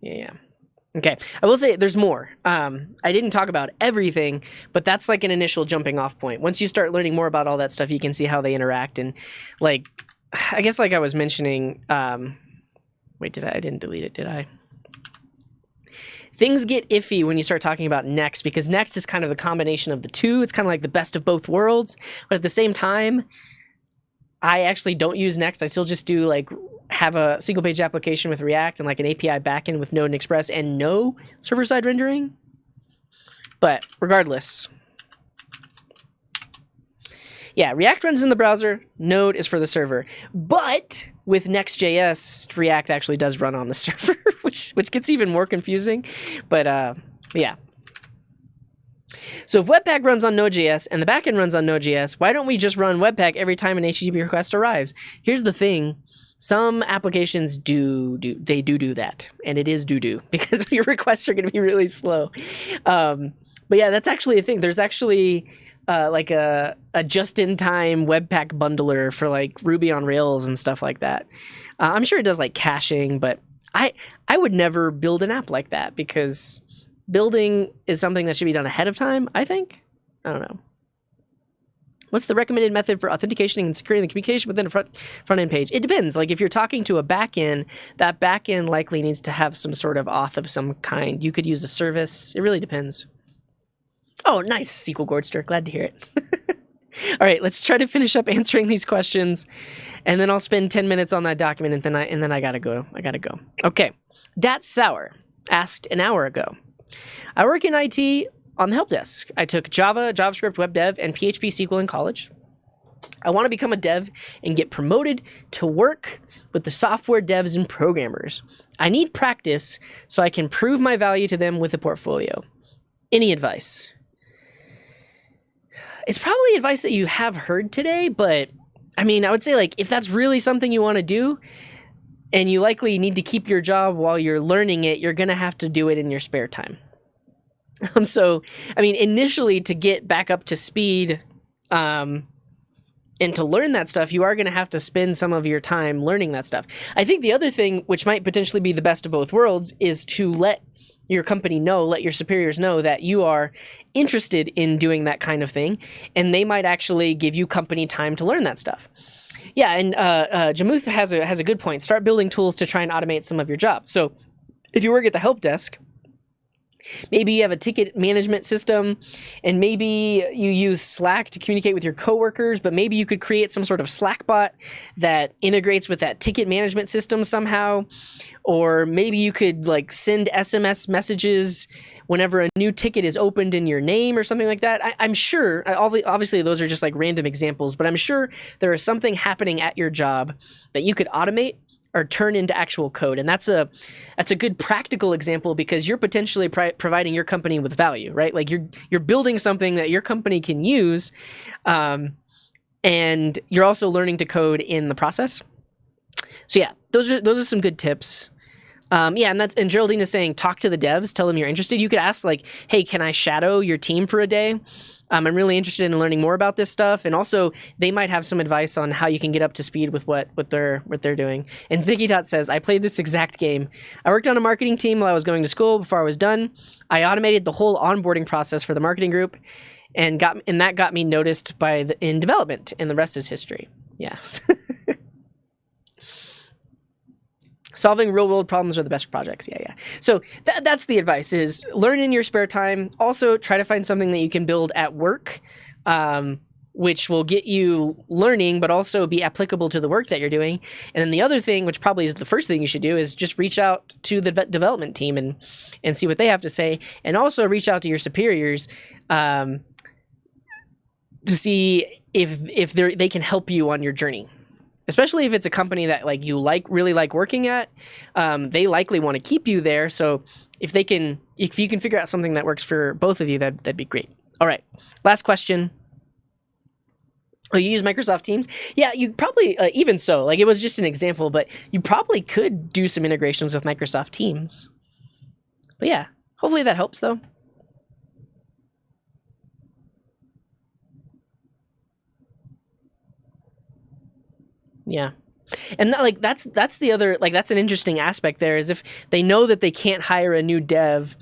Yeah. Okay, I will say there's more. I didn't talk about everything, but that's like an initial jumping off point. Once you start learning more about all that stuff, you can see how they interact. And like, I guess like I was mentioning, wait, I didn't delete it, did I? Things get iffy when you start talking about Next, because Next is kind of the combination of the two. It's kind of like the best of both worlds, but at the same time, I actually don't use Next. I still just do like have a single page application with React and like an API backend with Node and Express and no server-side rendering. But regardless, yeah, React runs in the browser, Node is for the server. But with Next.js, React actually does run on the server, which gets even more confusing. But yeah. So if Webpack runs on Node.js and the backend runs on Node.js, why don't we just run Webpack every time an HTTP request arrives? Here's the thing. Some applications do that, and it is doo-doo, because your requests are going to be really slow. But yeah, that's actually a thing. There's actually like a just-in-time Webpack bundler for like Ruby on Rails and stuff like that. I'm sure it does like caching, but I would never build an app like that, because building is something that should be done ahead of time, I think. I don't know. What's the recommended method for authentication and securing the communication within a front-end page? It depends. Like if you're talking to a backend, that backend likely needs to have some sort of auth of some kind. You could use a service. It really depends. Oh, nice, SQL Gordster. Glad to hear it. All right, let's try to finish up answering these questions, and then I'll spend 10 minutes on that document, and then I gotta go. Okay. Dat Sour asked an hour ago. I work in IT on the help desk. I took Java, JavaScript, Web Dev, and PHP SQL in college. I want to become a dev and get promoted to work with the software devs and programmers. I need practice so I can prove my value to them with a portfolio. Any advice? It's probably advice that you have heard today, but I mean, I would say like if that's really something you want to do and you likely need to keep your job while you're learning it, you're going to have to do it in your spare time. So, I mean, initially to get back up to speed and to learn that stuff, you are going to have to spend some of your time learning that stuff. I think the other thing, which might potentially be the best of both worlds, is to let your company know, let your superiors know that you are interested in doing that kind of thing, and they might actually give you company time to learn that stuff. Yeah, and Jamuth has a good point. Start building tools to try and automate some of your job. So if you work at the help desk, maybe you have a ticket management system, and maybe you use Slack to communicate with your coworkers, but maybe you could create some sort of Slack bot that integrates with that ticket management system somehow. Or maybe you could like send SMS messages whenever a new ticket is opened in your name or something like that. I'm sure, obviously those are just like random examples, but I'm sure there is something happening at your job that you could automate or turn into actual code. And that's a good practical example, because you're potentially providing your company with value, right? Like you're building something that your company can use, and you're also learning to code in the process. So yeah, those are some good tips. Yeah, and Geraldine is saying, talk to the devs, tell them you're interested. You could ask like, hey, can I shadow your team for a day? I'm really interested in learning more about this stuff. And also they might have some advice on how you can get up to speed with what they're doing. And Ziggy Dot says, I played this exact game. I worked on a marketing team while I was going to school. Before I was done, I automated the whole onboarding process for the marketing group, and that got me noticed in development, and the rest is history. Yeah. Solving real-world problems are the best projects. Yeah. So that's the advice, is learn in your spare time. Also, try to find something that you can build at work, which will get you learning, but also be applicable to the work that you're doing. And then the other thing, which probably is the first thing you should do, is just reach out to the development team and see what they have to say. And also reach out to your superiors to see if they can help you on your journey. Especially if it's a company that like you really like working at, they likely want to keep you there. So if you can figure out something that works for both of you, that'd be great. All right, last question. Oh, you use Microsoft Teams? Yeah, you probably, even so, like it was just an example, but you probably could do some integrations with Microsoft Teams. But yeah, hopefully that helps though. Yeah. And that's the other, like, that's an interesting aspect there, is if they know that they can't hire a new dev,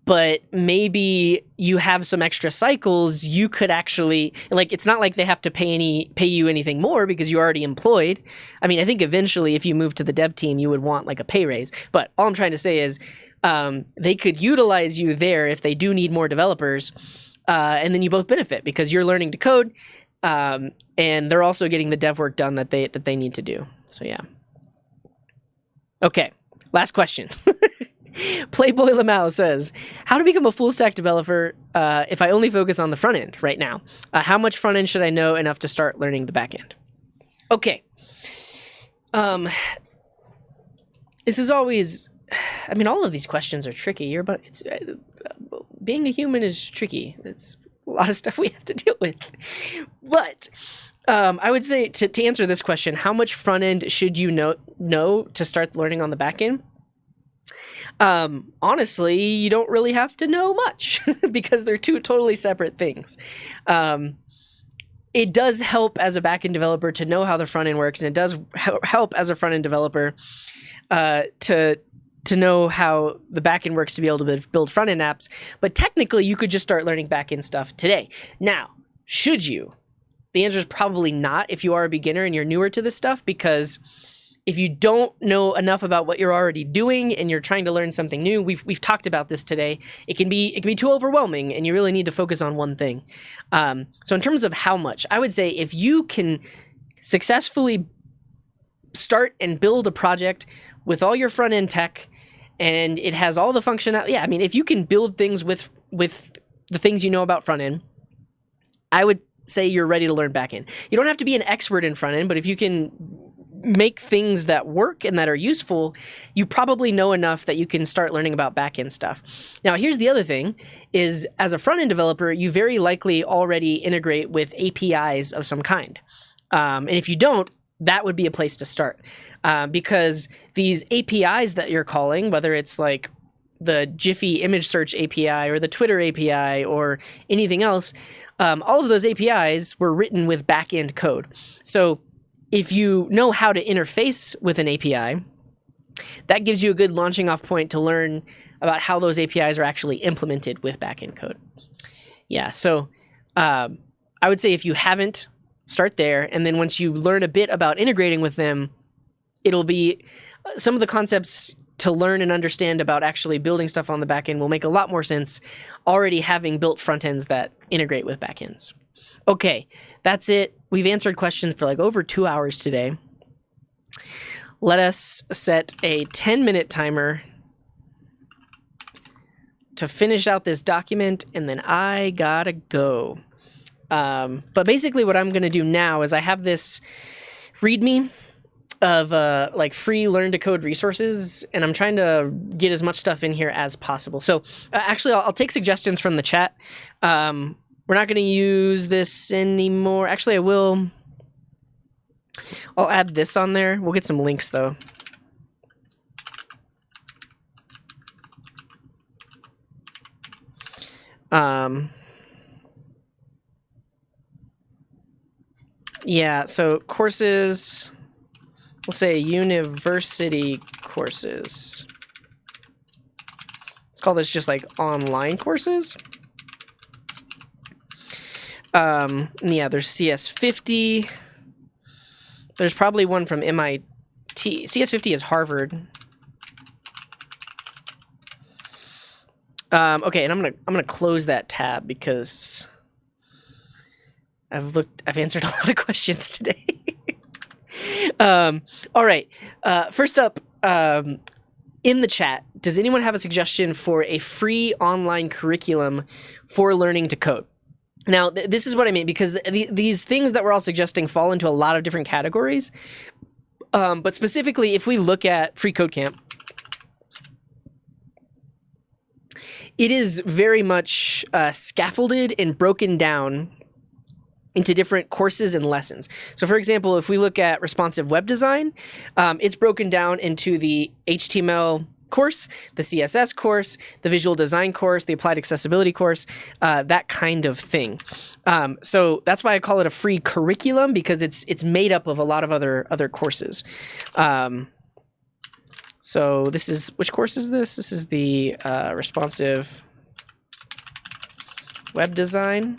but maybe you have some extra cycles, you could actually, like, it's not like they have to pay you anything more because you're already employed. I mean, I think eventually if you move to the dev team, you would want like a pay raise. But all I'm trying to say is they could utilize you there if they do need more developers, and then you both benefit because you're learning to code, and they're also getting the dev work done that they need to do. So yeah. Okay, last question. Playboy Lamau says, how to become a full stack developer if I only focus on the front end right now? How much front end should I know enough to start learning the back end? Okay. This is always, I mean, all of these questions are tricky. Being a human is tricky. It's a lot of stuff we have to deal with. But I would say to answer this question, how much front end should you know to start learning on the back end? Honestly, you don't really have to know much because they're two totally separate things. It does help as a backend developer to know how the front end works, and it does help as a front end developer to know how the backend works to be able to build front end apps. But technically, you could just start learning backend stuff today. Now, should you? The answer is probably not if you are a beginner and you're newer to this stuff, because if you don't know enough about what you're already doing and you're trying to learn something new, we've talked about this today. It can be too overwhelming, and you really need to focus on one thing. So in terms of how much, I would say if you can successfully start and build a project with all your front end tech and it has all the functionality, yeah, I mean, if you can build things with the things you know about front end, I would say you're ready to learn back end. You don't have to be an expert in front end, but if you can make things that work and that are useful, you probably know enough that you can start learning about back-end stuff. Now, here's the other thing, is as a front-end developer, you very likely already integrate with APIs of some kind. And if you don't, that would be a place to start. Because these APIs that you're calling, whether it's like the Jiffy image search API or the Twitter API or anything else, all of those APIs were written with back-end code. So if you know how to interface with an API, that gives you a good launching off point to learn about how those APIs are actually implemented with backend code. Yeah, so I would say if you haven't, start there. And then once you learn a bit about integrating with them, it'll be some of the concepts to learn and understand about actually building stuff on the backend will make a lot more sense already having built front ends that integrate with backends. Okay, that's it. We've answered questions for like over 2 hours today. Let us set a 10-minute timer to finish out this document, and then I gotta go. But basically what I'm gonna do now is I have this README of like free learn to code resources, and I'm trying to get as much stuff in here as possible. So actually I'll take suggestions from the chat. We're not going to use this anymore. Actually, I will. I'll add this on there. We'll get some links, though. Yeah, so courses, we'll say university courses. Let's call this just like online courses. Yeah, there's CS50. There's probably one from MIT. CS50 is Harvard. Okay, and I'm gonna close that tab because I've answered a lot of questions today. All right. First up, in the chat, does anyone have a suggestion for a free online curriculum for learning to code? Now, this is what I mean, because these things that we're all suggesting fall into a lot of different categories. But specifically, if we look at Free Code Camp, it is very much scaffolded and broken down into different courses and lessons. So for example, if we look at responsive web design, it's broken down into the HTML, course, the CSS course, the visual design course, the applied accessibility course, that kind of thing. So that's why I call it a free curriculum, because it's made up of a lot of other courses. So this is, which course is this? This is the responsive web design.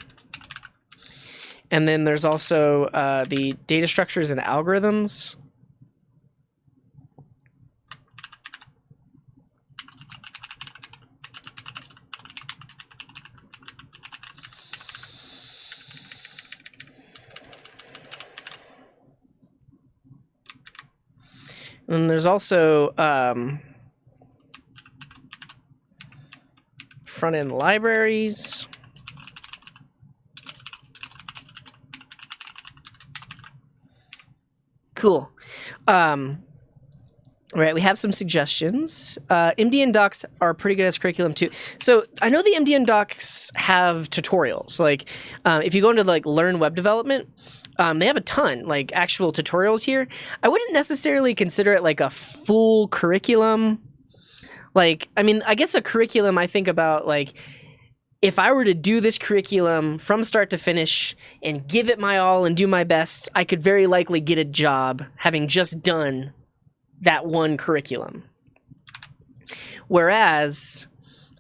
And then there's also the data structures and algorithms. And there's also front-end libraries. Cool. Right, we have some suggestions. MDN docs are pretty good as curriculum too. So I know the MDN docs have tutorials. Like if you go into like learn web development, they have a ton, like actual tutorials here. I wouldn't necessarily consider it like a full curriculum. Like, I mean, I guess a curriculum, I think about like, if I were to do this curriculum from start to finish and give it my all and do my best, I could very likely get a job having just done that one curriculum. Whereas,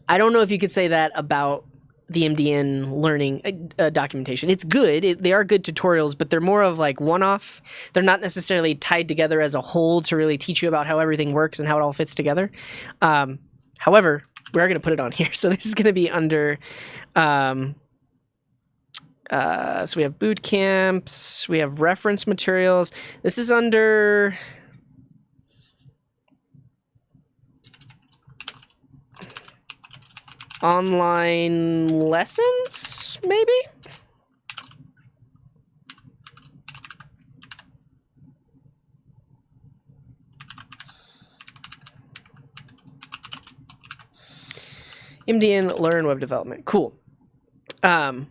I don't know if you could say that about the MDN learning documentation. It's good. They are good tutorials, but they're more of like one-off. They're not necessarily tied together as a whole to really teach you about how everything works and how it all fits together. However, we're going to put it on here. So this is going to be under, so we have boot camps, we have reference materials. This is under online lessons, maybe? MDN Learn Web Development. Cool. But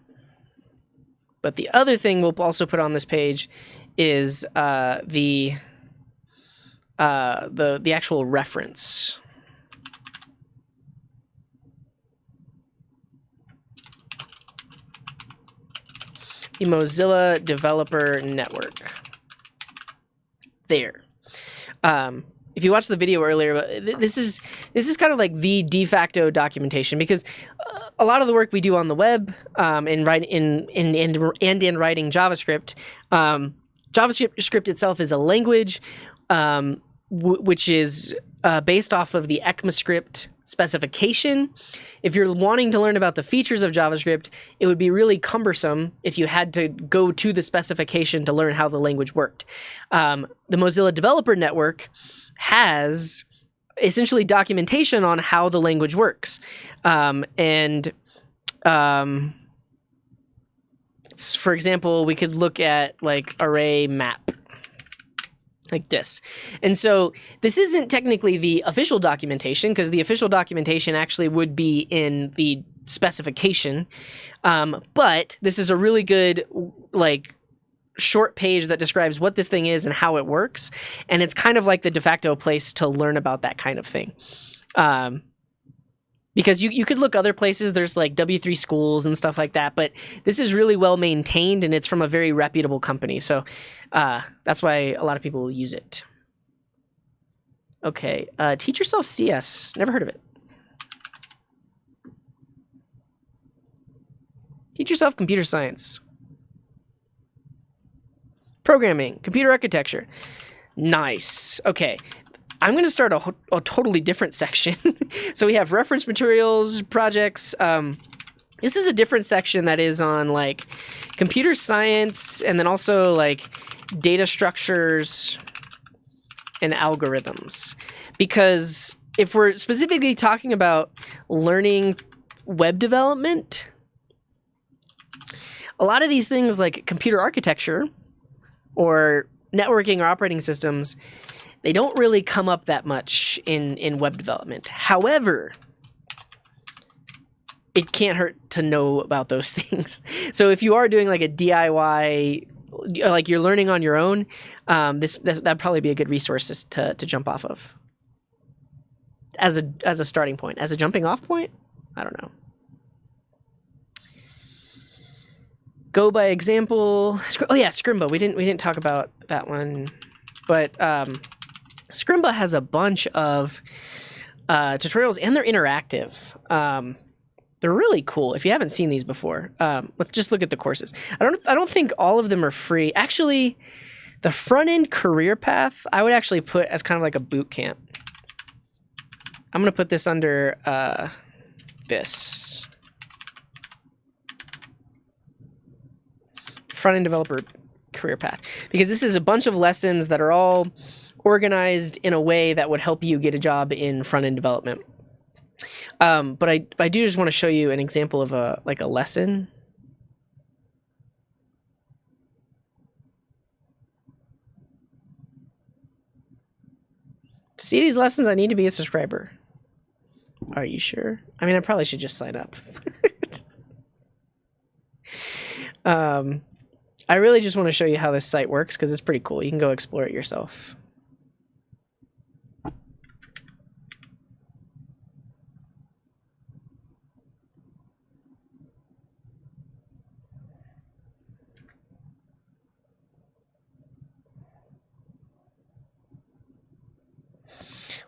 the other thing we'll also put on this page is the actual reference. The Mozilla Developer Network. There. If you watched the video earlier, this is kind of like the de facto documentation, because a lot of the work we do on the web in writing JavaScript, JavaScript itself is a language which is based off of the ECMAScript specification. If you're wanting to learn about the features of JavaScript, it would be really cumbersome if you had to go to the specification to learn how the language worked. The Mozilla Developer Network has essentially documentation on how the language works. For example, we could look at like array map, like this. And so this isn't technically the official documentation, because the official documentation actually would be in the specification. But this is a really good like short page that describes what this thing is and how it works. And it's kind of like the de facto place to learn about that kind of thing. Because you could look other places, there's like W3 schools and stuff like that, but this is really well maintained and it's from a very reputable company. So that's why a lot of people will use it. Okay, Teach Yourself CS, never heard of it. Teach Yourself Computer Science. Programming, computer architecture. Nice. Okay. I'm going to start a totally different section. So we have reference materials, projects. This is a different section that is on like computer science and then also like data structures and algorithms. Because if we're specifically talking about learning web development, a lot of these things like computer architecture or networking or operating systems, they don't really come up that much in web development. However, it can't hurt to know about those things. So if you are doing like a DIY, like you're learning on your own, that'd probably be a good resource to jump off of. as a starting point, as a jumping off point. I don't know. Go by example. Oh yeah, Scrimba. We didn't talk about that one, but Scrimba has a bunch of tutorials, and they're interactive. They're really cool. If you haven't seen these before, let's just look at the courses. I don't think all of them are free. Actually, the front end career path I would actually put as kind of like a boot camp. I'm gonna put this under this front end developer career path, because this is a bunch of lessons that are all organized in a way that would help you get a job in front end development. But I do just want to show you an example of a lesson. To see these lessons, I need to be a subscriber. Are you sure? I mean, I probably should just sign up. I really just want to show you how this site works because it's pretty cool. You can go explore it yourself.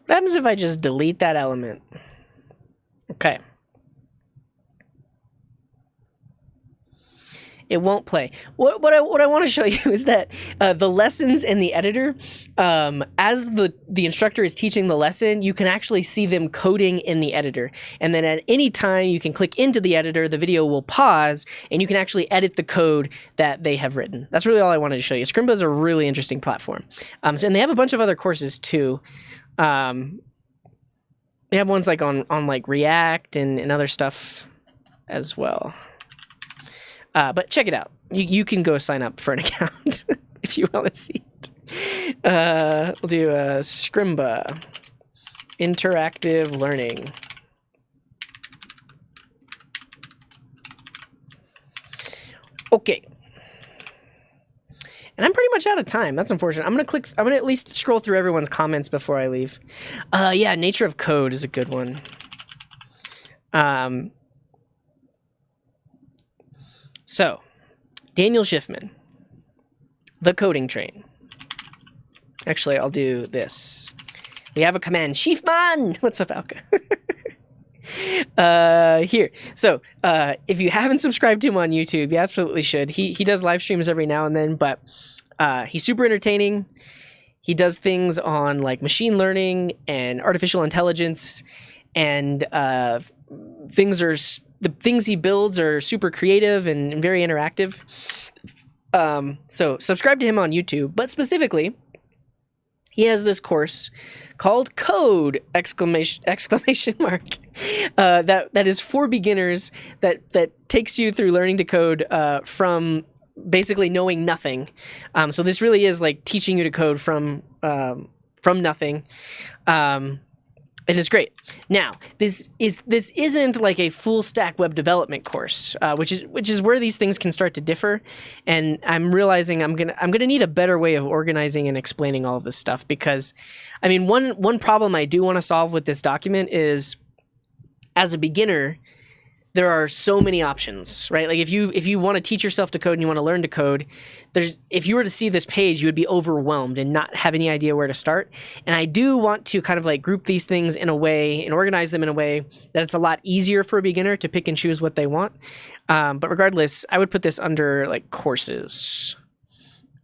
What happens if I just delete that element? Okay. It won't play. What I want to show you is that the lessons in the editor, as the instructor is teaching the lesson, you can actually see them coding in the editor. And then at any time you can click into the editor, the video will pause, and you can actually edit the code that they have written. That's really all I wanted to show you. Scrimba is a really interesting platform. And they have a bunch of other courses too. They have ones like on like React and other stuff as well. But check it out. You can go sign up for an account if you want to see it. We'll do a Scrimba interactive learning. Okay. And I'm pretty much out of time. That's unfortunate. I'm gonna at least scroll through everyone's comments before I leave. Yeah, nature of code is a good one. So, Daniel Schiffman, the coding train. Actually, I'll do this. We have a command, Schiffman! What's up, Alka? Here. So, if you haven't subscribed to him on YouTube, you absolutely should. He does live streams every now and then, but he's super entertaining. He does things on like machine learning and artificial intelligence, and the things he builds are super creative and very interactive. So subscribe to him on YouTube, but specifically, he has this course called Code! Exclamation mark. That is for beginners, that takes you through learning to code from basically knowing nothing. So this really is like teaching you to code from nothing. And it's great. Now, this isn't like a full stack web development course, which is where these things can start to differ. And I'm realizing I'm gonna need a better way of organizing and explaining all of this stuff, because, I mean, one problem I do want to solve with this document is, as a beginner, there are so many options, right? Like if you want to teach yourself to code and you want to learn to code, if you were to see this page, you would be overwhelmed and not have any idea where to start. And I do want to kind of like group these things in a way and organize them in a way that it's a lot easier for a beginner to pick and choose what they want. But regardless, I would put this under like courses.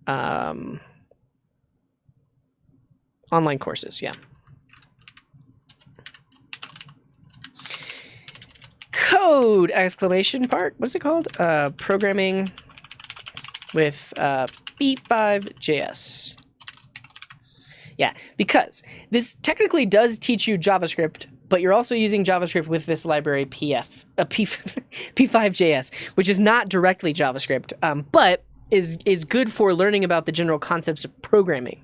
Online courses, yeah. Code! Exclamation part. What's it called? Programming with P5JS. Yeah, because this technically does teach you JavaScript, but you're also using JavaScript with this library P5JS, which is not directly JavaScript, but is good for learning about the general concepts of programming.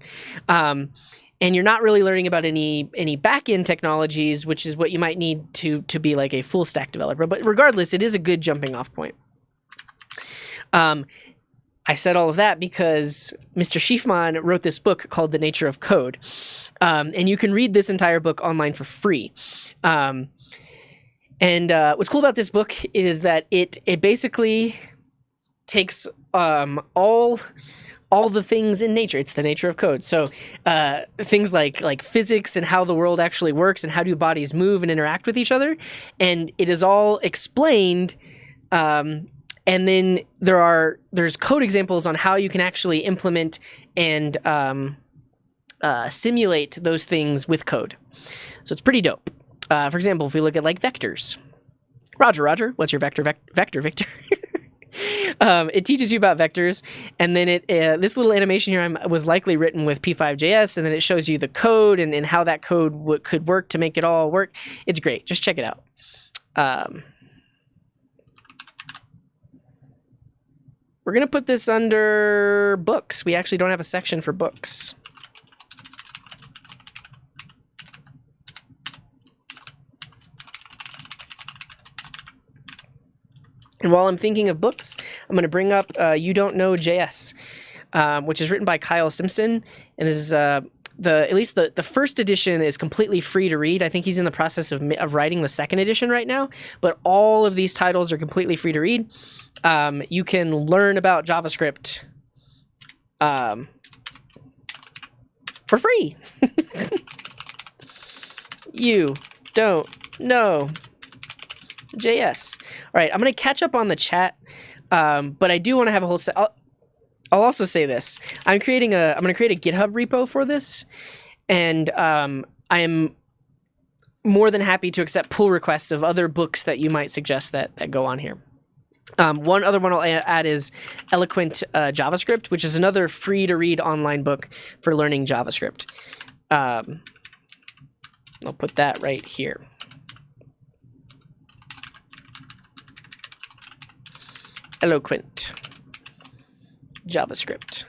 And you're not really learning about any back-end technologies, which is what you might need to be like a full stack developer. But regardless, it is a good jumping off point. I said all of that because Mr. Schiefman wrote this book called The Nature of Code. And you can read this entire book online for free. And what's cool about this book is that it basically takes all the things in nature. It's the nature of code. So things like physics and how the world actually works and how do bodies move and interact with each other. And it is all explained. And then there's code examples on how you can actually implement and simulate those things with code. So it's pretty dope. For example, if we look at like vectors. Roger, what's your vector, Victor? It teaches you about vectors, and then this little animation here was likely written with P5.js, and then it shows you the code and how that code could work to make it all work. It's great. Just check it out. We're going to put this under books. We actually don't have a section for books. And while I'm thinking of books, I'm going to bring up You Don't Know JS, which is written by Kyle Simpson. And this is at least the first edition is completely free to read. I think he's in the process of writing the second edition right now. But all of these titles are completely free to read. You can learn about JavaScript for free. You don't know JS. All right, I'm going to catch up on the chat, but I do want to have a whole set. I'll also say this. I'm going to create a GitHub repo for this, and I'm more than happy to accept pull requests of other books that you might suggest that go on here. One other one I'll add is Eloquent JavaScript, which is another free-to-read online book for learning JavaScript. I'll put that right here. Eloquent JavaScript.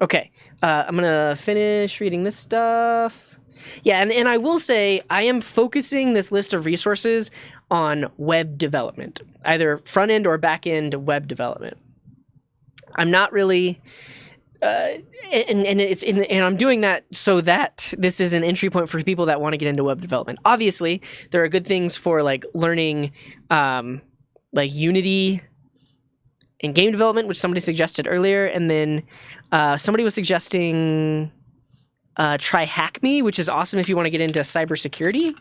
Okay, I'm gonna finish reading this stuff. Yeah, and I will say I am focusing this list of resources on web development, either front end or back end web development. I'm not really, and I'm doing that so that this is an entry point for people that want to get into web development. Obviously, there are good things for like learning. Like Unity and game development, which somebody suggested earlier. And then somebody was suggesting try Hack Me, which is awesome if you want to get into cybersecurity.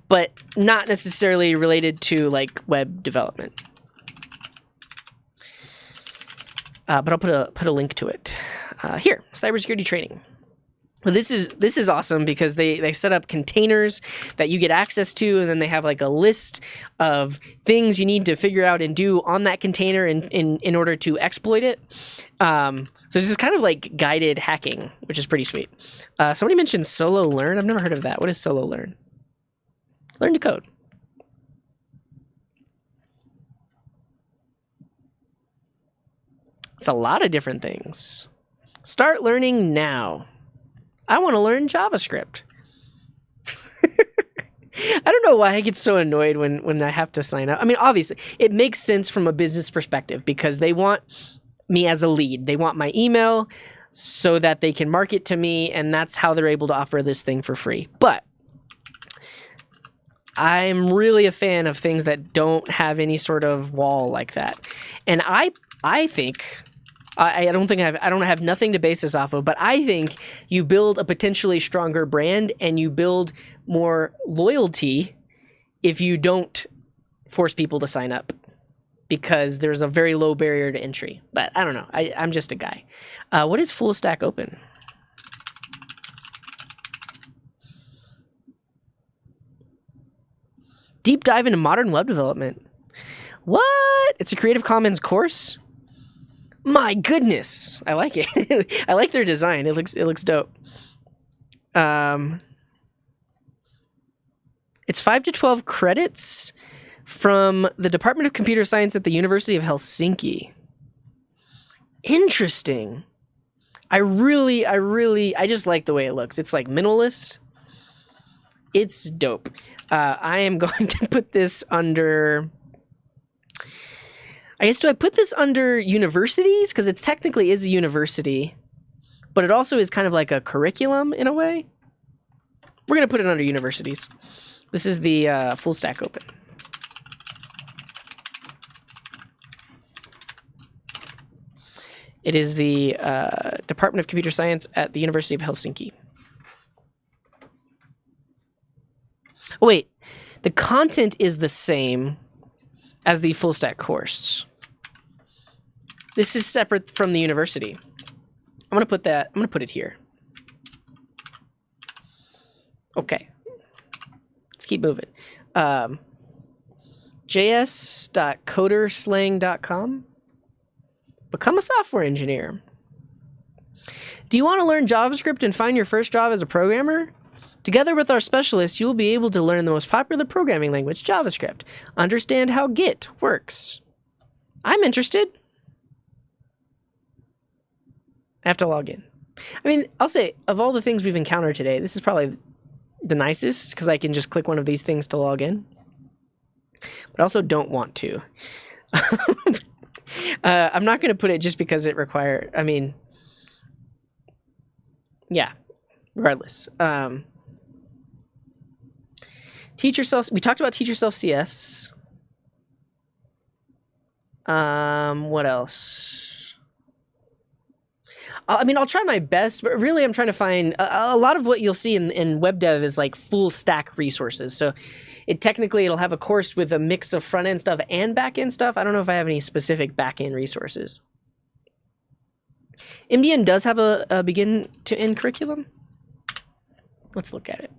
But not necessarily related to like web development. But I'll put a link to it. Here, cybersecurity training. Well, this is awesome because they set up containers that you get access to, and then they have like a list of things you need to figure out and do on that container in order to exploit it. So this is kind of like guided hacking, which is pretty sweet. Somebody mentioned Solo Learn. I've never heard of that. What is Solo Learn? Learn to code. It's a lot of different things. Start learning now. I want to learn JavaScript. I don't know why I get so annoyed when I have to sign up. I mean, obviously, it makes sense from a business perspective because they want me as a lead. They want my email so that they can market to me, and that's how they're able to offer this thing for free. But I'm really a fan of things that don't have any sort of wall like that. And I think... I don't have nothing to base this off of, but I think you build a potentially stronger brand and you build more loyalty if you don't force people to sign up because there's a very low barrier to entry. But I don't know. I'm just a guy. What is Full Stack Open? Deep dive into modern web development. What? It's a Creative Commons course? My goodness, I like it. I like their design. It looks dope. It's 5 to 12 credits from the Department of Computer Science at the University of Helsinki. Interesting. I just like the way it looks. It's like minimalist. It's dope. I am going to put this under I guess, do I put this under universities? Because it technically is a university, but it also is kind of like a curriculum in a way. We're going to put it under universities. This is the full stack open. It is the Department of Computer Science at the University of Helsinki. Oh, wait. The content is the same as the full stack course. This is separate from the university. I'm going to put it here. Okay. Let's keep moving. js.coderslang.com. Become a software engineer. Do you want to learn JavaScript and find your first job as a programmer? Together with our specialists, you will be able to learn the most popular programming language, JavaScript. Understand how Git works. I'm interested. I have to log in. I mean, I'll say, of all the things we've encountered today, this is probably the nicest because I can just click one of these things to log in. But I also don't want to. I'm not going to put it just because it requires, I mean, yeah, regardless. Teach yourself, we talked about teach yourself CS. What else? I mean, I'll try my best, but really I'm trying to find a lot of what you'll see in web dev is like full stack resources. So it'll have a course with a mix of front end stuff and back end stuff. I don't know if I have any specific back end resources. MDN does have a begin to end curriculum. Let's look at it.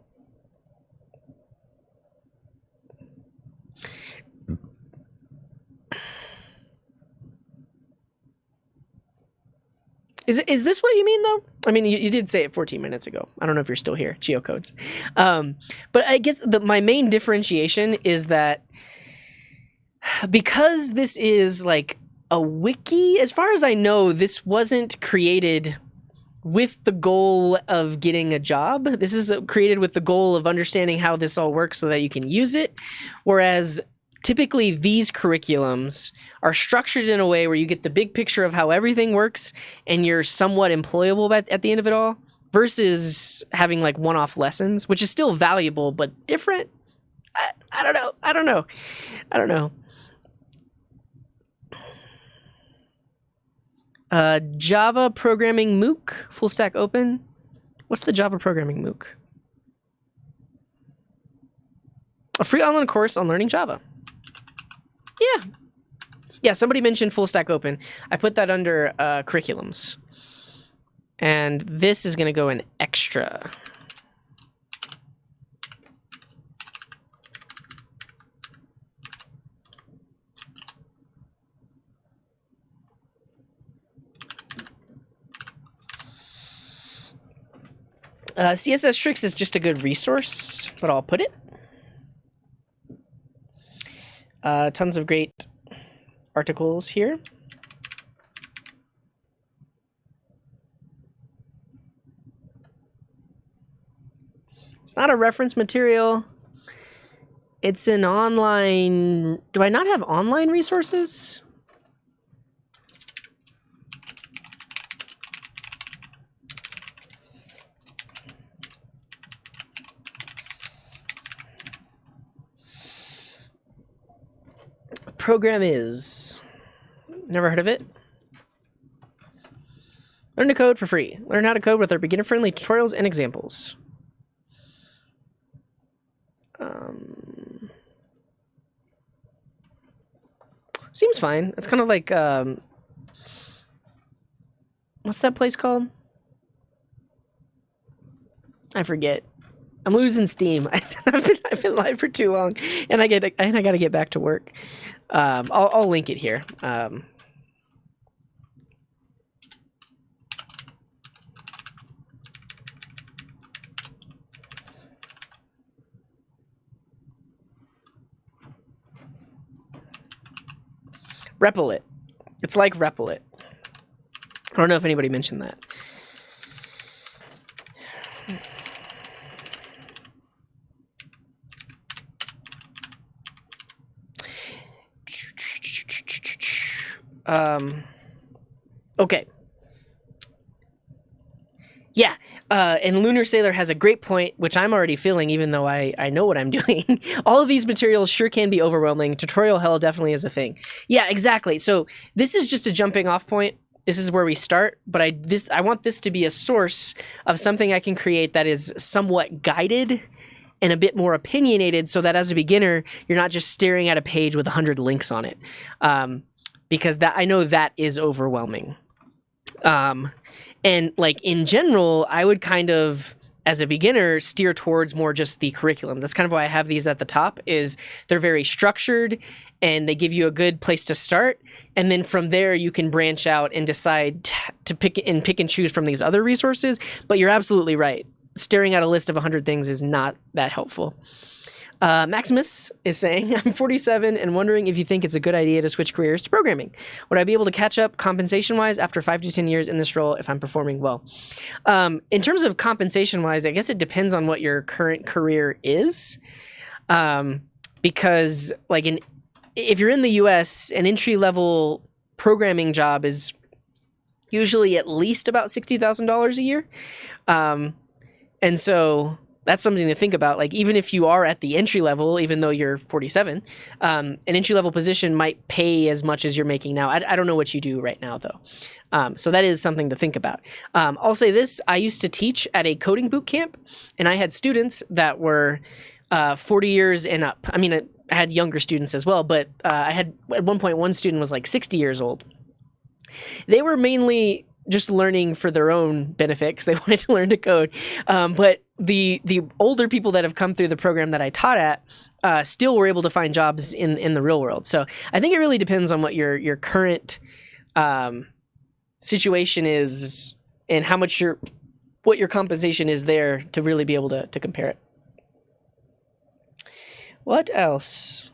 Is this what you mean, though? I mean, you did say it 14 minutes ago. I don't know if you're still here, geocodes. But I guess my main differentiation is that because this is like a wiki, as far as I know, this wasn't created with the goal of getting a job. This is created with the goal of understanding how this all works so that you can use it. Whereas typically these curriculums are structured in a way where you get the big picture of how everything works and you're somewhat employable at the end of it all, versus having like one-off lessons, which is still valuable but different. I don't know. Java programming MOOC, full stack open. What's the Java programming MOOC? A free online course on learning Java. Yeah, somebody mentioned full stack open. I put that under curriculums. And this is going to go in extra. CSS Tricks is just a good resource, but I'll put it. Tons of great articles here. It's not a reference material. It's an online... Do I not have online resources? Program is... Never heard of it. Learn to code for free. Learn how to code with our beginner-friendly tutorials and examples. Seems fine. It's kind of like... what's that place called? I forget. I'm losing steam. I've been live for too long, and I got to get back to work. I'll link it here. Repl.it. It's like Repl.it. I don't know if anybody mentioned that. Okay. Yeah, and Lunar Sailor has a great point, which I'm already feeling, even though I know what I'm doing. All of these materials sure can be overwhelming. Tutorial hell definitely is a thing. Yeah, exactly. So this is just a jumping off point. This is where we start, but I want this to be a source of something I can create that is somewhat guided and a bit more opinionated, so that as a beginner, you're not just staring at a page with 100 links on it, because I know that is overwhelming. And like in general, I would kind of, as a beginner, steer towards more just the curriculum. That's kind of why I have these at the top, is they're very structured and they give you a good place to start. And then from there, you can branch out and decide to pick and choose from these other resources. But you're absolutely right. Staring at a list of 100 things is not that helpful. Maximus is saying, I'm 47 and wondering if you think it's a good idea to switch careers to programming. Would I be able to catch up compensation-wise after 5 to 10 years in this role if I'm performing well? In terms of compensation-wise, I guess it depends on what your current career is. Because like if you're in the US, an entry-level programming job is usually at least about $60,000 a year. And so that's something to think about. Like, even if you are at the entry level, even though you're 47, an entry level position might pay as much as you're making now. I don't know what you do right now, though. So that is something to think about. I'll say this. I used to teach at a coding boot camp, and I had students that were 40 years and up. I mean, I had younger students as well, but I had, at one point, one student was like 60 years old. They were mainly just learning for their own benefit because they wanted to learn to code. But the older people that have come through the program that I taught at still were able to find jobs in the real world. So I think it really depends on what your current situation is and how much what your compensation is there to really be able to compare it. What else?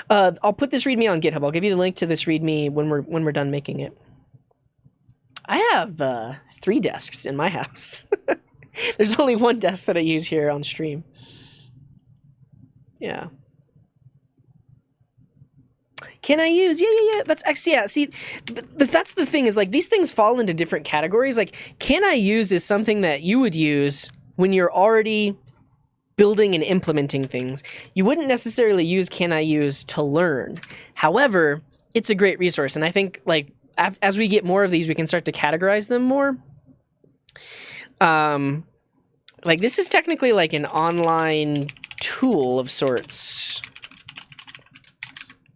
I'll put this README on GitHub. I'll give you the link to this README when we're done making it. I have 3 desks in my house. There's only one desk that I use here on stream. Yeah. Can I use? Yeah. That's actually, yeah. See, that's the thing, is like these things fall into different categories. Like, can I use is something that you would use when you're already building and implementing things. You wouldn't necessarily use can I use to learn. However, it's a great resource, and I think like as we get more of these, we can start to categorize them more. Like this is technically like an online tool of sorts,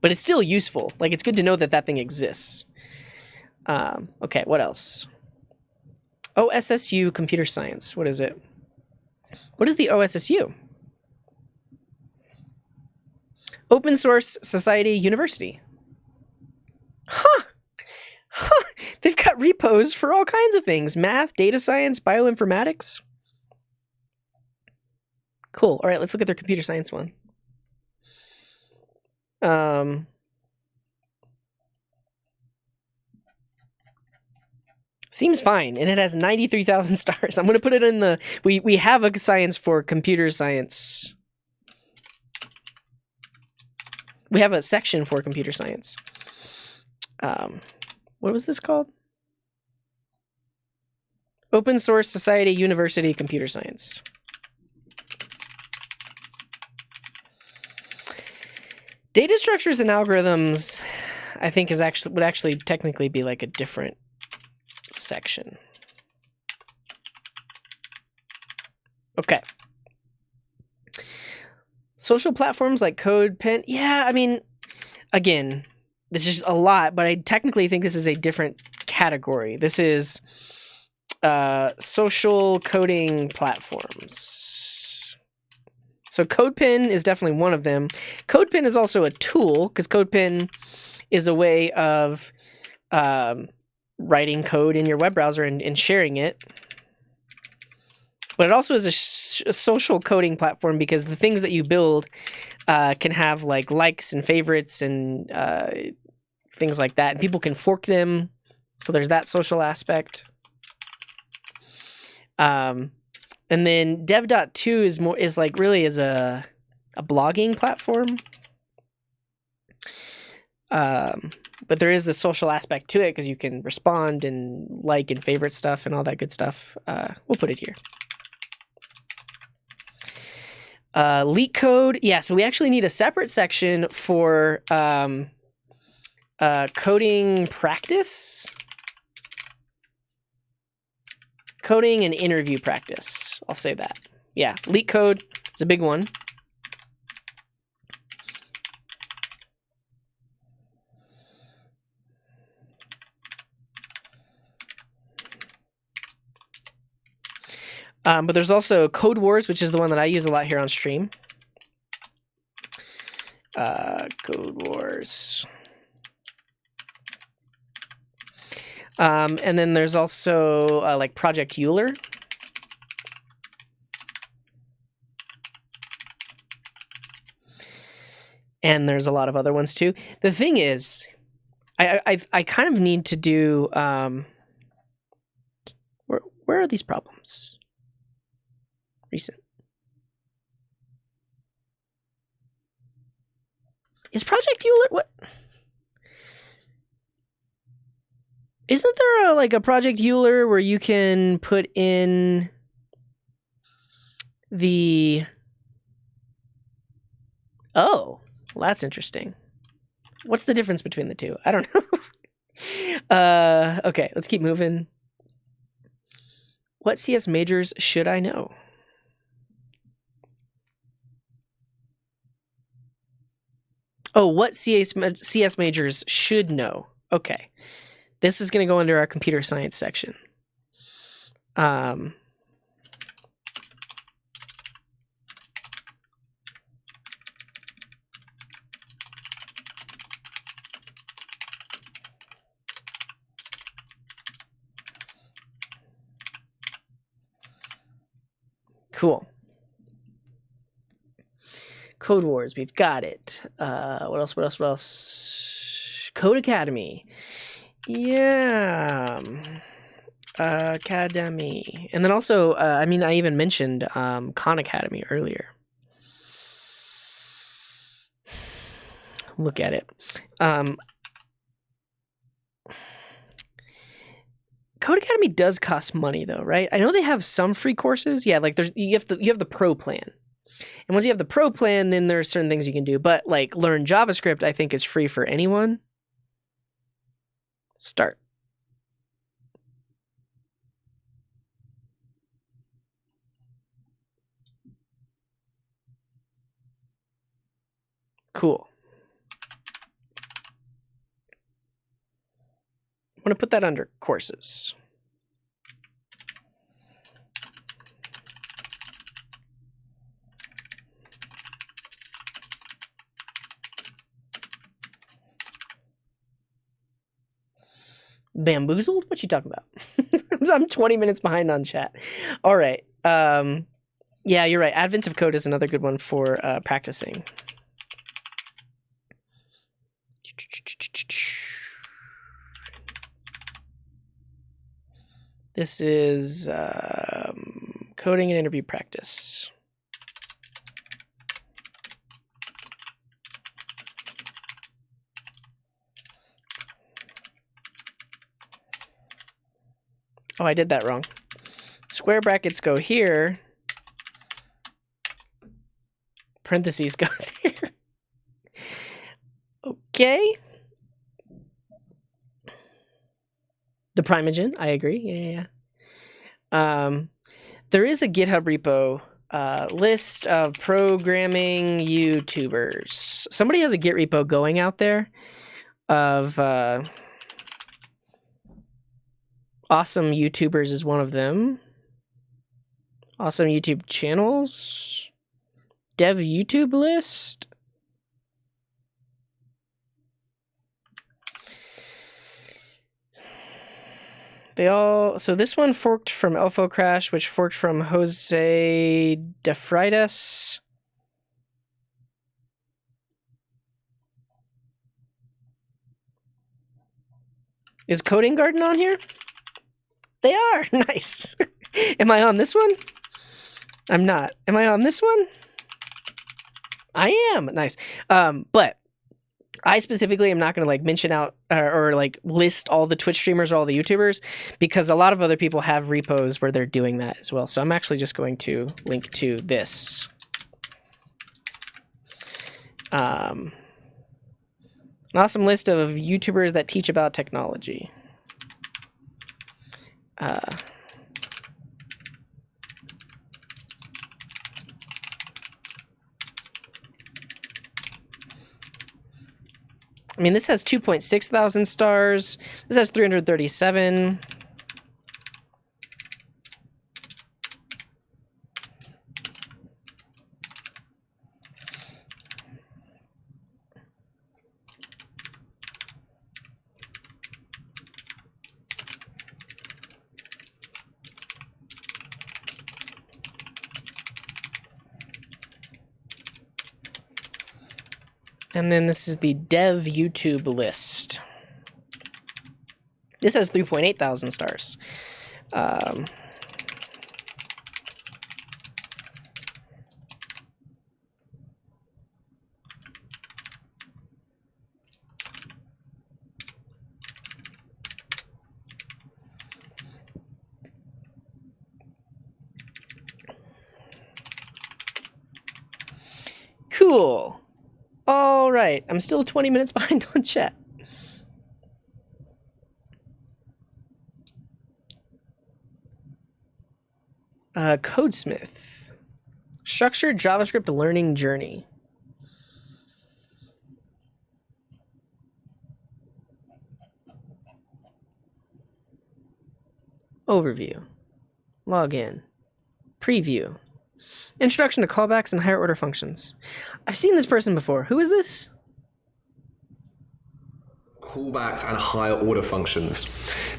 but it's still useful. Like it's good to know that that thing exists. Okay, what else? OSSU Computer Science. What is it? What is the OSSU? Open Source Society University. Huh. They've got repos for all kinds of things. Math, data science, bioinformatics. Cool. All right, let's look at their computer science one. Seems fine, and it has 93,000 stars. I'm going to put it in the... We have a science for computer science. We have a section for computer science. What was this called? Open Source Society University Computer Science. Data structures and algorithms, I think, would actually technically be like a different section. Okay. Social platforms like Codepilot. Yeah, I mean, again, this is a lot, but I technically think this is a different category. This is social coding platforms. So CodePen is definitely one of them. CodePen is also a tool, because CodePen is a way of writing code in your web browser and sharing it. But it also is a social coding platform, because the things that you build can have like likes and favorites and things like that, and people can fork them. So there's that social aspect. And then dev.to is like really is a blogging platform. But but there is a social aspect to it because you can respond and like and favorite stuff and all that good stuff. We'll put it here. Leak code. Yeah, so we actually need a separate section for coding practice. Coding and interview practice. I'll say that. Yeah, leak code is a big one. But there's also Code Wars, which is the one that I use a lot here on stream. Code Wars. And then there's also like Project Euler. And there's a lot of other ones too. The thing is, I kind of need to do where are these problems? Recent. Is Project Euler what? Isn't there like a Project Euler where you can put in the... Oh, well, that's interesting. What's the difference between the two? I don't know. Okay, let's keep moving. What CS majors should I know? Oh, what CS majors should know? Okay. This is going to go under our computer science section. Cool. Code Wars, we've got it. What else? Code Academy. Yeah. Academy. And then also, I even mentioned Khan Academy earlier. Look at it. Code Academy does cost money though, right? I know they have some free courses. Yeah, like you have the pro plan. And once you have the pro plan, then there are certain things you can do. But like learn JavaScript, I think is free for anyone. Start. Cool. I'm going to put that under courses. Bamboozled? What you talking about? I'm 20 minutes behind on chat. All right. Yeah, you're right. Advent of Code is another good one for practicing. This is coding and interview practice. Oh, I did that wrong. Square brackets go here. Parentheses go there. Okay. The Primogen, I agree. Yeah. There is a GitHub repo list of programming YouTubers. Somebody has a Git repo going out there of awesome YouTubers is one of them. Awesome YouTube channels. Dev YouTube list. So this one forked from Elfo Crash, which forked from Jose De Freitas. Is Coding Garden on here? They are. Nice. Am I on this one? I'm not. Am I on this one? I am. Nice. But I specifically am not going to like mention out or like list all the Twitch streamers or all the YouTubers, because a lot of other people have repos where they're doing that as well. So I'm actually just going to link to this. An awesome list of YouTubers that teach about technology. I mean, this has 2.6 thousand stars. This has 337. And then this is the dev YouTube list. This has 3.8 thousand stars. Cool. All right, I'm still 20 minutes behind on chat. Codesmith. Structured JavaScript learning journey. Overview. Login. Preview. Introduction to callbacks and higher order functions. I've seen this person before. Who is this? Callbacks and higher order functions.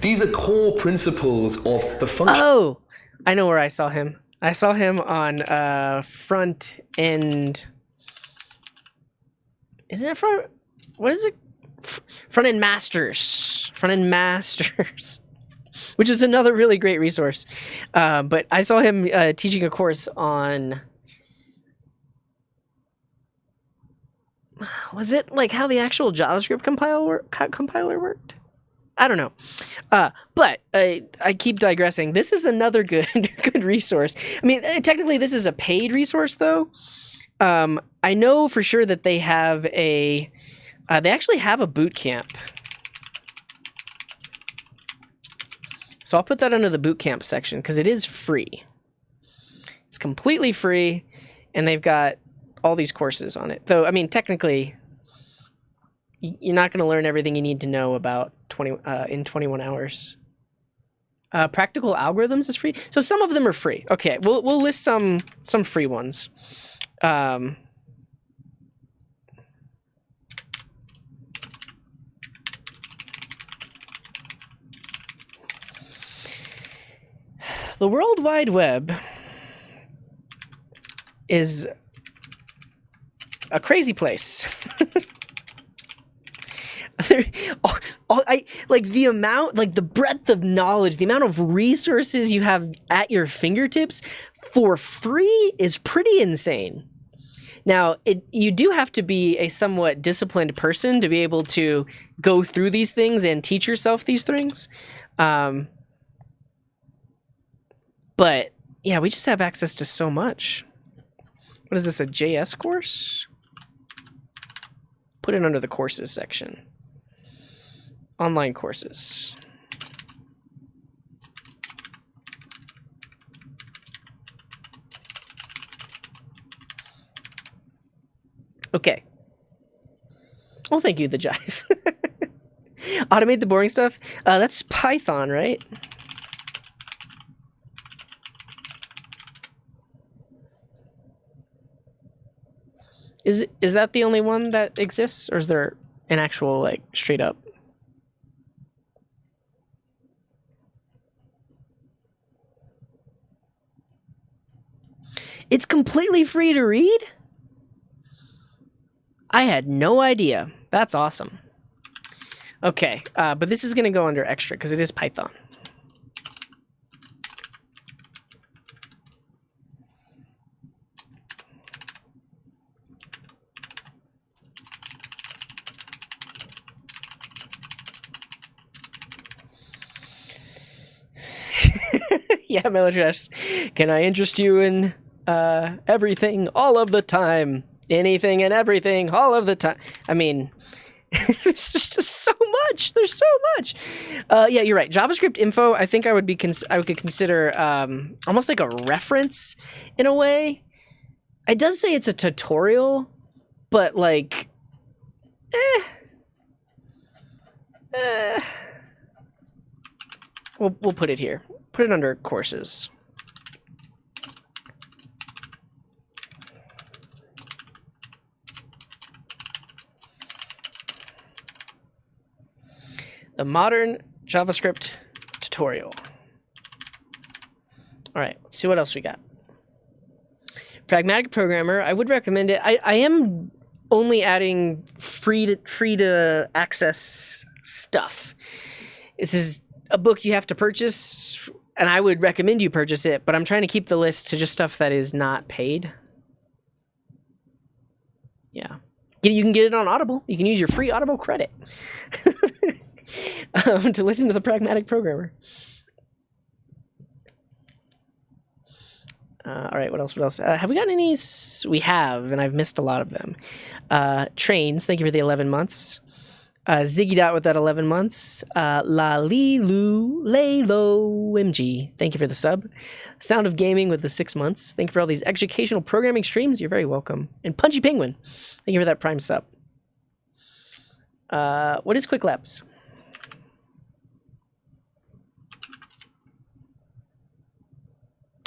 These are core principles of the function. Oh, I know where I saw him. I saw him on front end. Isn't it front? What is it? Front end masters. Front end masters. Which is another really great resource. But I saw him teaching a course on, was it like how the actual JavaScript compiler worked? I don't know. But I keep digressing. This is another good resource. I mean, technically this is a paid resource though. I know for sure that they have they actually have a boot camp. So I'll put that under the bootcamp section because it is free. It's completely free, and they've got all these courses on it. Though, I mean, technically, you're not going to learn everything you need to know about in 21 hours. Practical algorithms is free, so some of them are free. Okay, we'll list some free ones. The World Wide Web is a crazy place. Like the amount, like the breadth of knowledge, the amount of resources you have at your fingertips for free is pretty insane. Now, you do have to be a somewhat disciplined person to be able to go through these things and teach yourself these things. But yeah, we just have access to so much. What is this, a JS course? Put it under the courses section. Online courses. Okay. Well, thank you, the Jive. Automate the boring stuff. That's Python, right? Is that the only one that exists, or is there an actual, like, straight up? It's completely free to read? I had no idea. That's awesome. Okay, but this is going to go under extra because it is Python. Yeah, Melotrash. Can I interest you in everything all of the time? Anything and everything all of the time. I mean, there's just so much. There's so much. Yeah, you're right. JavaScript info, I think I would consider almost like a reference in a way. It does say it's a tutorial, but like, we'll put it here. Put it under courses. The modern JavaScript tutorial. All right, let's see what else we got. Pragmatic Programmer, I would recommend it. I am only adding free to access stuff. This is a book you have to purchase, and I would recommend you purchase it, but I'm trying to keep the list to just stuff that is not paid. Yeah. You can get it on Audible. You can use your free Audible credit to listen to the Pragmatic Programmer. All right, what else? Have we gotten any? We have, and I've missed a lot of them. Trains, thank you for the 11 months. Ziggy Dot with that 11 months. La Lilu Laylo MG, thank you for the sub. Sound of Gaming with the 6 months. Thank you for all these educational programming streams. You're very welcome. And Punchy Penguin, thank you for that Prime sub. What is Quick Labs?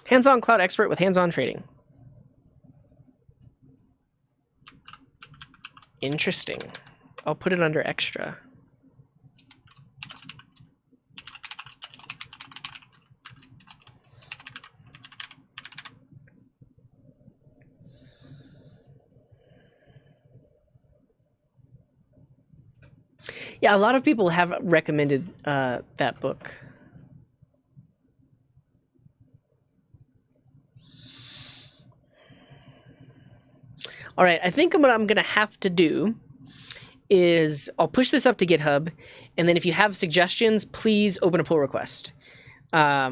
Hands-on cloud expert with hands-on trading. Interesting. I'll put it under extra. Yeah, a lot of people have recommended that book. All right, I think what I'm going to have to do is I'll push this up to GitHub, and then if you have suggestions, please open a pull request. Yeah,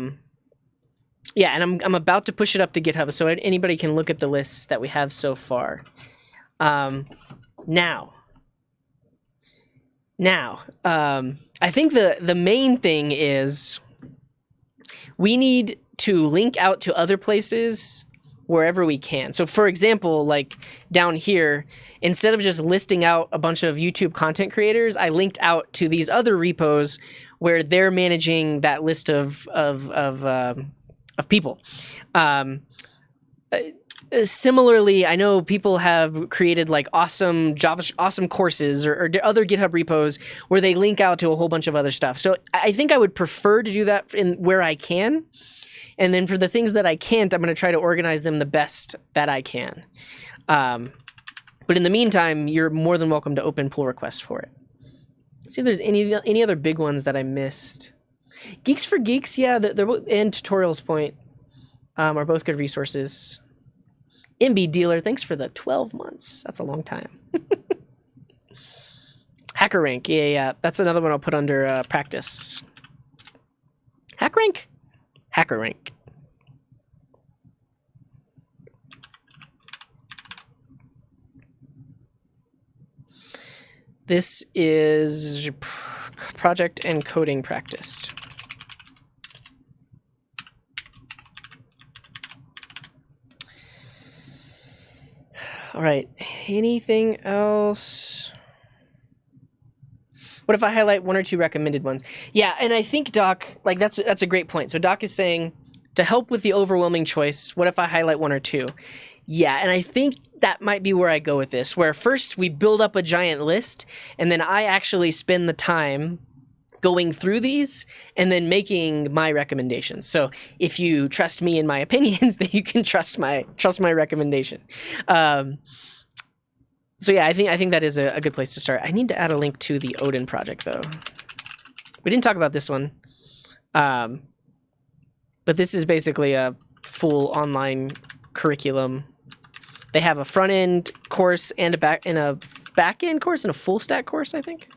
and I'm about to push it up to GitHub so anybody can look at the lists that we have so far. Now, I think the main thing is we need to link out to other places wherever we can. So for example, like down here, instead of just listing out a bunch of YouTube content creators, I linked out to these other repos where they're managing that list of people. Similarly, I know people have created like awesome courses or other GitHub repos where they link out to a whole bunch of other stuff. So I think I would prefer to do that where I can. And then for the things that I can't, I'm going to try to organize them the best that I can. But in the meantime, you're more than welcome to open pull requests for it. Let's see if there's any other big ones that I missed. Geeks for Geeks, yeah, they're both, and Tutorials Point are both good resources. MB Dealer, thanks for the 12 months. That's a long time. HackerRank, yeah, that's another one I'll put under practice. HackerRank? HackerRank. This is project and coding practiced. All right, anything else? What if I highlight one or two recommended ones? Yeah, and I think Doc, like that's a great point. So Doc is saying, to help with the overwhelming choice, what if I highlight one or two? Yeah, and I think that might be where I go with this, where first we build up a giant list, and then I actually spend the time going through these and then making my recommendations. So if you trust me in my opinions, then you can trust my recommendation. So yeah, I think that is a good place to start. I need to add a link to the Odin project though. We didn't talk about this one, but this is basically a full online curriculum. They have a front end course and a back end course and a full stack course, I think.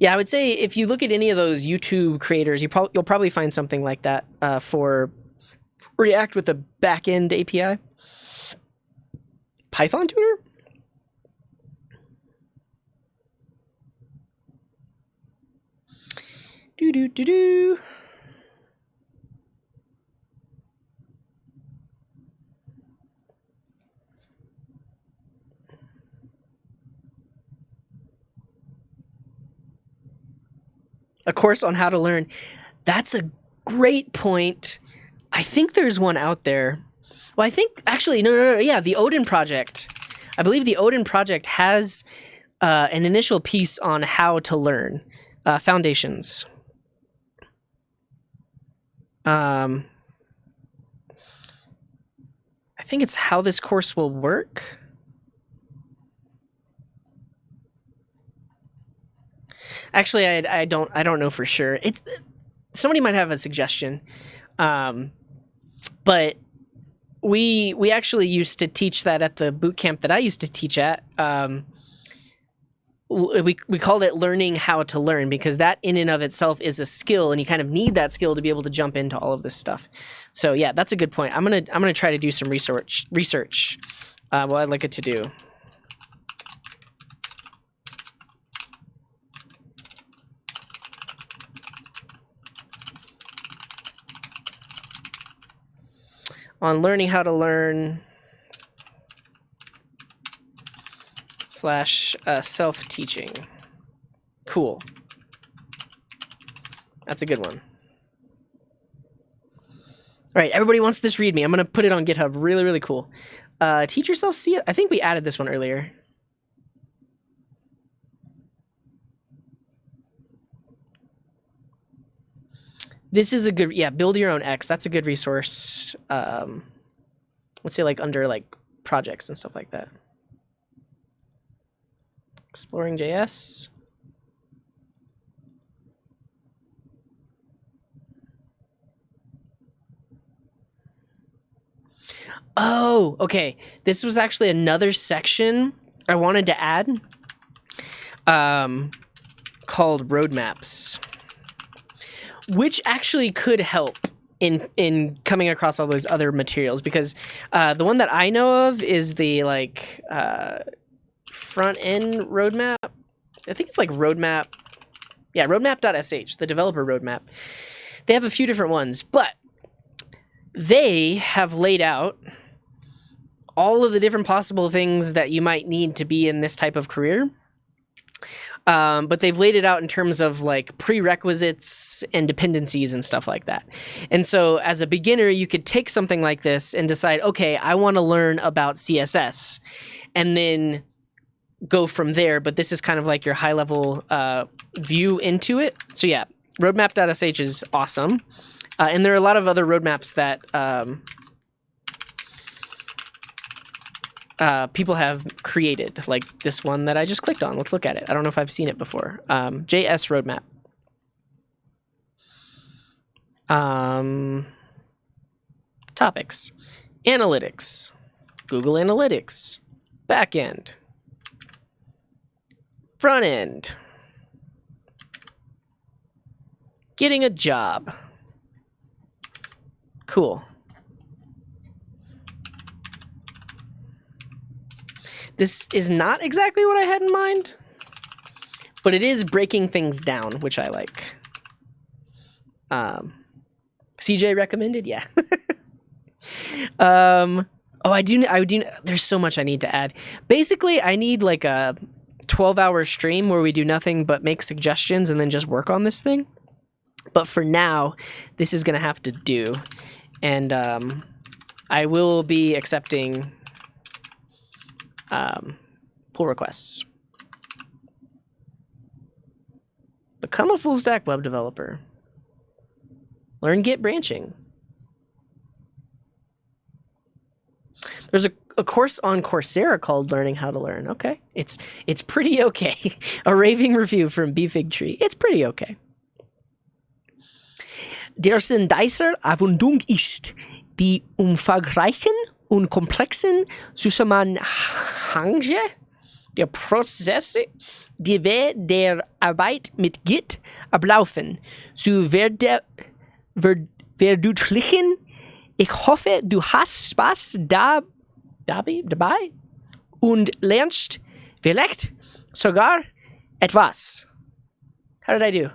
Yeah, I would say if you look at any of those YouTube creators, you'll probably find something like that for React with a backend API. Python tutor? Do. A course on how to learn. That's a great point. I think there's one out there. Well, I think actually no. Yeah, the Odin Project. I believe the Odin Project has an initial piece on how to learn foundations. I think it's how this course will work. Actually, I don't know for sure. It's somebody might have a suggestion, but we actually used to teach that at the boot camp that I used to teach at. We called it learning how to learn, because that in and of itself is a skill, and you kind of need that skill to be able to jump into all of this stuff. So yeah, that's a good point. I'm gonna try to do some research. What I'd like it to do. On learning how to learn / self-teaching. Cool. That's a good one. All right, everybody wants this README. I'm going to put it on GitHub. Really, really cool. Teach yourself CS. I think we added this one earlier. This is a good, yeah, build your own X. That's a good resource. Let's say like under like projects and stuff like that. Exploring JS. Oh, okay. This was actually another section I wanted to add called roadmaps, which actually could help in coming across all those other materials, because the one that I know of is the like front end roadmap. I think it's like roadmap. Yeah, roadmap.sh, the developer roadmap. They have a few different ones, but they have laid out all of the different possible things that you might need to be in this type of career. But they've laid it out in terms of like prerequisites and dependencies and stuff like that. And so as a beginner, you could take something like this and decide, okay, I want to learn about CSS, and then go from there. But this is kind of like your high level view into it. So yeah, roadmap.sh is awesome. And there are a lot of other roadmaps that people have created, like this one that I just clicked on. Let's look at it. I don't know if I've seen it before. JS roadmap. Topics. Analytics. Google Analytics. Backend. Front end. Getting a job. Cool. This is not exactly what I had in mind, but it is breaking things down, which I like. CJ recommended, yeah. I do. There's so much I need to add. Basically, I need like a 12-hour stream where we do nothing but make suggestions and then just work on this thing. But for now, this is gonna have to do, and I will be accepting pull requests. Become a full stack web developer. Learn Git branching. There's a course on Coursera called Learning How to Learn. Okay. It's pretty okay. A raving review from Bfigtree. It's pretty okay. Der Sinn dieser Erwundung ist, die umfangreichen und komplexen Zusammenhänge der Prozesse die Wege der Arbeit mit Git ablaufen zu verdeutlichen. Ich hoffe, du hast Spaß dabei und lernst vielleicht sogar etwas. How did I do?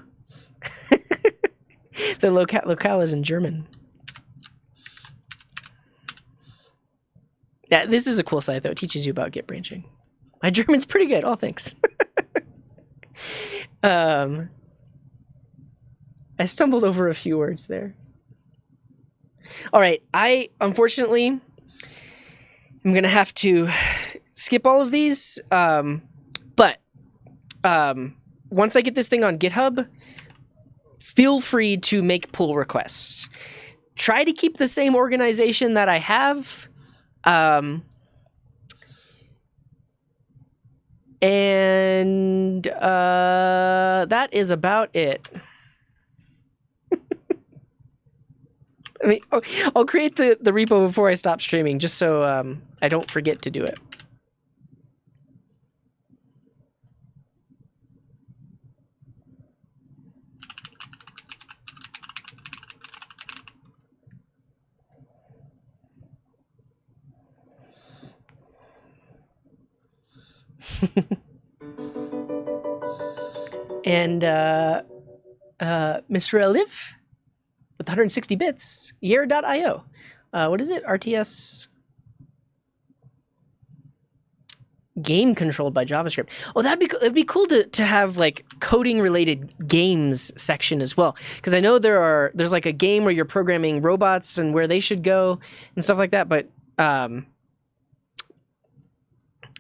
The locale is in German. Yeah, this is a cool site, though. It teaches you about Git branching. My German's pretty good. Oh, thanks. I stumbled over a few words there. All right. I, unfortunately, am going to have to skip all of these. But once I get this thing on GitHub, feel free to make pull requests. Try to keep the same organization that I have. And that is about it. I mean, I'll create the repo before I stop streaming, just so I don't forget to do it. And Mr. Aliv with 160 bits, year.io. What is it? RTS game controlled by JavaScript. Oh, that'd be cool to have like coding related games section as well, because I know there's like a game where you're programming robots and where they should go and stuff like that. But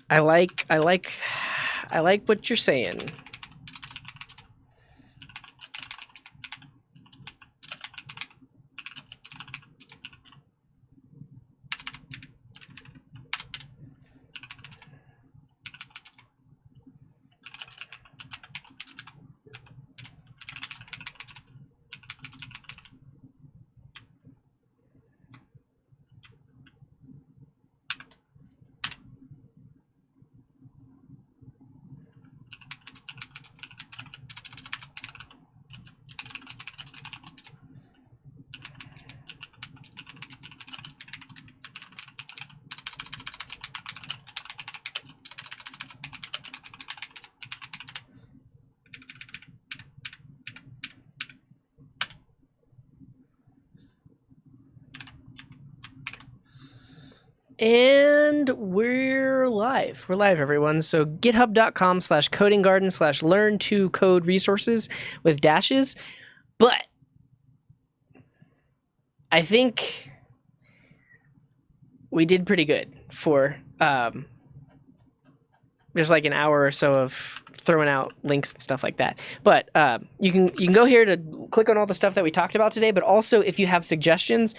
I like what you're saying. And we're live. We're live, everyone. So github.com/codinggarden/learn-to-code resources with dashes. But I think we did pretty good for just like an hour or so of throwing out links and stuff like that. But you can go here to click on all the stuff that we talked about today. But also, if you have suggestions,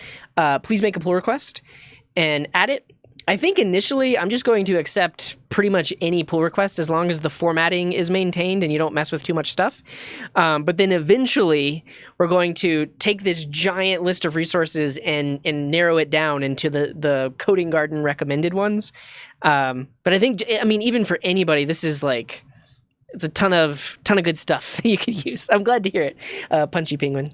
please make a pull request and add it. I think initially I'm just going to accept pretty much any pull request as long as the formatting is maintained and you don't mess with too much stuff. But then eventually we're going to take this giant list of resources and narrow it down into the Coding Garden recommended ones. But I think, I mean, even for anybody, this is like, it's a ton of good stuff that you could use. I'm glad to hear it, Punchy Penguin.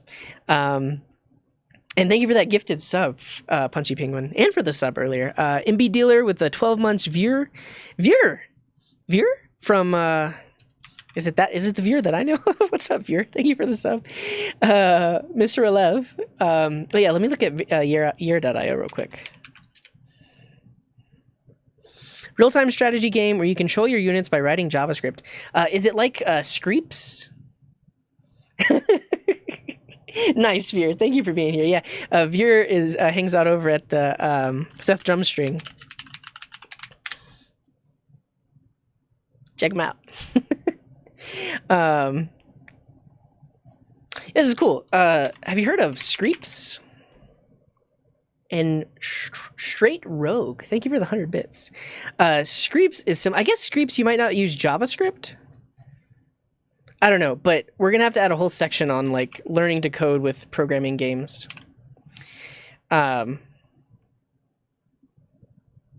And thank you for that gifted sub, Punchy Penguin, and for the sub earlier. MB Dealer with the 12 months Veer from, is it the Veer that I know? What's up, Veer? Thank you for the sub. Mr. Alev. But yeah, let me look at year.io real quick. Real-time strategy game where you control your units by writing JavaScript. Is it like Screeps? Nice, Veer. Thank you for being here. Yeah, Veer hangs out over at the Seth Drumstring. Check him out. This is cool. Have you heard of Screeps? And Straight Rogue. Thank you for the 100 bits. Screeps is I guess Screeps you might not use JavaScript. I don't know, but we're going to have to add a whole section on like learning to code with programming games. What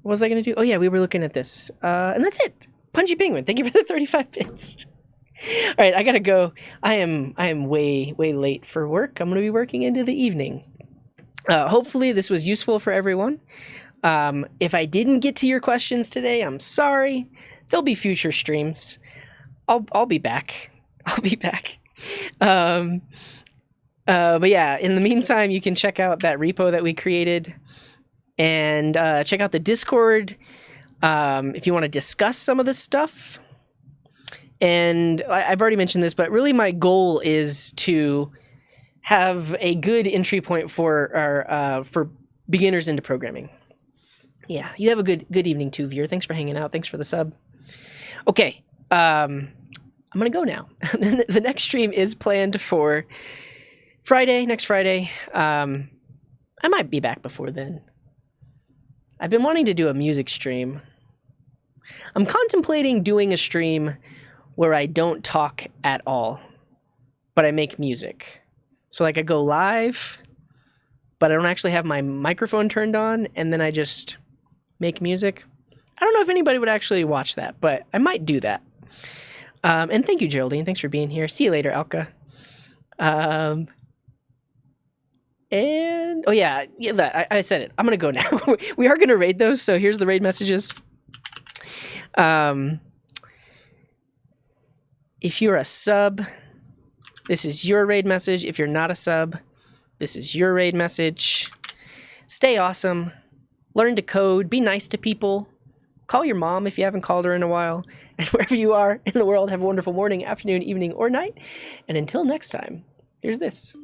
was I going to do? Oh yeah, we were looking at this. And that's it. Punchy Penguin, thank you for the 35 bits. All right, I gotta go. I am way late for work. I'm gonna be working into the evening. Hopefully this was useful for everyone. If I didn't get to your questions today, I'm sorry. There'll be future streams. I'll be back. I'll be back. But yeah, in the meantime, you can check out that repo that we created and check out the Discord if you want to discuss some of this stuff. And I've already mentioned this, but really my goal is to have a good entry point for beginners into programming. Yeah, you have a good evening too, viewer. Thanks for hanging out. Thanks for the sub. Okay, I'm gonna go now. The next stream is planned for next Friday. I might be back before then. I've been wanting to do a music stream. I'm contemplating doing a stream where I don't talk at all, but I make music. So like I go live, but I don't actually have my microphone turned on, and then I just make music. I don't know if anybody would actually watch that, but I might do that. And thank you, Geraldine. Thanks for being here. See you later, Alka. And oh yeah, I said it. I'm gonna go now. We are gonna raid those, so here's the raid messages. If you're a sub, this is your raid message. If you're not a sub, this is your raid message. Stay awesome. Learn to code. Be nice to people. Call your mom if you haven't called her in a while. And wherever you are in the world, have a wonderful morning, afternoon, evening, or night. And until next time, here's this.